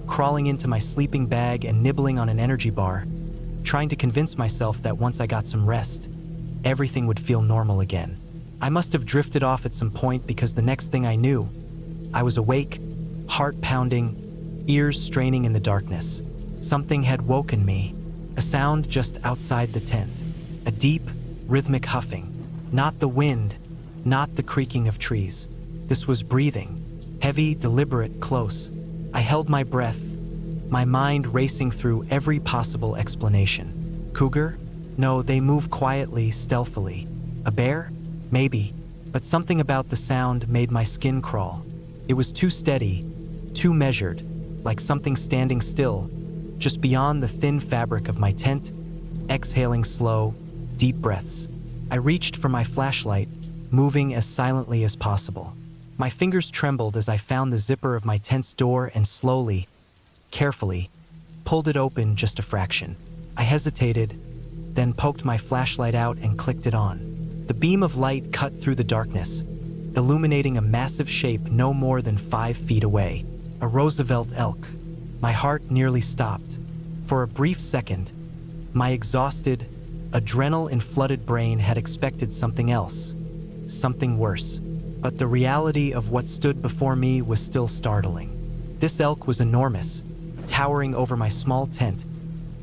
crawling into my sleeping bag and nibbling on an energy bar, trying to convince myself that once I got some rest, everything would feel normal again. I must have drifted off at some point because the next thing I knew, I was awake, heart pounding, ears straining in the darkness. Something had woken me, a sound just outside the tent, a deep, rhythmic huffing. Not the wind, not the creaking of trees. This was breathing, heavy, deliberate, close. I held my breath, my mind racing through every possible explanation. Cougar? No, they move quietly, stealthily. A bear? Maybe, but something about the sound made my skin crawl. It was too steady, too measured, like something standing still, just beyond the thin fabric of my tent, exhaling slow, deep breaths. I reached for my flashlight, moving as silently as possible. My fingers trembled as I found the zipper of my tent's door and slowly, carefully, pulled it open just a fraction. I hesitated, then poked my flashlight out and clicked it on. The beam of light cut through the darkness, illuminating a massive shape no more than 5 feet away. A Roosevelt elk. My heart nearly stopped. For a brief second, my exhausted, adrenaline-flooded brain had expected something else, something worse. But the reality of what stood before me was still startling. This elk was enormous, towering over my small tent,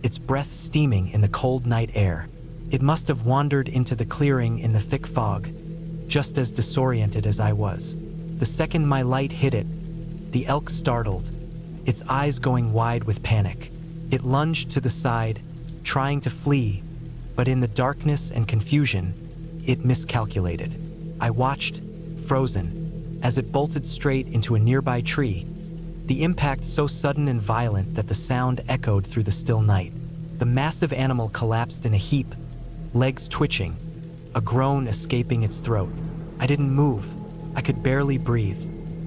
its breath steaming in the cold night air. It must have wandered into the clearing in the thick fog, just as disoriented as I was. The second my light hit it, the elk startled, its eyes going wide with panic. It lunged to the side, trying to flee, but in the darkness and confusion, it miscalculated. I watched, frozen, as it bolted straight into a nearby tree, the impact so sudden and violent that the sound echoed through the still night. The massive animal collapsed in a heap, legs twitching, a groan escaping its throat. I didn't move. I could barely breathe.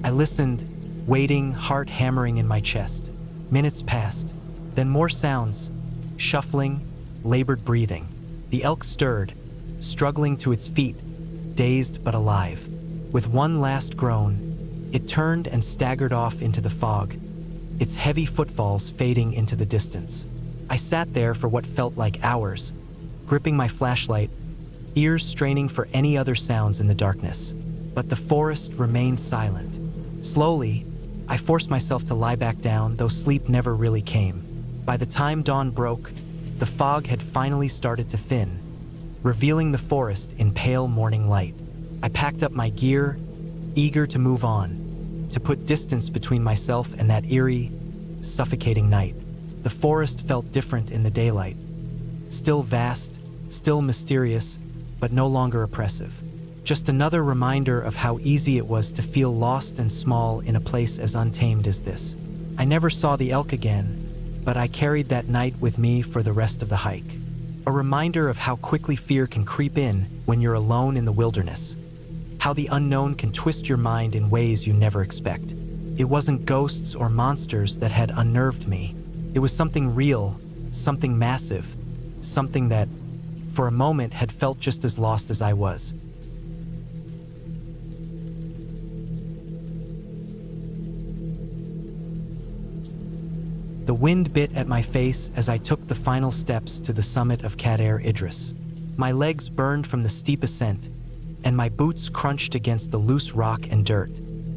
I listened, waiting, heart hammering in my chest. Minutes passed, then more sounds, shuffling, labored breathing. The elk stirred, struggling to its feet, dazed but alive. With one last groan, it turned and staggered off into the fog, its heavy footfalls fading into the distance. I sat there for what felt like hours, gripping my flashlight, ears straining for any other sounds in the darkness. But the forest remained silent. Slowly, I forced myself to lie back down, though sleep never really came. By the time dawn broke, the fog had finally started to thin, revealing the forest in pale morning light. I packed up my gear, eager to move on, to put distance between myself and that eerie, suffocating night. The forest felt different in the daylight. Still vast, still mysterious, but no longer oppressive. Just another reminder of how easy it was to feel lost and small in a place as untamed as this. I never saw the elk again, but I carried that night with me for the rest of the hike. A reminder of how quickly fear can creep in when you're alone in the wilderness. How the unknown can twist your mind in ways you never expect. It wasn't ghosts or monsters that had unnerved me. It was something real, something massive, something that, for a moment, had felt just as lost as I was. The wind bit at my face as I took the final steps to the summit of Cader Idris. My legs burned from the steep ascent, and my boots crunched against the loose rock and dirt.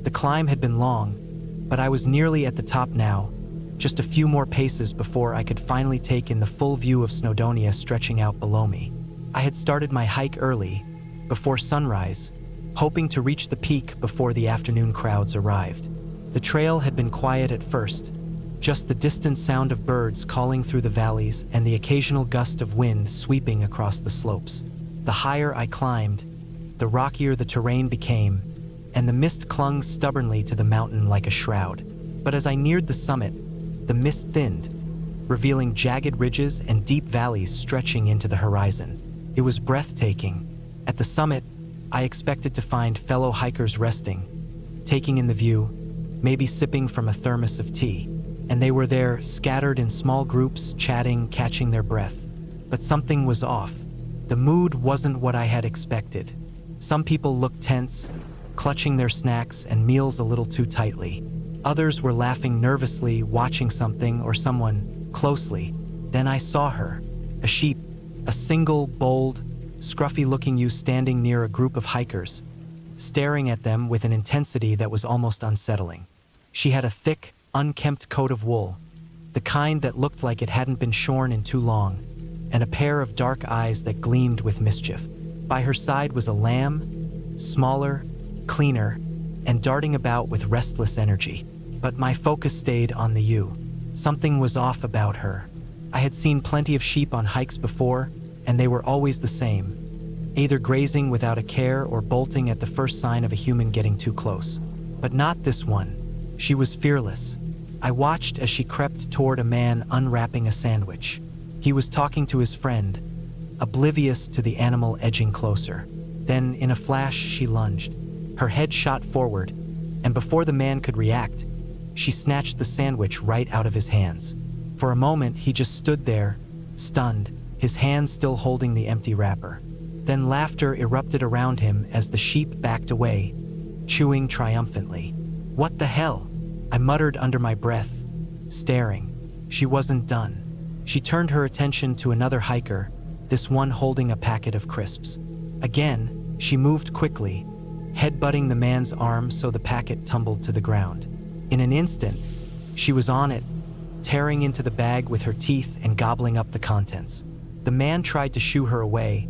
The climb had been long, but I was nearly at the top now, just a few more paces before I could finally take in the full view of Snowdonia stretching out below me. I had started my hike early, before sunrise, hoping to reach the peak before the afternoon crowds arrived. The trail had been quiet at first, just the distant sound of birds calling through the valleys and the occasional gust of wind sweeping across the slopes. The higher I climbed, the rockier the terrain became, and the mist clung stubbornly to the mountain like a shroud. But as I neared the summit, the mist thinned, revealing jagged ridges and deep valleys stretching into the horizon. It was breathtaking. At the summit, I expected to find fellow hikers resting, taking in the view, maybe sipping from a thermos of tea. And they were there, scattered in small groups, chatting, catching their breath. But something was off. The mood wasn't what I had expected. Some people looked tense, clutching their snacks and meals a little too tightly. Others were laughing nervously, watching something or someone closely. Then I saw her, a sheep, a single, bold, scruffy-looking ewe standing near a group of hikers, staring at them with an intensity that was almost unsettling. She had a thick, unkempt coat of wool, the kind that looked like it hadn't been shorn in too long, and a pair of dark eyes that gleamed with mischief. By her side was a lamb, smaller, cleaner, and darting about with restless energy. But my focus stayed on the ewe. Something was off about her. I had seen plenty of sheep on hikes before, and they were always the same. either grazing without a care or bolting at the first sign of a human getting too close. But not this one. She was fearless. I watched as she crept toward a man unwrapping a sandwich. He was talking to his friend, oblivious to the animal edging closer. Then, in a flash, she lunged. Her head shot forward, and before the man could react, she snatched the sandwich right out of his hands. For a moment, he just stood there, stunned, his hands still holding the empty wrapper. Then laughter erupted around him as the sheep backed away, chewing triumphantly. "What the hell?" I muttered under my breath, staring. She wasn't done. She turned her attention to another hiker, this one holding a packet of crisps. Again, she moved quickly, headbutting the man's arm so the packet tumbled to the ground. In an instant, she was on it, tearing into the bag with her teeth and gobbling up the contents. The man tried to shoo her away,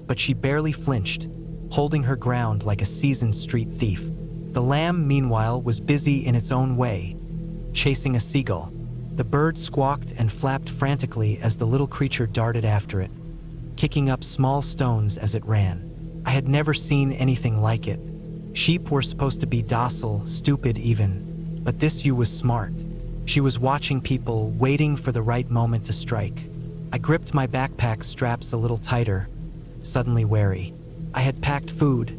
but she barely flinched, holding her ground like a seasoned street thief. The lamb, meanwhile, was busy in its own way, chasing a seagull. The bird squawked and flapped frantically as the little creature darted after it, kicking up small stones as it ran. I had never seen anything like it. Sheep were supposed to be docile, stupid even, but this ewe was smart. She was watching people, waiting for the right moment to strike. I gripped my backpack straps a little tighter, suddenly wary. I had packed food,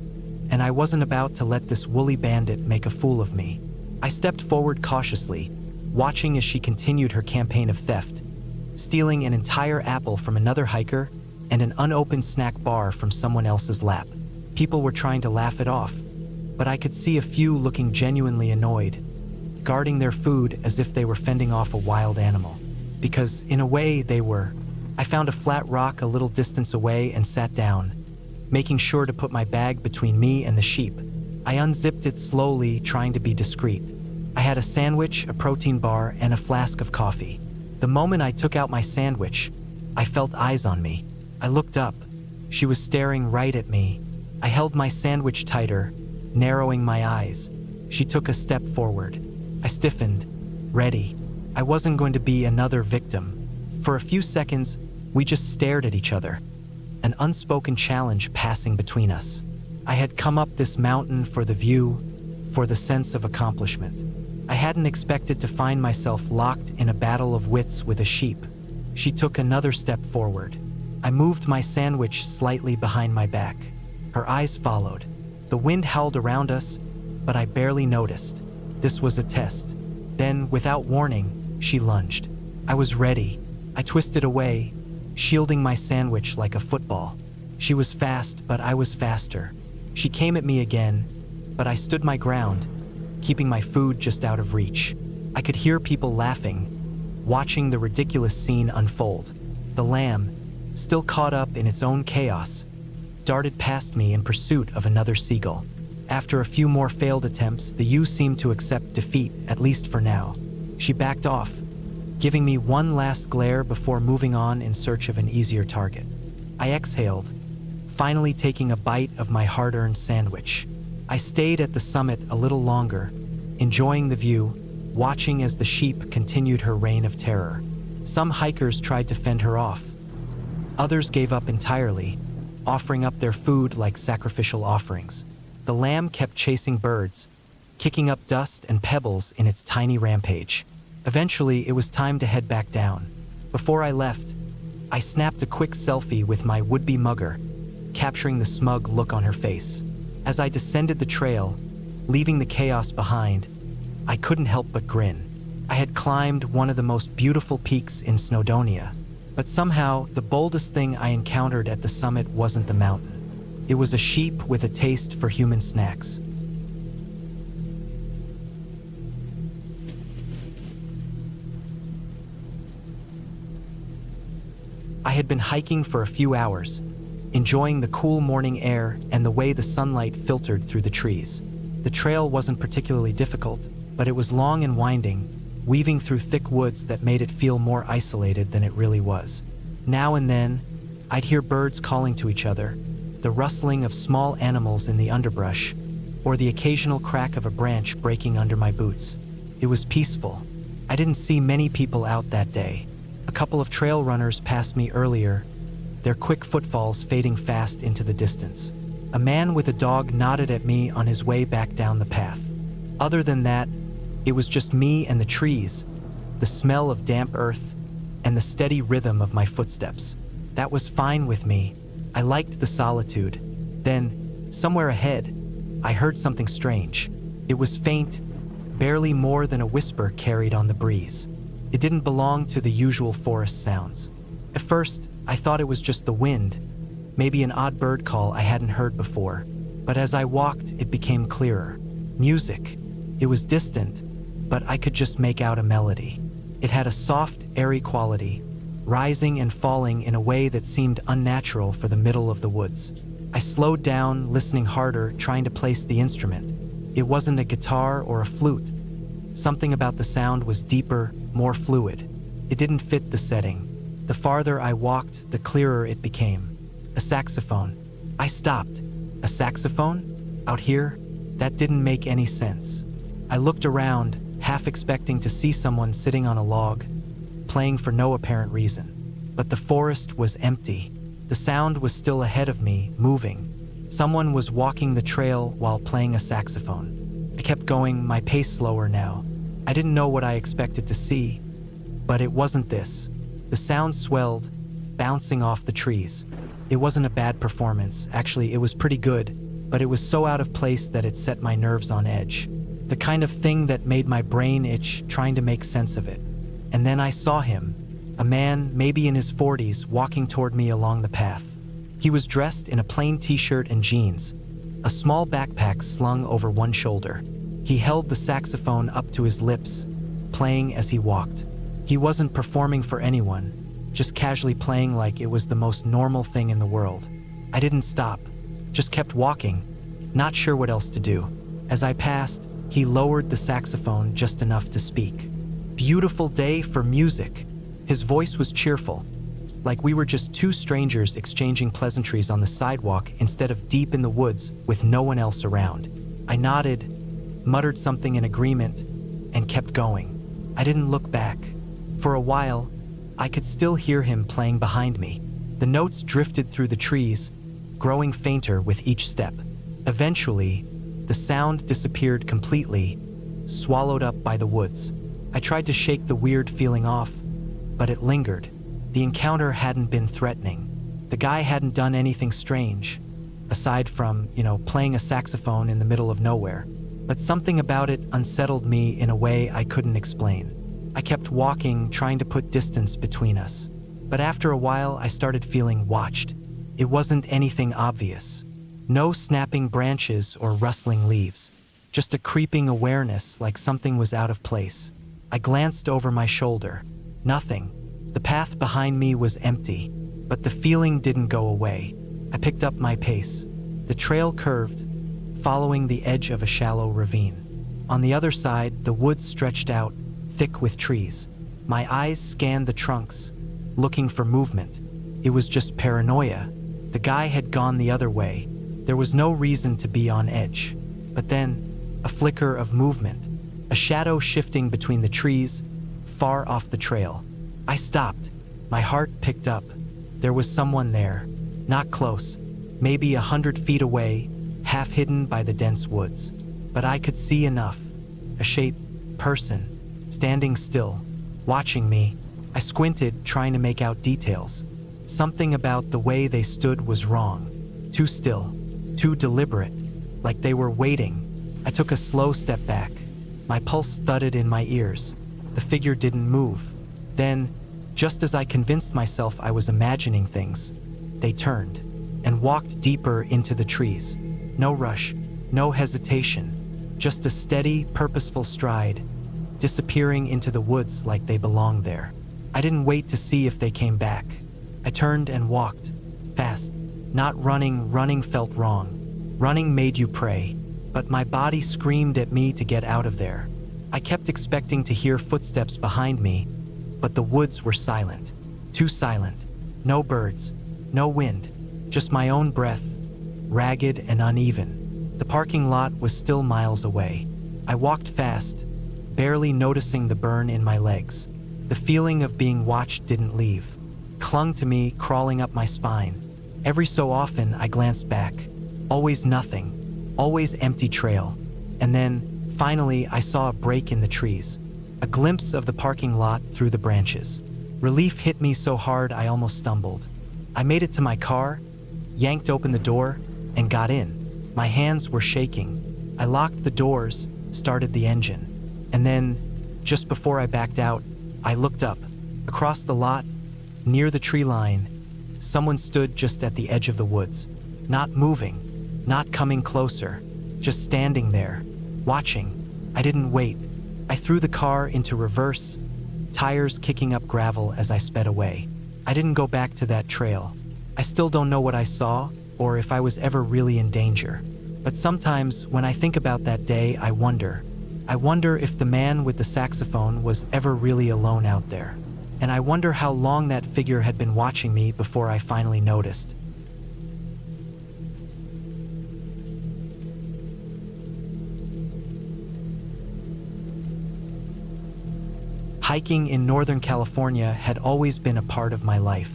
and I wasn't about to let this woolly bandit make a fool of me. I stepped forward cautiously, watching as she continued her campaign of theft, stealing an entire apple from another hiker and an unopened snack bar from someone else's lap. People were trying to laugh it off, but I could see a few looking genuinely annoyed, guarding their food as if they were fending off a wild animal. Because, in a way, they were. I found a flat rock a little distance away and sat down, making sure to put my bag between me and the sheep. I unzipped it slowly, trying to be discreet. I had a sandwich, a protein bar, and a flask of coffee. The moment I took out my sandwich, I felt eyes on me. I looked up. She was staring right at me. I held my sandwich tighter, narrowing my eyes. She took a step forward. I stiffened, ready. I wasn't going to be another victim. For a few seconds, we just stared at each other, an unspoken challenge passing between us. I had come up this mountain for the view, for the sense of accomplishment. I hadn't expected to find myself locked in a battle of wits with a sheep. She took another step forward. I moved my sandwich slightly behind my back. Her eyes followed. The wind howled around us, but I barely noticed. This was a test. Then, without warning, she lunged. I was ready. I twisted away, shielding my sandwich like a football. She was fast, but I was faster. She came at me again, but I stood my ground, keeping my food just out of reach. I could hear people laughing, watching the ridiculous scene unfold. The lamb, still caught up in its own chaos, darted past me in pursuit of another seagull. After a few more failed attempts, the ewe seemed to accept defeat, at least for now. She backed off, giving me one last glare before moving on in search of an easier target. I exhaled, finally taking a bite of my hard-earned sandwich. I stayed at the summit a little longer, enjoying the view, watching as the sheep continued her reign of terror. Some hikers tried to fend her off. Others gave up entirely, offering up their food like sacrificial offerings. The lamb kept chasing birds, kicking up dust and pebbles in its tiny rampage. Eventually, it was time to head back down. Before I left, I snapped a quick selfie with my would-be mugger, capturing the smug look on her face. As I descended the trail, leaving the chaos behind, I couldn't help but grin. I had climbed one of the most beautiful peaks in Snowdonia, but somehow the boldest thing I encountered at the summit wasn't the mountain. It was a sheep with a taste for human snacks. I had been hiking for a few hours, enjoying the cool morning air and the way the sunlight filtered through the trees. The trail wasn't particularly difficult, but it was long and winding, weaving through thick woods that made it feel more isolated than it really was. Now and then, I'd hear birds calling to each other, the rustling of small animals in the underbrush, or the occasional crack of a branch breaking under my boots. It was peaceful. I didn't see many people out that day. A couple of trail runners passed me earlier, their quick footfalls fading fast into the distance. A man with a dog nodded at me on his way back down the path. Other than that, it was just me and the trees, the smell of damp earth, and the steady rhythm of my footsteps. That was fine with me. I liked the solitude. Then, somewhere ahead, I heard something strange. It was faint, barely more than a whisper carried on the breeze. It didn't belong to the usual forest sounds. At first, I thought it was just the wind, maybe an odd bird call I hadn't heard before. But as I walked, it became clearer. Music. It was distant, but I could just make out a melody. It had a soft, airy quality, rising and falling in a way that seemed unnatural for the middle of the woods. I slowed down, listening harder, trying to place the instrument. It wasn't a guitar or a flute. Something about the sound was deeper, more fluid. It didn't fit the setting. The farther I walked, the clearer it became. A saxophone. I stopped. A saxophone? Out here? That didn't make any sense. I looked around, half expecting to see someone sitting on a log, playing for no apparent reason. But the forest was empty. The sound was still ahead of me, moving. Someone was walking the trail while playing a saxophone. I kept going, my pace slower now. I didn't know what I expected to see, but it wasn't this. The sound swelled, bouncing off the trees. It wasn't a bad performance. Actually, it was pretty good, but it was so out of place that it set my nerves on edge. The kind of thing that made my brain itch trying to make sense of it. And then I saw him, a man, maybe in his 40s, walking toward me along the path. He was dressed in a plain t-shirt and jeans, a small backpack slung over one shoulder. He held the saxophone up to his lips, playing as he walked. He wasn't performing for anyone, just casually playing like it was the most normal thing in the world. I didn't stop, just kept walking, not sure what else to do. As I passed, he lowered the saxophone just enough to speak. Beautiful day for music. His voice was cheerful, like we were just two strangers exchanging pleasantries on the sidewalk instead of deep in the woods with no one else around. I nodded, muttered something in agreement, and kept going. I didn't look back. For a while, I could still hear him playing behind me. The notes drifted through the trees, growing fainter with each step. Eventually, the sound disappeared completely, swallowed up by the woods. I tried to shake the weird feeling off, but it lingered. The encounter hadn't been threatening. The guy hadn't done anything strange, aside from, playing a saxophone in the middle of nowhere. But something about it unsettled me in a way I couldn't explain. I kept walking, trying to put distance between us. But after a while, I started feeling watched. It wasn't anything obvious. No snapping branches or rustling leaves. Just a creeping awareness like something was out of place. I glanced over my shoulder. Nothing. The path behind me was empty, but the feeling didn't go away. I picked up my pace. The trail curved, following the edge of a shallow ravine. On the other side, the woods stretched out, thick with trees. My eyes scanned the trunks, looking for movement. It was just paranoia. The guy had gone the other way. There was no reason to be on edge. But then, a flicker of movement, a shadow shifting between the trees, far off the trail. I stopped. My heart picked up. There was someone there, not close, maybe 100 feet away, half hidden by the dense woods. But I could see enough. A shape, person, standing still, watching me. I squinted, trying to make out details. Something about the way they stood was wrong. Too still, too deliberate, like they were waiting. I took a slow step back. My pulse thudded in my ears. The figure didn't move. Then, just as I convinced myself I was imagining things, they turned and walked deeper into the trees. No rush, no hesitation, just a steady, purposeful stride, disappearing into the woods like they belonged there. I didn't wait to see if they came back. I turned and walked, fast. Not running. Running felt wrong. Running made you pray, but my body screamed at me to get out of there. I kept expecting to hear footsteps behind me, but the woods were silent. Too silent. No birds, no wind, just my own breath, ragged and uneven. The parking lot was still miles away. I walked fast, barely noticing the burn in my legs. The feeling of being watched didn't leave. clung to me, crawling up my spine. Every so often, I glanced back. Always nothing. Always empty trail. And then, finally, I saw a break in the trees. A glimpse of the parking lot through the branches. Relief hit me so hard I almost stumbled. I made it to my car, yanked open the door, and got in. My hands were shaking. I locked the doors, started the engine. And then, just before I backed out, I looked up. Across the lot, near the tree line, someone stood just at the edge of the woods. Not moving, not coming closer, just standing there, watching. I didn't wait. I threw the car into reverse, tires kicking up gravel as I sped away. I didn't go back to that trail. I still don't know what I saw or if I was ever really in danger. But sometimes when I think about that day, I wonder if the man with the saxophone was ever really alone out there. And I wonder how long that figure had been watching me before I finally noticed. Hiking in Northern California had always been a part of my life.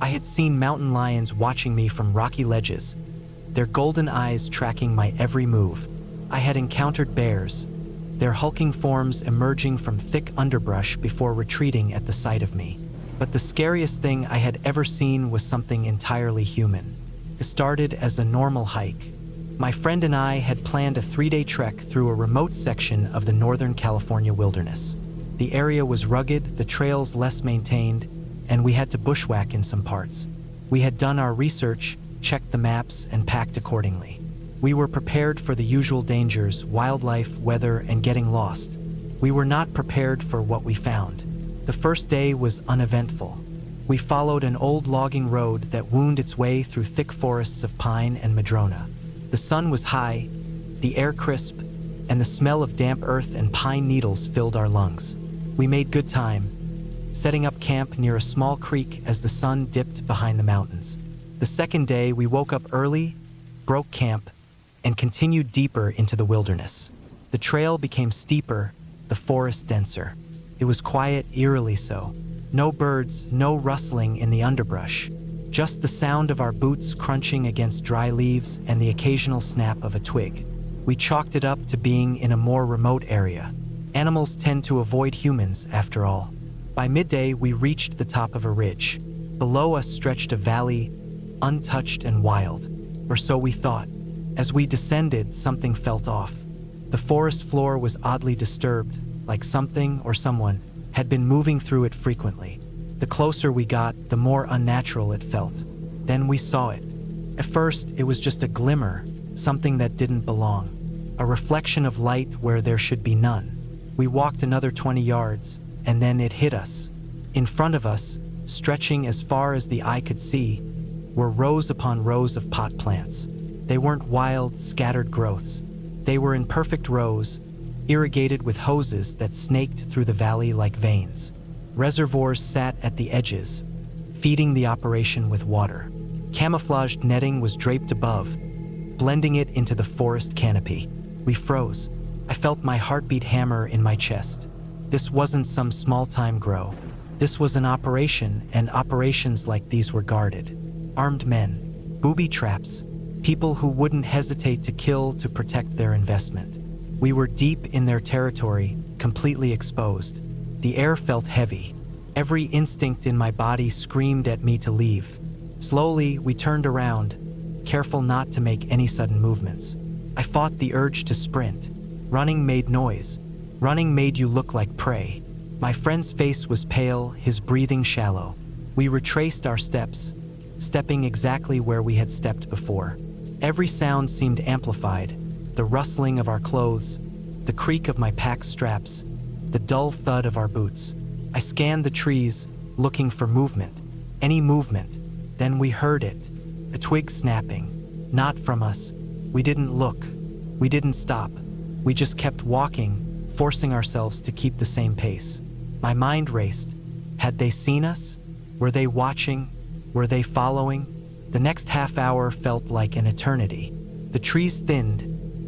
I had seen mountain lions watching me from rocky ledges, their golden eyes tracking my every move. I had encountered bears, their hulking forms emerging from thick underbrush before retreating at the sight of me. But the scariest thing I had ever seen was something entirely human. It started as a normal hike. My friend and I had planned a 3-day trek through a remote section of the Northern California wilderness. The area was rugged, the trails less maintained, and we had to bushwhack in some parts. We had done our research, checked the maps, and packed accordingly. We were prepared for the usual dangers, wildlife, weather, and getting lost. We were not prepared for what we found. The first day was uneventful. We followed an old logging road that wound its way through thick forests of pine and madrona. The sun was high, the air crisp, and the smell of damp earth and pine needles filled our lungs. We made good time, setting up camp near a small creek as the sun dipped behind the mountains. The second day, we woke up early, broke camp, and continued deeper into the wilderness. The trail became steeper, the forest denser. It was quiet, eerily so. No birds, no rustling in the underbrush. Just the sound of our boots crunching against dry leaves and the occasional snap of a twig. We chalked it up to being in a more remote area. Animals tend to avoid humans, after all. By midday, we reached the top of a ridge. Below us stretched a valley, untouched and wild. Or so we thought. As we descended, something felt off. The forest floor was oddly disturbed, like something or someone had been moving through it frequently. The closer we got, the more unnatural it felt. Then we saw it. At first, it was just a glimmer, something that didn't belong. A reflection of light where there should be none. We walked another 20 yards, and then it hit us. In front of us, stretching as far as the eye could see, were rows upon rows of pot plants. They weren't wild, scattered growths. They were in perfect rows, irrigated with hoses that snaked through the valley like veins. Reservoirs sat at the edges, feeding the operation with water. Camouflaged netting was draped above, blending it into the forest canopy. We froze. I felt my heartbeat hammer in my chest. This wasn't some small-time grow. This was an operation, and operations like these were guarded. Armed men, booby traps, people who wouldn't hesitate to kill to protect their investment. We were deep in their territory, completely exposed. The air felt heavy. Every instinct in my body screamed at me to leave. Slowly, we turned around, careful not to make any sudden movements. I fought the urge to sprint. Running made noise. Running made you look like prey. My friend's face was pale, his breathing shallow. We retraced our steps, stepping exactly where we had stepped before. Every sound seemed amplified. The rustling of our clothes, the creak of my pack straps, the dull thud of our boots. I scanned the trees, looking for movement. Any movement. Then we heard it. A twig snapping. Not from us. We didn't look. We didn't stop. We just kept walking, forcing ourselves to keep the same pace. My mind raced. Had they seen us? Were they watching? Were they following? The next half hour felt like an eternity. The trees thinned,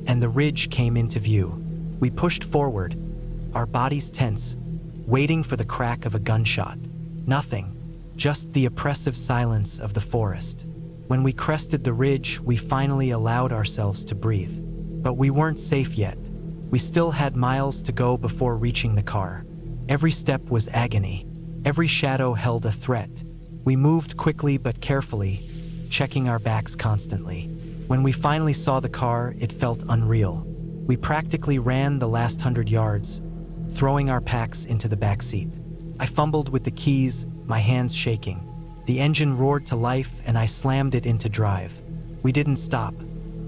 and the ridge came into view. We pushed forward, our bodies tense, waiting for the crack of a gunshot. Nothing. just the oppressive silence of the forest. When we crested the ridge, we finally allowed ourselves to breathe. But we weren't safe yet. We still had miles to go before reaching the car. Every step was agony. Every shadow held a threat. We moved quickly but carefully, checking our backs constantly. When we finally saw the car, it felt unreal. We practically ran the last 100 yards, throwing our packs into the back seat. I fumbled with the keys, my hands shaking. The engine roared to life and I slammed it into drive. We didn't stop.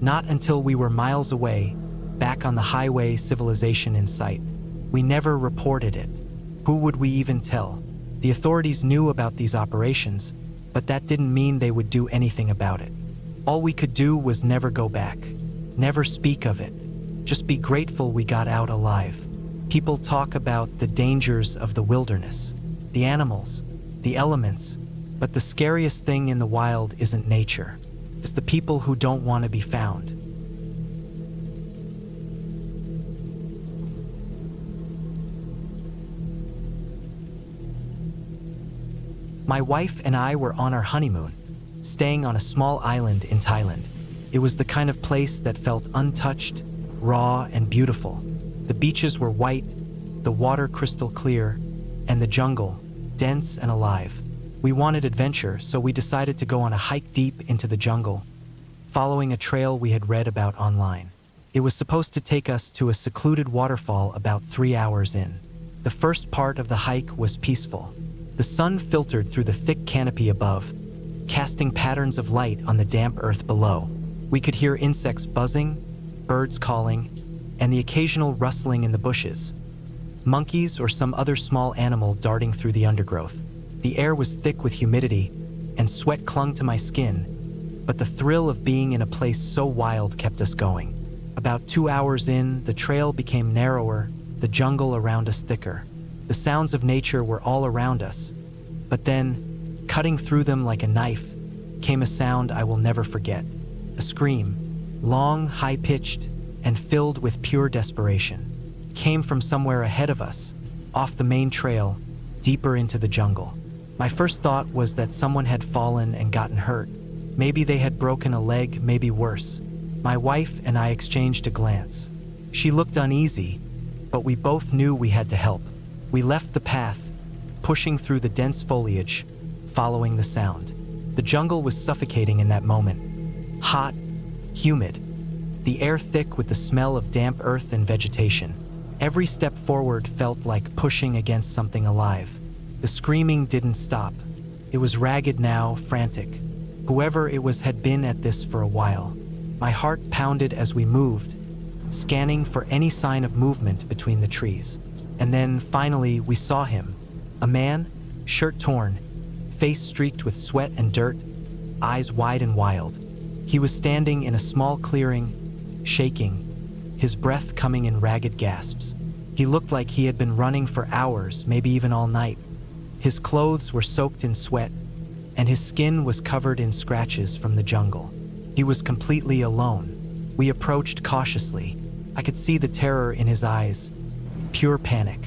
Not until we were miles away, back on the highway, civilization in sight. We never reported it. Who would we even tell? The authorities knew about these operations, but that didn't mean they would do anything about it. All we could do was never go back. Never speak of it. Just be grateful we got out alive. People talk about the dangers of the wilderness, the animals, the elements, but the scariest thing in the wild isn't nature. It's the people who don't want to be found. My wife and I were on our honeymoon, staying on a small island in Thailand. It was the kind of place that felt untouched, raw, and beautiful. The beaches were white, the water crystal clear, and the jungle, dense and alive. We wanted adventure, so we decided to go on a hike deep into the jungle, following a trail we had read about online. It was supposed to take us to a secluded waterfall about 3 hours in. The first part of the hike was peaceful. The sun filtered through the thick canopy above, casting patterns of light on the damp earth below. We could hear insects buzzing, birds calling, and the occasional rustling in the bushes. Monkeys or some other small animal darting through the undergrowth. The air was thick with humidity, and sweat clung to my skin, but the thrill of being in a place so wild kept us going. About 2 hours in, the trail became narrower, the jungle around us thicker. The sounds of nature were all around us, but then, cutting through them like a knife, came a sound I will never forget. A scream, long, high-pitched, and filled with pure desperation, came from somewhere ahead of us, off the main trail, deeper into the jungle. My first thought was that someone had fallen and gotten hurt. Maybe they had broken a leg, maybe worse. My wife and I exchanged a glance. She looked uneasy, but we both knew we had to help. We left the path, pushing through the dense foliage, following the sound. The jungle was suffocating in that moment. Hot, humid, the air thick with the smell of damp earth and vegetation. Every step forward felt like pushing against something alive. The screaming didn't stop. It was ragged now, frantic. Whoever it was had been at this for a while. My heart pounded as we moved, scanning for any sign of movement between the trees. And then, finally, we saw him. A man, shirt torn, face streaked with sweat and dirt, eyes wide and wild. He was standing in a small clearing, shaking, his breath coming in ragged gasps. He looked like he had been running for hours, maybe even all night. His clothes were soaked in sweat, and his skin was covered in scratches from the jungle. He was completely alone. We approached cautiously. I could see the terror in his eyes, pure panic.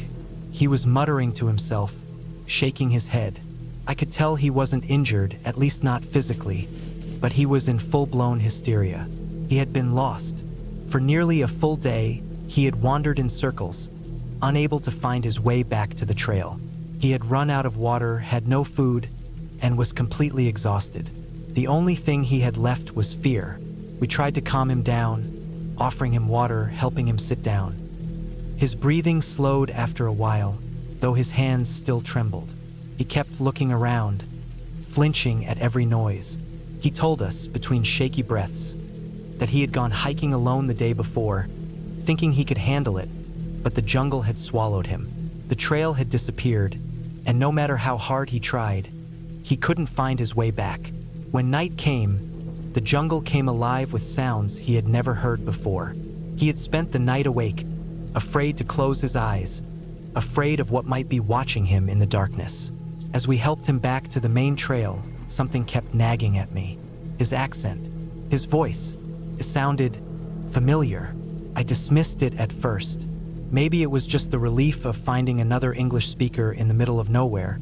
He was muttering to himself, shaking his head. I could tell he wasn't injured, at least not physically, but he was in full-blown hysteria. He had been lost. For nearly a full day, he had wandered in circles, unable to find his way back to the trail. He had run out of water, had no food, and was completely exhausted. The only thing he had left was fear. We tried to calm him down, offering him water, helping him sit down. His breathing slowed after a while, though his hands still trembled. He kept looking around, flinching at every noise. He told us, between shaky breaths, that he had gone hiking alone the day before, thinking he could handle it, but the jungle had swallowed him. The trail had disappeared, and no matter how hard he tried, he couldn't find his way back. When night came, the jungle came alive with sounds he had never heard before. He had spent the night awake, afraid to close his eyes, afraid of what might be watching him in the darkness. As we helped him back to the main trail, something kept nagging at me. His accent, his voice, it sounded familiar. I dismissed it at first. Maybe it was just the relief of finding another English speaker in the middle of nowhere.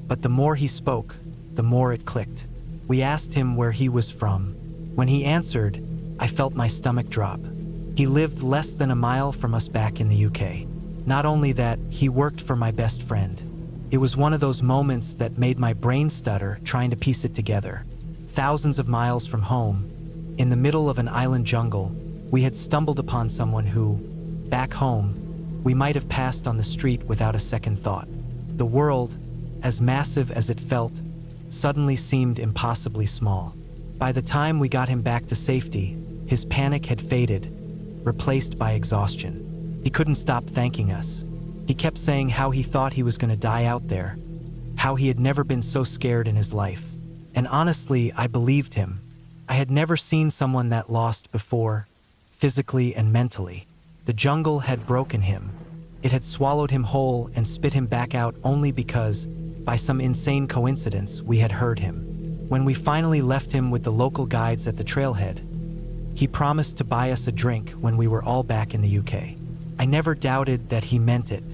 But the more he spoke, the more it clicked. We asked him where he was from. When he answered, I felt my stomach drop. He lived less than a mile from us back in the UK. Not only that, he worked for my best friend. It was one of those moments that made my brain stutter trying to piece it together. Thousands of miles from home, in the middle of an island jungle, we had stumbled upon someone who, back home, we might have passed on the street without a second thought. The world, as massive as it felt, suddenly seemed impossibly small. By the time we got him back to safety, his panic had faded, replaced by exhaustion. He couldn't stop thanking us. He kept saying how he thought he was going to die out there, how he had never been so scared in his life. And honestly, I believed him. I had never seen someone that lost before, physically and mentally. The jungle had broken him. It had swallowed him whole and spit him back out only because, by some insane coincidence, we had heard him. When we finally left him with the local guides at the trailhead, he promised to buy us a drink when we were all back in the UK. I never doubted that he meant it.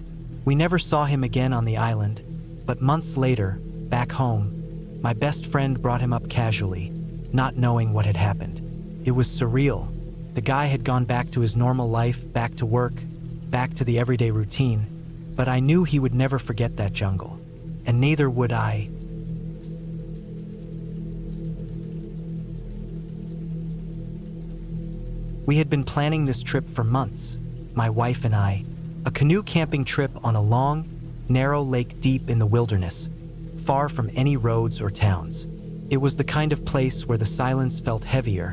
We never saw him again on the island, but months later, back home, my best friend brought him up casually, not knowing what had happened. It was surreal. The guy had gone back to his normal life, back to work, back to the everyday routine, but I knew he would never forget that jungle, and neither would I. We had been planning this trip for months, my wife and I, a canoe camping trip on a long, narrow lake deep in the wilderness, far from any roads or towns. It was the kind of place where the silence felt heavier,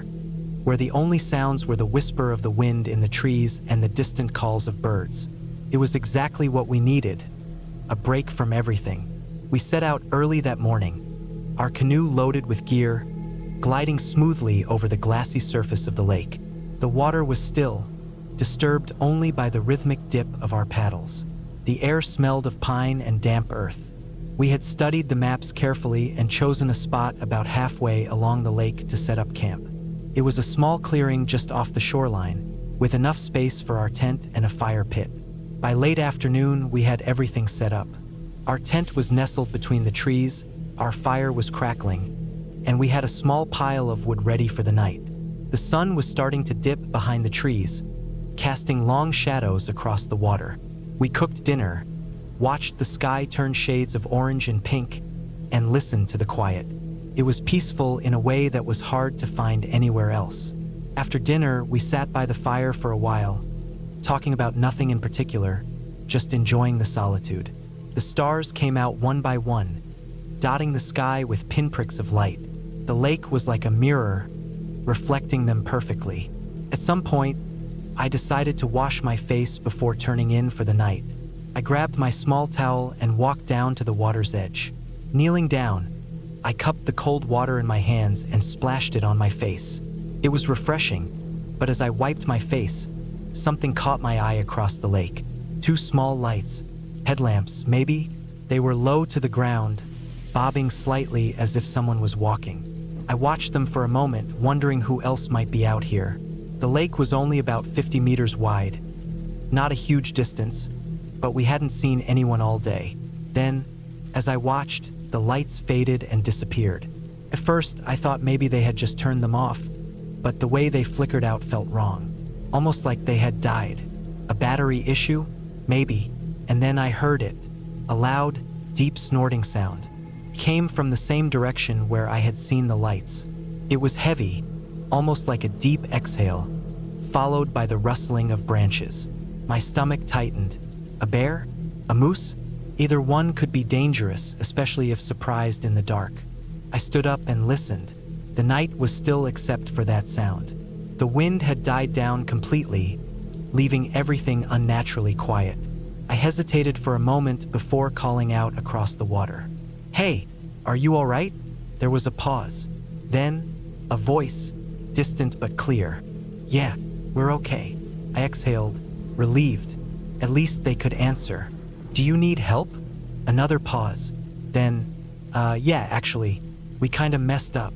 where the only sounds were the whisper of the wind in the trees and the distant calls of birds. It was exactly what we needed, a break from everything. We set out early that morning, our canoe loaded with gear, gliding smoothly over the glassy surface of the lake. The water was still, disturbed only by the rhythmic dip of our paddles. The air smelled of pine and damp earth. We had studied the maps carefully and chosen a spot about halfway along the lake to set up camp. It was a small clearing just off the shoreline, with enough space for our tent and a fire pit. By late afternoon, we had everything set up. Our tent was nestled between the trees, our fire was crackling, and we had a small pile of wood ready for the night. The sun was starting to dip behind the trees, casting long shadows across the water. We cooked dinner, watched the sky turn shades of orange and pink, and listened to the quiet. It was peaceful in a way that was hard to find anywhere else. After dinner, we sat by the fire for a while, talking about nothing in particular, just enjoying the solitude. The stars came out one by one, dotting the sky with pinpricks of light. The lake was like a mirror, reflecting them perfectly. At some point, I decided to wash my face before turning in for the night. I grabbed my small towel and walked down to the water's edge. Kneeling down, I cupped the cold water in my hands and splashed it on my face. It was refreshing, but as I wiped my face, something caught my eye across the lake. Two small lights, headlamps maybe. They were low to the ground, bobbing slightly as if someone was walking. I watched them for a moment, wondering who else might be out here. The lake was only about 50 meters wide. Not a huge distance, but we hadn't seen anyone all day. Then, as I watched, the lights faded and disappeared. At first, I thought maybe they had just turned them off, but the way they flickered out felt wrong. Almost like they had died. A battery issue? Maybe. And then I heard it. A loud, deep snorting sound. It came from the same direction where I had seen the lights. It was heavy, almost like a deep exhale, followed by the rustling of branches. My stomach tightened. A bear? A moose? Either one could be dangerous, especially if surprised in the dark. I stood up and listened. The night was still except for that sound. The wind had died down completely, leaving everything unnaturally quiet. I hesitated for a moment before calling out across the water. "Hey, are you all right?" There was a pause. Then, a voice, distant but clear. "Yeah, we're okay." I exhaled, relieved. At least they could answer. "Do you need help?" Another pause. Then, yeah, actually, we kinda messed up.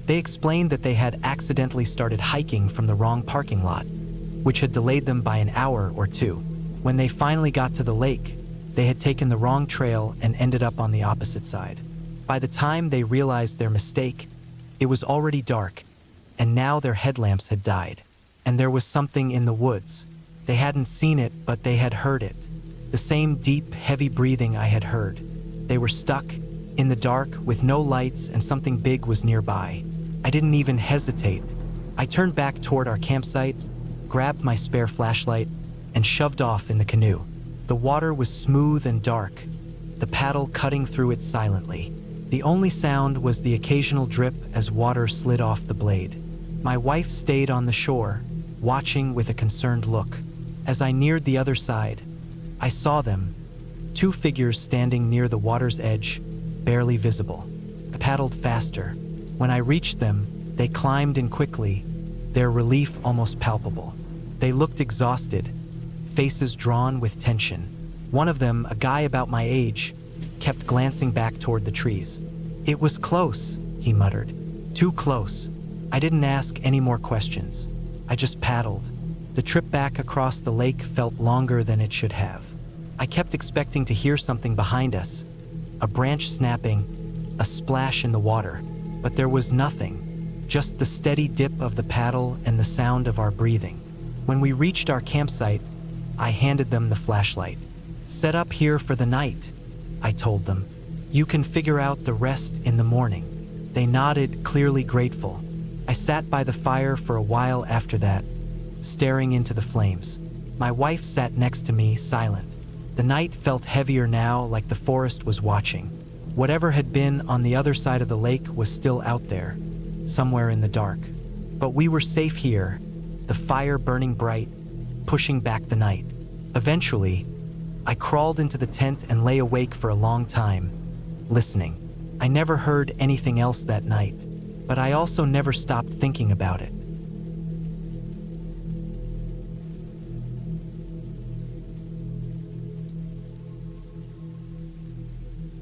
They explained that they had accidentally started hiking from the wrong parking lot, which had delayed them by an hour or two. When they finally got to the lake, They had taken the wrong trail and ended up on the opposite side. By the time they realized their mistake, it was already dark, and now their headlamps had died. And there was something in the woods. They hadn't seen it, but they had heard it. The same deep, heavy breathing I had heard. They were stuck in the dark with no lights, and something big was nearby. I didn't even hesitate. I turned back toward our campsite, grabbed my spare flashlight, and shoved off in the canoe. The water was smooth and dark, the paddle cutting through it silently. The only sound was the occasional drip as water slid off the blade. My wife stayed on the shore, watching with a concerned look. As I neared the other side, I saw them, two figures standing near the water's edge, barely visible. I paddled faster. When I reached them, they climbed in quickly, their relief almost palpable. They looked exhausted, faces drawn with tension. One of them, a guy about my age, kept glancing back toward the trees. "It was close," he muttered. "Too close." I didn't ask any more questions. I just paddled. The trip back across the lake felt longer than it should have. I kept expecting to hear something behind us, a branch snapping, a splash in the water, but there was nothing, just the steady dip of the paddle and the sound of our breathing. When we reached our campsite, I handed them the flashlight. "Set up here for the night," I told them. "You can figure out the rest in the morning." They nodded, clearly grateful. I sat by the fire for a while after that, staring into the flames. My wife sat next to me, silent. The night felt heavier now, like the forest was watching. Whatever had been on the other side of the lake was still out there, somewhere in the dark. But we were safe here, the fire burning bright, pushing back the night. Eventually, I crawled into the tent and lay awake for a long time, listening. I never heard anything else that night, but I also never stopped thinking about it.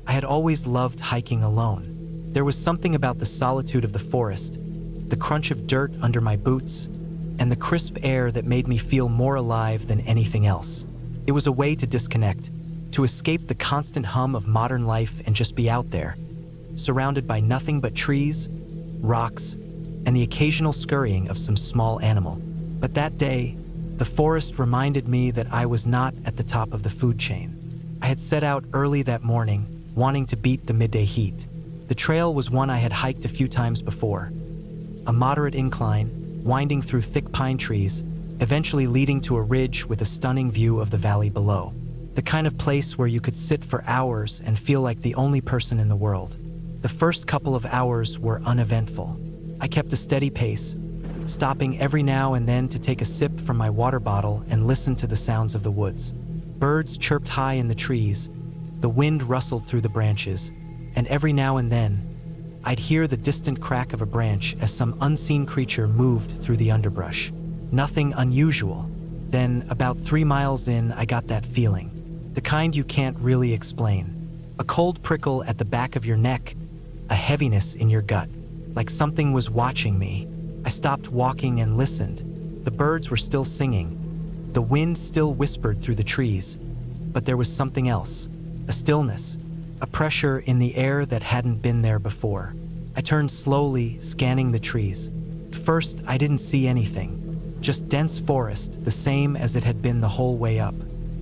I had always loved hiking alone. There was something about the solitude of the forest, the crunch of dirt under my boots, and the crisp air that made me feel more alive than anything else. It was a way to disconnect, to escape the constant hum of modern life and just be out there, surrounded by nothing but trees, rocks, and the occasional scurrying of some small animal. But that day, the forest reminded me that I was not at the top of the food chain. I had set out early that morning, wanting to beat the midday heat. The trail was one I had hiked a few times before, a moderate incline, winding through thick pine trees, eventually leading to a ridge with a stunning view of the valley below. The kind of place where you could sit for hours and feel like the only person in the world. The first couple of hours were uneventful. I kept a steady pace, stopping every now and then to take a sip from my water bottle and listen to the sounds of the woods. Birds chirped high in the trees, the wind rustled through the branches, and every now and then, I'd hear the distant crack of a branch as some unseen creature moved through the underbrush. Nothing unusual. Then, about 3 miles in, I got that feeling. The kind you can't really explain. A cold prickle at the back of your neck, a heaviness in your gut, like something was watching me. I stopped walking and listened. The birds were still singing. The wind still whispered through the trees. But there was something else. A stillness. A pressure in the air that hadn't been there before. I turned slowly, scanning the trees. At first, I didn't see anything. Just dense forest, the same as it had been the whole way up.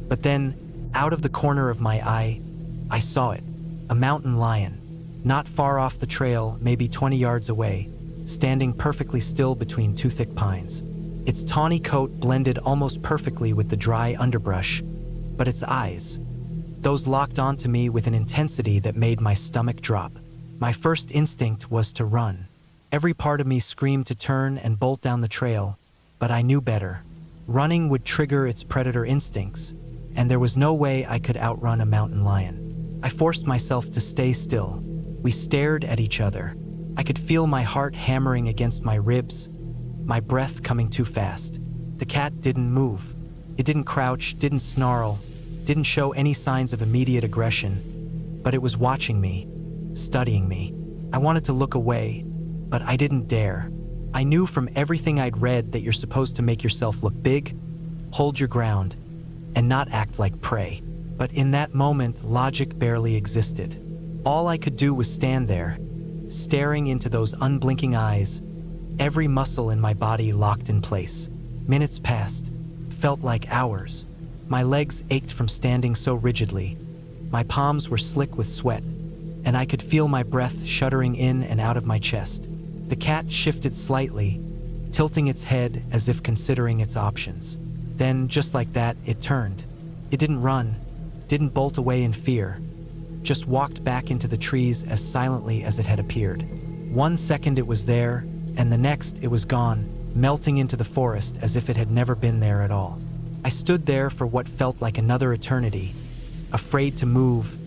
But then, out of the corner of my eye, I saw it. A mountain lion. Not far off the trail, maybe 20 yards away, standing perfectly still between two thick pines. Its tawny coat blended almost perfectly with the dry underbrush, but its eyes, those locked onto me with an intensity that made my stomach drop. My first instinct was to run. Every part of me screamed to turn and bolt down the trail, but I knew better. Running would trigger its predator instincts, and there was no way I could outrun a mountain lion. I forced myself to stay still. We stared at each other. I could feel my heart hammering against my ribs, my breath coming too fast. The cat didn't move. It didn't crouch, didn't snarl, didn't show any signs of immediate aggression, but it was watching me, studying me. I wanted to look away, but I didn't dare. I knew from everything I'd read that you're supposed to make yourself look big, hold your ground, and not act like prey. But in that moment, logic barely existed. All I could do was stand there, staring into those unblinking eyes, every muscle in my body locked in place. Minutes passed, felt like hours. My legs ached from standing so rigidly. My palms were slick with sweat, and I could feel my breath shuddering in and out of my chest. The cat shifted slightly, tilting its head as if considering its options. Then, just like that, it turned. It didn't run, didn't bolt away in fear, just walked back into the trees as silently as it had appeared. 1 second it was there, and the next it was gone, melting into the forest as if it had never been there at all. I stood there for what felt like another eternity, afraid to move,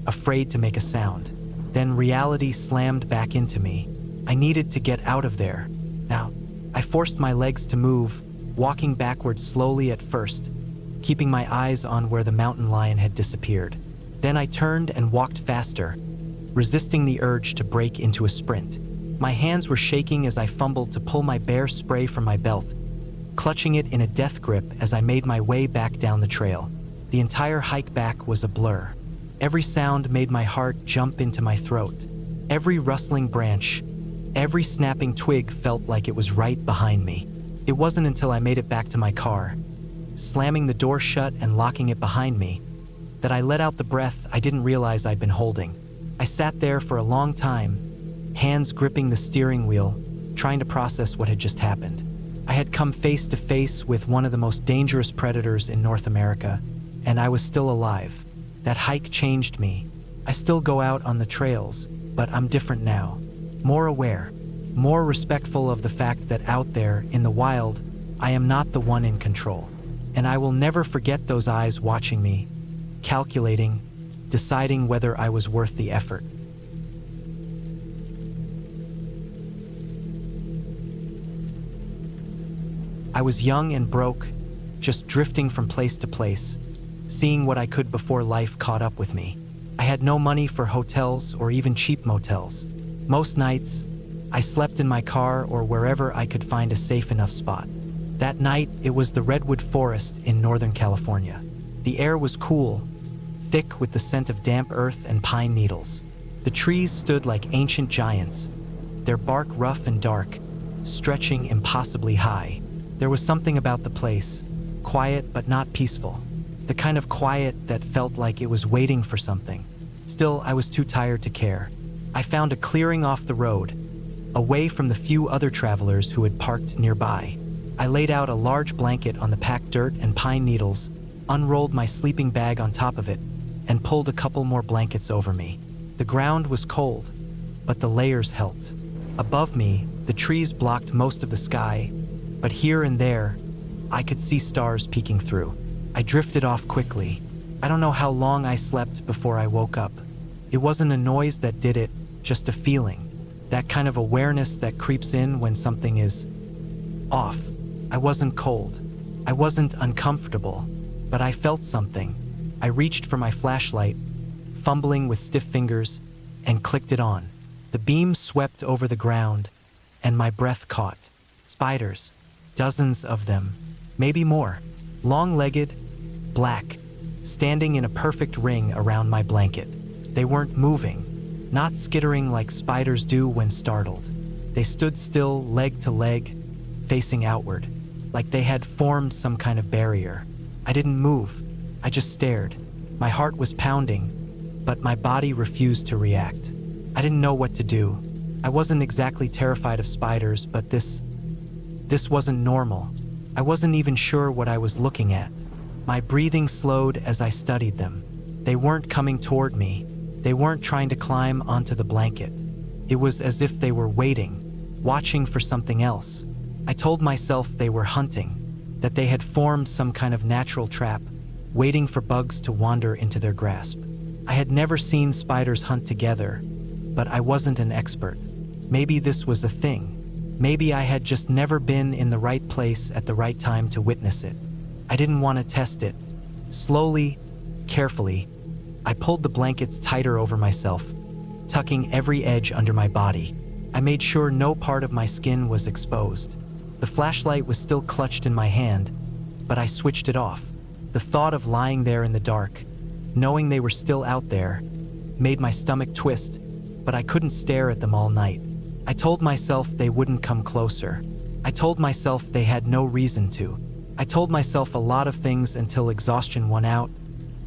afraid to make a sound. Then reality slammed back into me. I needed to get out of there. Now, I forced my legs to move, walking backwards slowly at first, keeping my eyes on where the mountain lion had disappeared. Then I turned and walked faster, resisting the urge to break into a sprint. My hands were shaking as I fumbled to pull my bear spray from my belt, clutching it in a death grip as I made my way back down the trail. The entire hike back was a blur. Every sound made my heart jump into my throat. Every rustling branch, every snapping twig felt like it was right behind me. It wasn't until I made it back to my car, slamming the door shut and locking it behind me, that I let out the breath I didn't realize I'd been holding. I sat there for a long time, hands gripping the steering wheel, trying to process what had just happened. I had come face to face with one of the most dangerous predators in North America, and I was still alive. That hike changed me. I still go out on the trails, but I'm different now. More aware, more respectful of the fact that out there, in the wild, I am not the one in control. And I will never forget those eyes watching me, calculating, deciding whether I was worth the effort. I was young and broke, just drifting from place to place, seeing what I could before life caught up with me. I had no money for hotels or even cheap motels. Most nights, I slept in my car or wherever I could find a safe enough spot. That night, it was the redwood forest in Northern California. The air was cool, thick with the scent of damp earth and pine needles. The trees stood like ancient giants, their bark rough and dark, stretching impossibly high. There was something about the place, quiet but not peaceful. The kind of quiet that felt like it was waiting for something. Still, I was too tired to care. I found a clearing off the road, away from the few other travelers who had parked nearby. I laid out a large blanket on the packed dirt and pine needles, unrolled my sleeping bag on top of it, and pulled a couple more blankets over me. The ground was cold, but the layers helped. Above me, the trees blocked most of the sky, but here and there, I could see stars peeking through. I drifted off quickly. I don't know how long I slept before I woke up. It wasn't a noise that did it, just a feeling. That kind of awareness that creeps in when something is off. I wasn't cold. I wasn't uncomfortable, but I felt something. I reached for my flashlight, fumbling with stiff fingers, and clicked it on. The beam swept over the ground, and my breath caught. Spiders. Dozens of them. Maybe more. Long-legged, black, standing in a perfect ring around my blanket. They weren't moving, not skittering like spiders do when startled. They stood still, leg to leg, facing outward, like they had formed some kind of barrier. I didn't move. I just stared. My heart was pounding, but my body refused to react. I didn't know what to do. I wasn't exactly terrified of spiders, but this wasn't normal. I wasn't even sure what I was looking at. My breathing slowed as I studied them. They weren't coming toward me. They weren't trying to climb onto the blanket. It was as if they were waiting, watching for something else. I told myself they were hunting, that they had formed some kind of natural trap, waiting for bugs to wander into their grasp. I had never seen spiders hunt together, but I wasn't an expert. Maybe this was a thing. Maybe I had just never been in the right place at the right time to witness it. I didn't want to test it. Slowly, carefully, I pulled the blankets tighter over myself, tucking every edge under my body. I made sure no part of my skin was exposed. The flashlight was still clutched in my hand, but I switched it off. The thought of lying there in the dark, Knowing they were still out there made my stomach twist, but I couldn't stare at them all night. I told myself they wouldn't come closer. I told myself they had no reason to. I told myself a lot of things until exhaustion won out,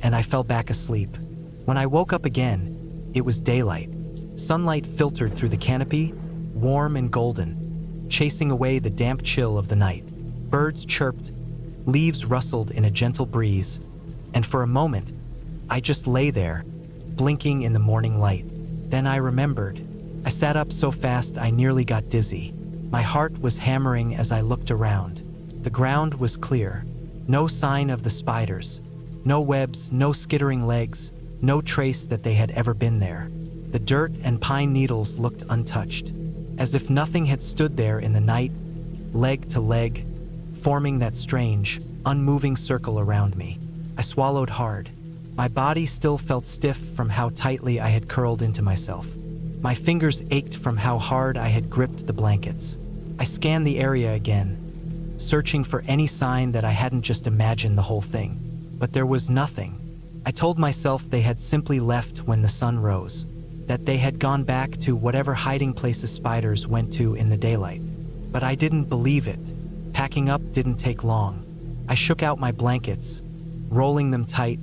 and I fell back asleep. When I woke up again, it was daylight. Sunlight filtered through the canopy, warm and golden, chasing away the damp chill of the night. Birds chirped, leaves rustled in a gentle breeze, and for a moment, I just lay there, blinking in the morning light. Then I remembered. I sat up so fast I nearly got dizzy. My heart was hammering as I looked around. The ground was clear. No sign of the spiders. No webs, no skittering legs, no trace that they had ever been there. The dirt and pine needles looked untouched, as if nothing had stood there in the night, leg to leg, forming that strange, unmoving circle around me. I swallowed hard. My body still felt stiff from how tightly I had curled into myself. My fingers ached from how hard I had gripped the blankets. I scanned the area again, searching for any sign that I hadn't just imagined the whole thing. But there was nothing. I told myself they had simply left when the sun rose, that they had gone back to whatever hiding places spiders went to in the daylight. But I didn't believe it. Packing up didn't take long. I shook out my blankets, rolling them tight,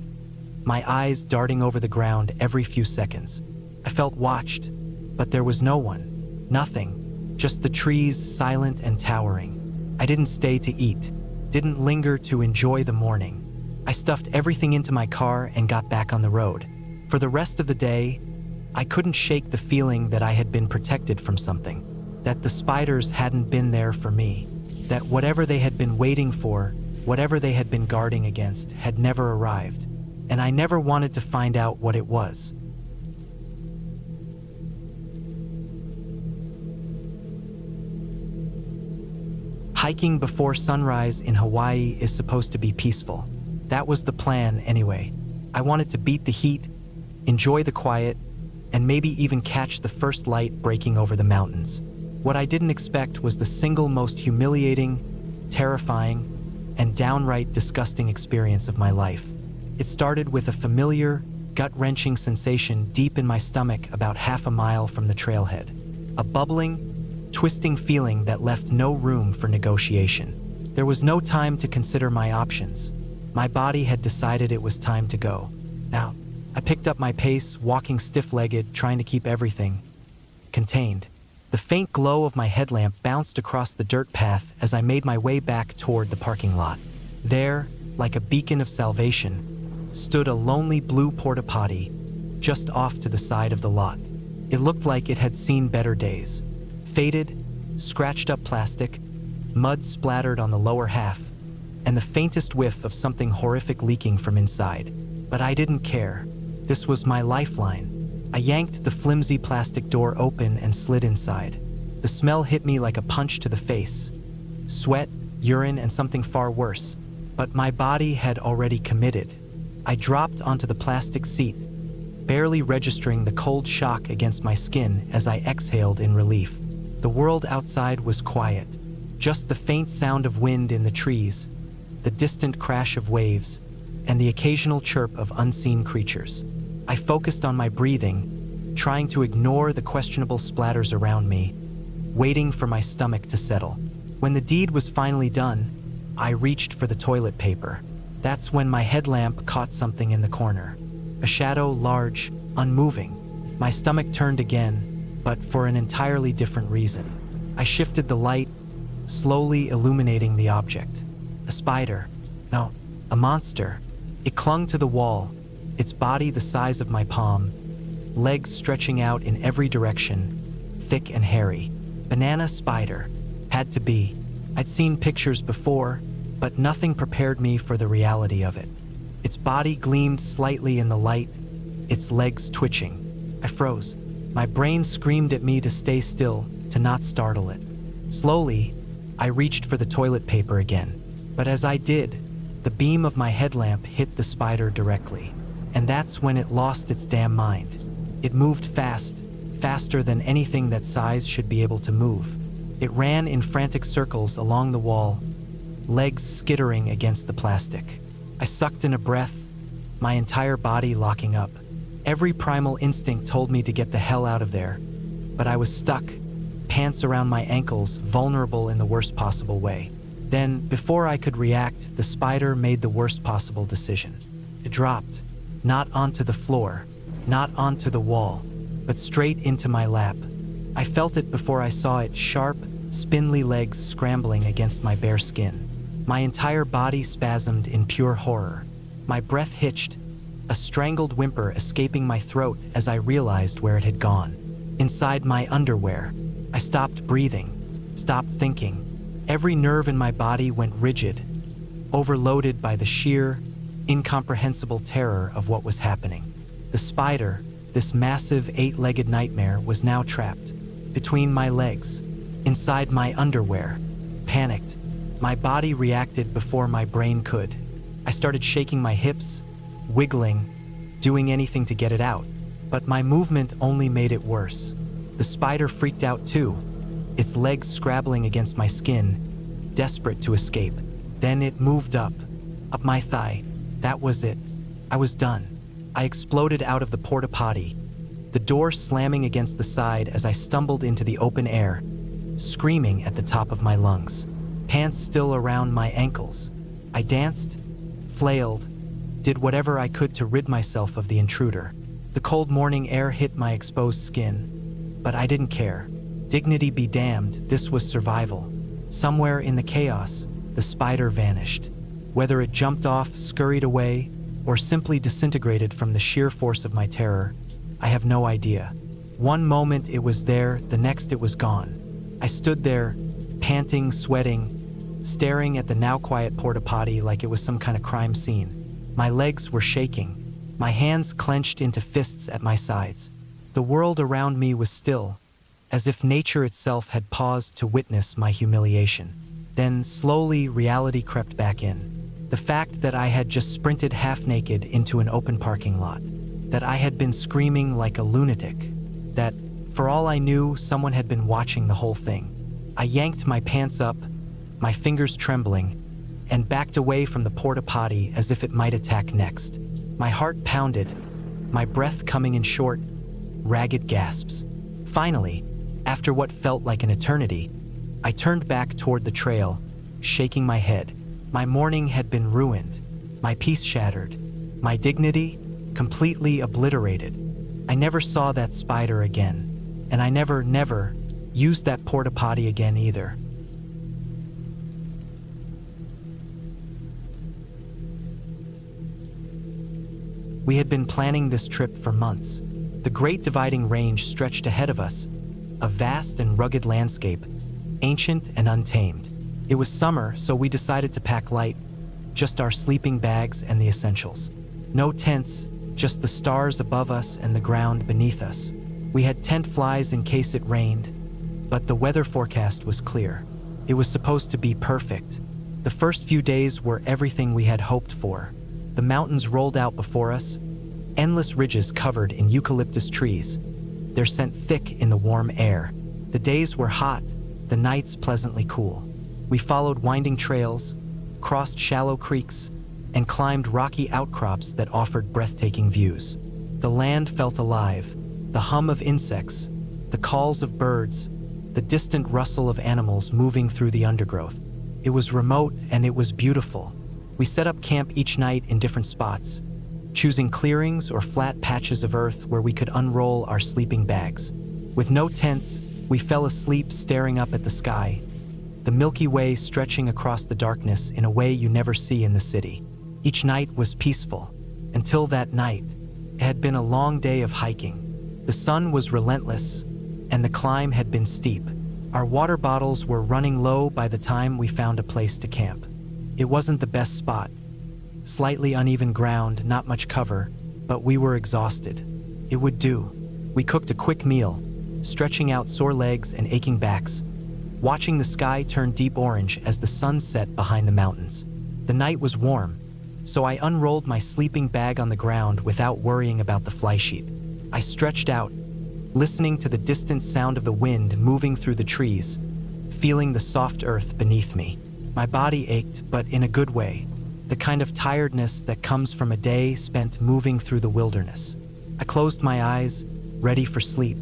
my eyes darting over the ground every few seconds. I felt watched, but there was no one, nothing, just the trees silent and towering. I didn't stay to eat, didn't linger to enjoy the morning. I stuffed everything into my car and got back on the road. For the rest of the day, I couldn't shake the feeling that I had been protected from something, that the spiders hadn't been there for me, that whatever they had been waiting for, whatever they had been guarding against, had never arrived, and I never wanted to find out what it was. Hiking before sunrise in Hawaii is supposed to be peaceful. That was the plan anyway. I wanted to beat the heat, enjoy the quiet, and maybe even catch the first light breaking over the mountains. What I didn't expect was the single most humiliating, terrifying, and downright disgusting experience of my life. It started with a familiar, gut-wrenching sensation deep in my stomach about half a mile from the trailhead. A bubbling, twisting feeling that left no room for negotiation. There was no time to consider my options. My body had decided it was time to go. Now, I picked up my pace, walking stiff-legged, trying to keep everything contained. The faint glow of my headlamp bounced across the dirt path as I made my way back toward the parking lot. There, like a beacon of salvation, stood a lonely blue porta-potty just off to the side of the lot. It looked like it had seen better days. Faded, scratched-up plastic, mud splattered on the lower half, and the faintest whiff of something horrific leaking from inside. But I didn't care. This was my lifeline. I yanked the flimsy plastic door open and slid inside. The smell hit me like a punch to the face. Sweat, urine, and something far worse. But my body had already committed. I dropped onto the plastic seat, barely registering the cold shock against my skin as I exhaled in relief. The world outside was quiet. Just the faint sound of wind in the trees, the distant crash of waves, and the occasional chirp of unseen creatures. I focused on my breathing, trying to ignore the questionable splatters around me, waiting for my stomach to settle. When the deed was finally done, I reached for the toilet paper. That's when my headlamp caught something in the corner. A shadow, large, unmoving. My stomach turned again, but for an entirely different reason. I shifted the light, slowly illuminating the object. A spider. No, a monster. It clung to the wall, its body the size of my palm, legs stretching out in every direction, thick and hairy. Banana spider. Had to be. I'd seen pictures before, but nothing prepared me for the reality of it. Its body gleamed slightly in the light, its legs twitching. I froze. My brain screamed at me to stay still, to not startle it. Slowly, I reached for the toilet paper again. But as I did, the beam of my headlamp hit the spider directly. And that's when it lost its damn mind. It moved fast, faster than anything that size should be able to move. It ran in frantic circles along the wall, legs skittering against the plastic. I sucked in a breath, my entire body locking up. Every primal instinct told me to get the hell out of there, but I was stuck, pants around my ankles, vulnerable in the worst possible way. Then, before I could react, the spider made the worst possible decision. It dropped, not onto the floor, not onto the wall, but straight into my lap. I felt it before I saw its sharp, spindly legs scrambling against my bare skin. My entire body spasmed in pure horror. My breath hitched, a strangled whimper escaping my throat as I realized where it had gone. Inside my underwear. I stopped breathing, stopped thinking. Every nerve in my body went rigid, overloaded by the sheer, incomprehensible terror of what was happening. The spider, this massive 8-legged nightmare, was now trapped between my legs, inside my underwear. Panicked, my body reacted before my brain could. I started shaking my hips, wiggling, doing anything to get it out, but my movement only made it worse. The spider freaked out too, its legs scrabbling against my skin, desperate to escape. Then it moved up my thigh. That was it. I was done. I exploded out of the porta-potty, the door slamming against the side as I stumbled into the open air, screaming at the top of my lungs, pants still around my ankles. I danced, flailed, did whatever I could to rid myself of the intruder. The cold morning air hit my exposed skin, but I didn't care. Dignity be damned, this was survival. Somewhere in the chaos, the spider vanished. Whether it jumped off, scurried away, or simply disintegrated from the sheer force of my terror, I have no idea. One moment it was there, the next it was gone. I stood there, panting, sweating, staring at the now quiet porta-potty like it was some kind of crime scene. My legs were shaking, my hands clenched into fists at my sides. The world around me was still, as if nature itself had paused to witness my humiliation. Then, slowly, reality crept back in. The fact that I had just sprinted half-naked into an open parking lot, that I had been screaming like a lunatic, that, for all I knew, someone had been watching the whole thing. I yanked my pants up, my fingers trembling, and backed away from the porta-potty as if it might attack next. My heart pounded, my breath coming in short, ragged gasps. Finally, after what felt like an eternity, I turned back toward the trail, shaking my head. My morning had been ruined, my peace shattered, my dignity completely obliterated. I never saw that spider again, and I never used that porta-potty again either. We had been planning this trip for months. The Great Dividing Range stretched ahead of us, a vast and rugged landscape, ancient and untamed. It was summer, so we decided to pack light, just our sleeping bags and the essentials. No tents, just the stars above us and the ground beneath us. We had tent flies in case it rained, but the weather forecast was clear. It was supposed to be perfect. The first few days were everything we had hoped for. The mountains rolled out before us, endless ridges covered in eucalyptus trees, their scent thick in the warm air. The days were hot, the nights pleasantly cool. We followed winding trails, crossed shallow creeks, and climbed rocky outcrops that offered breathtaking views. The land felt alive, the hum of insects, the calls of birds, the distant rustle of animals moving through the undergrowth. It was remote and it was beautiful. We set up camp each night in different spots, choosing clearings or flat patches of earth where we could unroll our sleeping bags. With no tents, we fell asleep staring up at the sky, the Milky Way stretching across the darkness in a way you never see in the city. Each night was peaceful, until that night. It had been a long day of hiking. The sun was relentless, and the climb had been steep. Our water bottles were running low by the time we found a place to camp. It wasn't the best spot. Slightly uneven ground, not much cover, but we were exhausted. It would do. We cooked a quick meal, stretching out sore legs and aching backs, watching the sky turn deep orange as the sun set behind the mountains. The night was warm, so I unrolled my sleeping bag on the ground without worrying about the fly sheet. I stretched out, listening to the distant sound of the wind moving through the trees, feeling the soft earth beneath me. My body ached, but in a good way. the kind of tiredness that comes from a day spent moving through the wilderness. I closed my eyes, ready for sleep.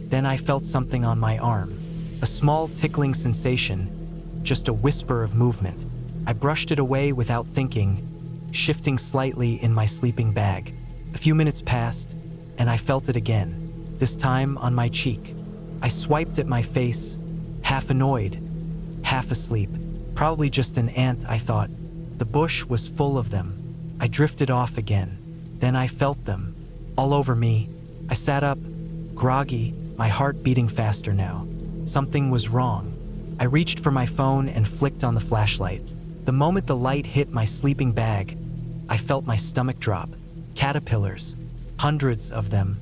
Then I felt something on my arm, a small tickling sensation, just a whisper of movement. I brushed it away without thinking, shifting slightly in my sleeping bag. A few minutes passed, and I felt it again, this time on my cheek. I swiped at my face, half annoyed, half asleep. Probably just an ant, I thought. The bush was full of them. I drifted off again. Then I felt them, all over me. I sat up, groggy, my heart beating faster now. Something was wrong. I reached for my phone and flicked on the flashlight. The moment the light hit my sleeping bag, I felt my stomach drop. Caterpillars, hundreds of them.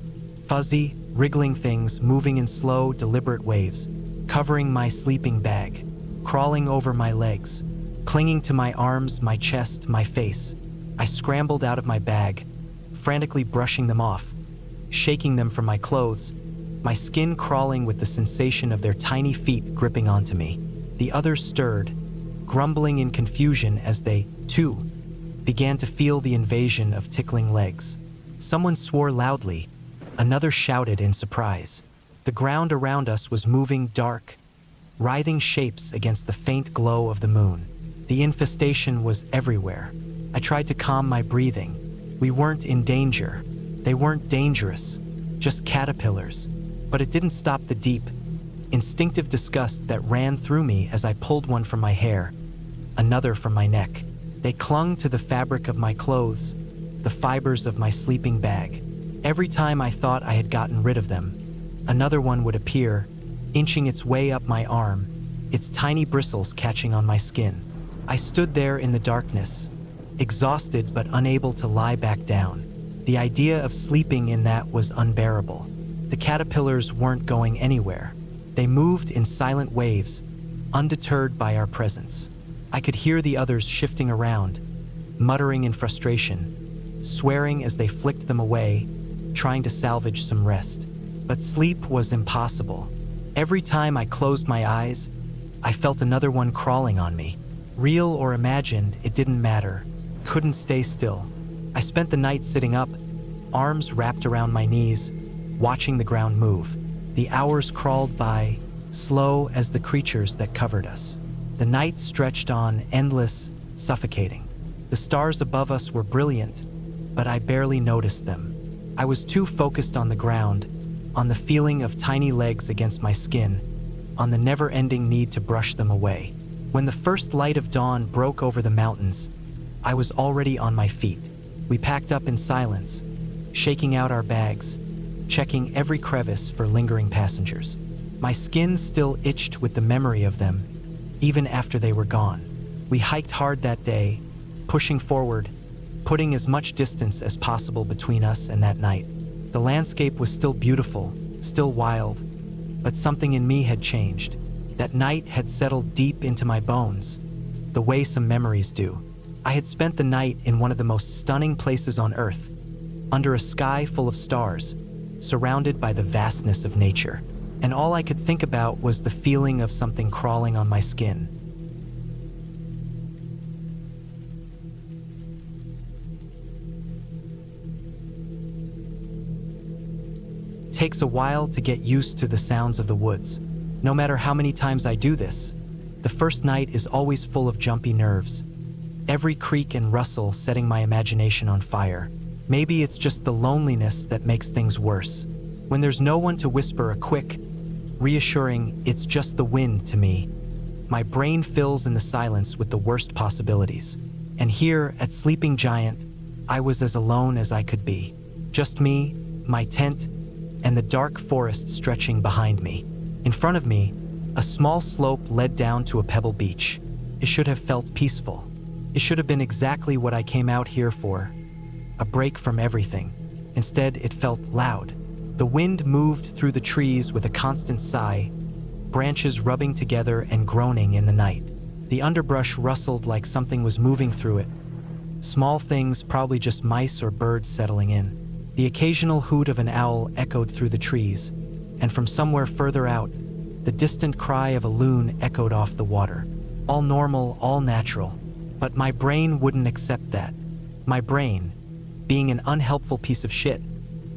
Fuzzy, wriggling things moving in slow, deliberate waves, covering my sleeping bag, crawling over my legs, clinging to my arms, my chest, my face. I scrambled out of my bag, frantically brushing them off, shaking them from my clothes, my skin crawling with the sensation of their tiny feet gripping onto me. The others stirred, grumbling in confusion as they, too, began to feel the invasion of tickling legs. Someone swore loudly, another shouted in surprise. The ground around us was moving dark, writhing shapes against the faint glow of the moon. The infestation was everywhere. I tried to calm my breathing. We weren't in danger. They weren't dangerous, just caterpillars. But it didn't stop the deep, instinctive disgust that ran through me as I pulled one from my hair, another from my neck. They clung to the fabric of my clothes, the fibers of my sleeping bag. Every time I thought I had gotten rid of them, another one would appear, inching its way up my arm, its tiny bristles catching on my skin. I stood there in the darkness, exhausted but unable to lie back down. The idea of sleeping in that was unbearable. The caterpillars weren't going anywhere. They moved in silent waves, undeterred by our presence. I could hear the others shifting around, muttering in frustration, swearing as they flicked them away, trying to salvage some rest. But sleep was impossible. Every time I closed my eyes, I felt another one crawling on me. Real or imagined, it didn't matter. Couldn't stay still. I spent the night sitting up, arms wrapped around my knees, watching the ground move. The hours crawled by, slow as the creatures that covered us. The night stretched on, endless, suffocating. The stars above us were brilliant, but I barely noticed them. I was too focused on the ground, on the feeling of tiny legs against my skin, on the never-ending need to brush them away. When the first light of dawn broke over the mountains, I was already on my feet. We packed up in silence, shaking out our bags, checking every crevice for lingering passengers. My skin still itched with the memory of them, even after they were gone. We hiked hard that day, pushing forward, putting as much distance as possible between us and that night. The landscape was still beautiful, still wild, but something in me had changed. That night had settled deep into my bones, the way some memories do. I had spent the night in one of the most stunning places on Earth, under a sky full of stars, surrounded by the vastness of nature. And all I could think about was the feeling of something crawling on my skin. It takes a while to get used to the sounds of the woods. No matter how many times I do this, the first night is always full of jumpy nerves. Every creak and rustle setting my imagination on fire. Maybe it's just the loneliness that makes things worse. When there's no one to whisper a quick, reassuring, "It's just the wind" to me, my brain fills in the silence with the worst possibilities. And here, at Sleeping Giant, I was as alone as I could be. Just me, my tent, and the dark forest stretching behind me. In front of me, a small slope led down to a pebble beach. It should have felt peaceful. It should have been exactly what I came out here for, a break from everything. Instead, it felt loud. The wind moved through the trees with a constant sigh, branches rubbing together and groaning in the night. The underbrush rustled like something was moving through it. Small things, probably just mice or birds settling in. The occasional hoot of an owl echoed through the trees, and from somewhere further out, the distant cry of a loon echoed off the water. All normal, all natural. But my brain wouldn't accept that. My brain, being an unhelpful piece of shit,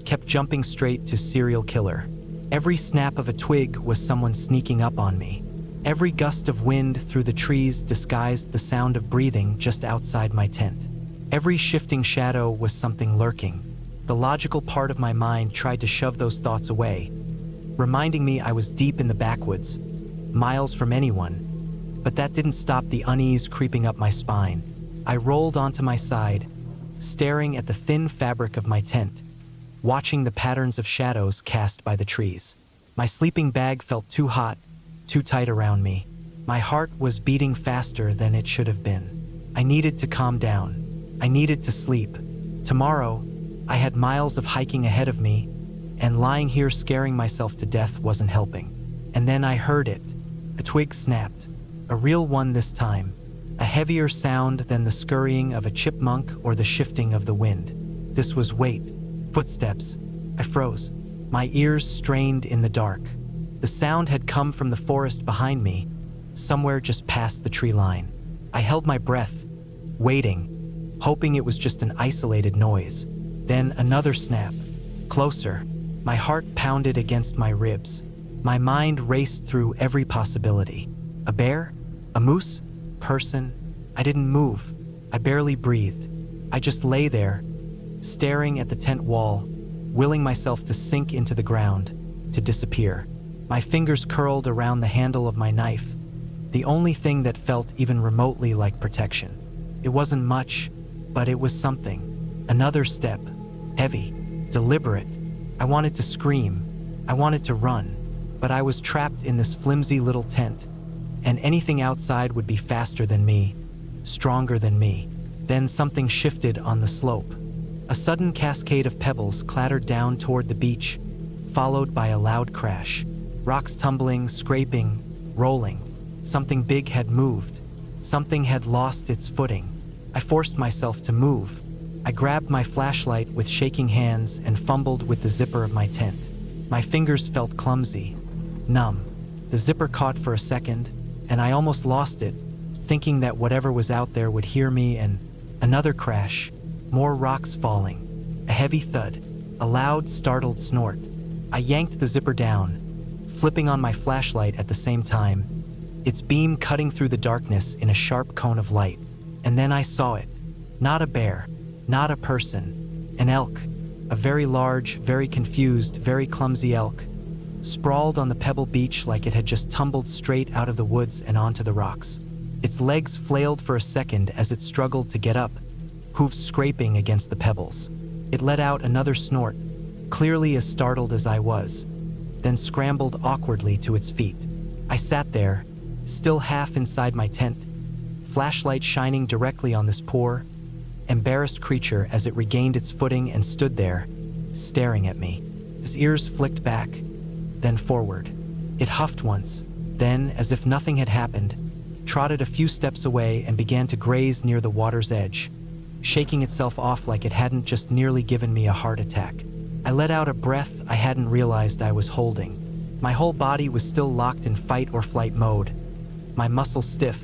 kept jumping straight to serial killer. Every snap of a twig was someone sneaking up on me. Every gust of wind through the trees disguised the sound of breathing just outside my tent. Every shifting shadow was something lurking. The logical part of my mind tried to shove those thoughts away, reminding me I was deep in the backwoods, miles from anyone. But that didn't stop the unease creeping up my spine. I rolled onto my side, staring at the thin fabric of my tent, watching the patterns of shadows cast by the trees. My sleeping bag felt too hot, too tight around me. My heart was beating faster than it should have been. I needed to calm down. I needed to sleep. Tomorrow, I had miles of hiking ahead of me, and lying here scaring myself to death wasn't helping. And then I heard it. A twig snapped. A real one this time. A heavier sound than the scurrying of a chipmunk or the shifting of the wind. This was footsteps. I froze. My ears strained in the dark. The sound had come from the forest behind me, somewhere just past the tree line. I held my breath, waiting, hoping it was just an isolated noise. Then another snap. Closer. My heart pounded against my ribs. My mind raced through every possibility. A bear? A moose? Person? I didn't move. I barely breathed. I just lay there, staring at the tent wall, willing myself to sink into the ground, to disappear. My fingers curled around the handle of my knife, the only thing that felt even remotely like protection. It wasn't much, but it was something. Another step. Heavy. Deliberate. I wanted to scream. I wanted to run. But I was trapped in this flimsy little tent, and anything outside would be faster than me, stronger than me. Then something shifted on the slope. A sudden cascade of pebbles clattered down toward the beach, followed by a loud crash. Rocks tumbling, scraping, rolling. Something big had moved. Something had lost its footing. I forced myself to move. I grabbed my flashlight with shaking hands and fumbled with the zipper of my tent. My fingers felt clumsy, numb. The zipper caught for a second, and I almost lost it, thinking that whatever was out there would hear me, and another crash, more rocks falling, a heavy thud, a loud, startled snort. I yanked the zipper down, flipping on my flashlight at the same time, its beam cutting through the darkness in a sharp cone of light. And then I saw it. Not a bear, not a person, an elk, a very large, very confused, very clumsy elk, sprawled on the pebble beach like it had just tumbled straight out of the woods and onto the rocks. Its legs flailed for a second as it struggled to get up, hooves scraping against the pebbles. It let out another snort, clearly as startled as I was, then scrambled awkwardly to its feet. I sat there, still half inside my tent, flashlight shining directly on this poor, embarrassed creature as it regained its footing and stood there, staring at me. Its ears flicked back, then forward. It huffed once, then, as if nothing had happened, trotted a few steps away and began to graze near the water's edge, shaking itself off like it hadn't just nearly given me a heart attack. I let out a breath I hadn't realized I was holding. My whole body was still locked in fight or flight mode, my muscles stiff,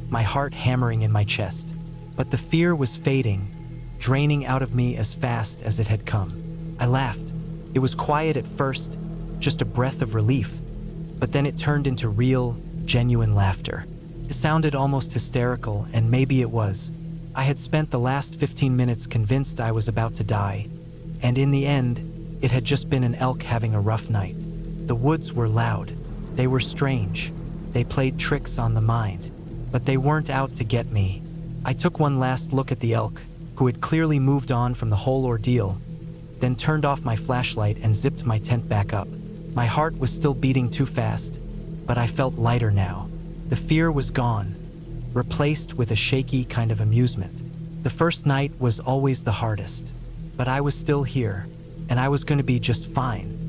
my heart hammering in my chest. But the fear was fading, draining out of me as fast as it had come. I laughed. It was quiet at first, just a breath of relief, but then it turned into real, genuine laughter. It sounded almost hysterical, and maybe it was. I had spent the last 15 minutes convinced I was about to die, and in the end, it had just been an elk having a rough night. The woods were loud. They were strange. They played tricks on the mind, but they weren't out to get me. I took one last look at the elk, who had clearly moved on from the whole ordeal, then turned off my flashlight and zipped my tent back up. My heart was still beating too fast, but I felt lighter now. The fear was gone, replaced with a shaky kind of amusement. The first night was always the hardest, but I was still here, and I was going to be just fine.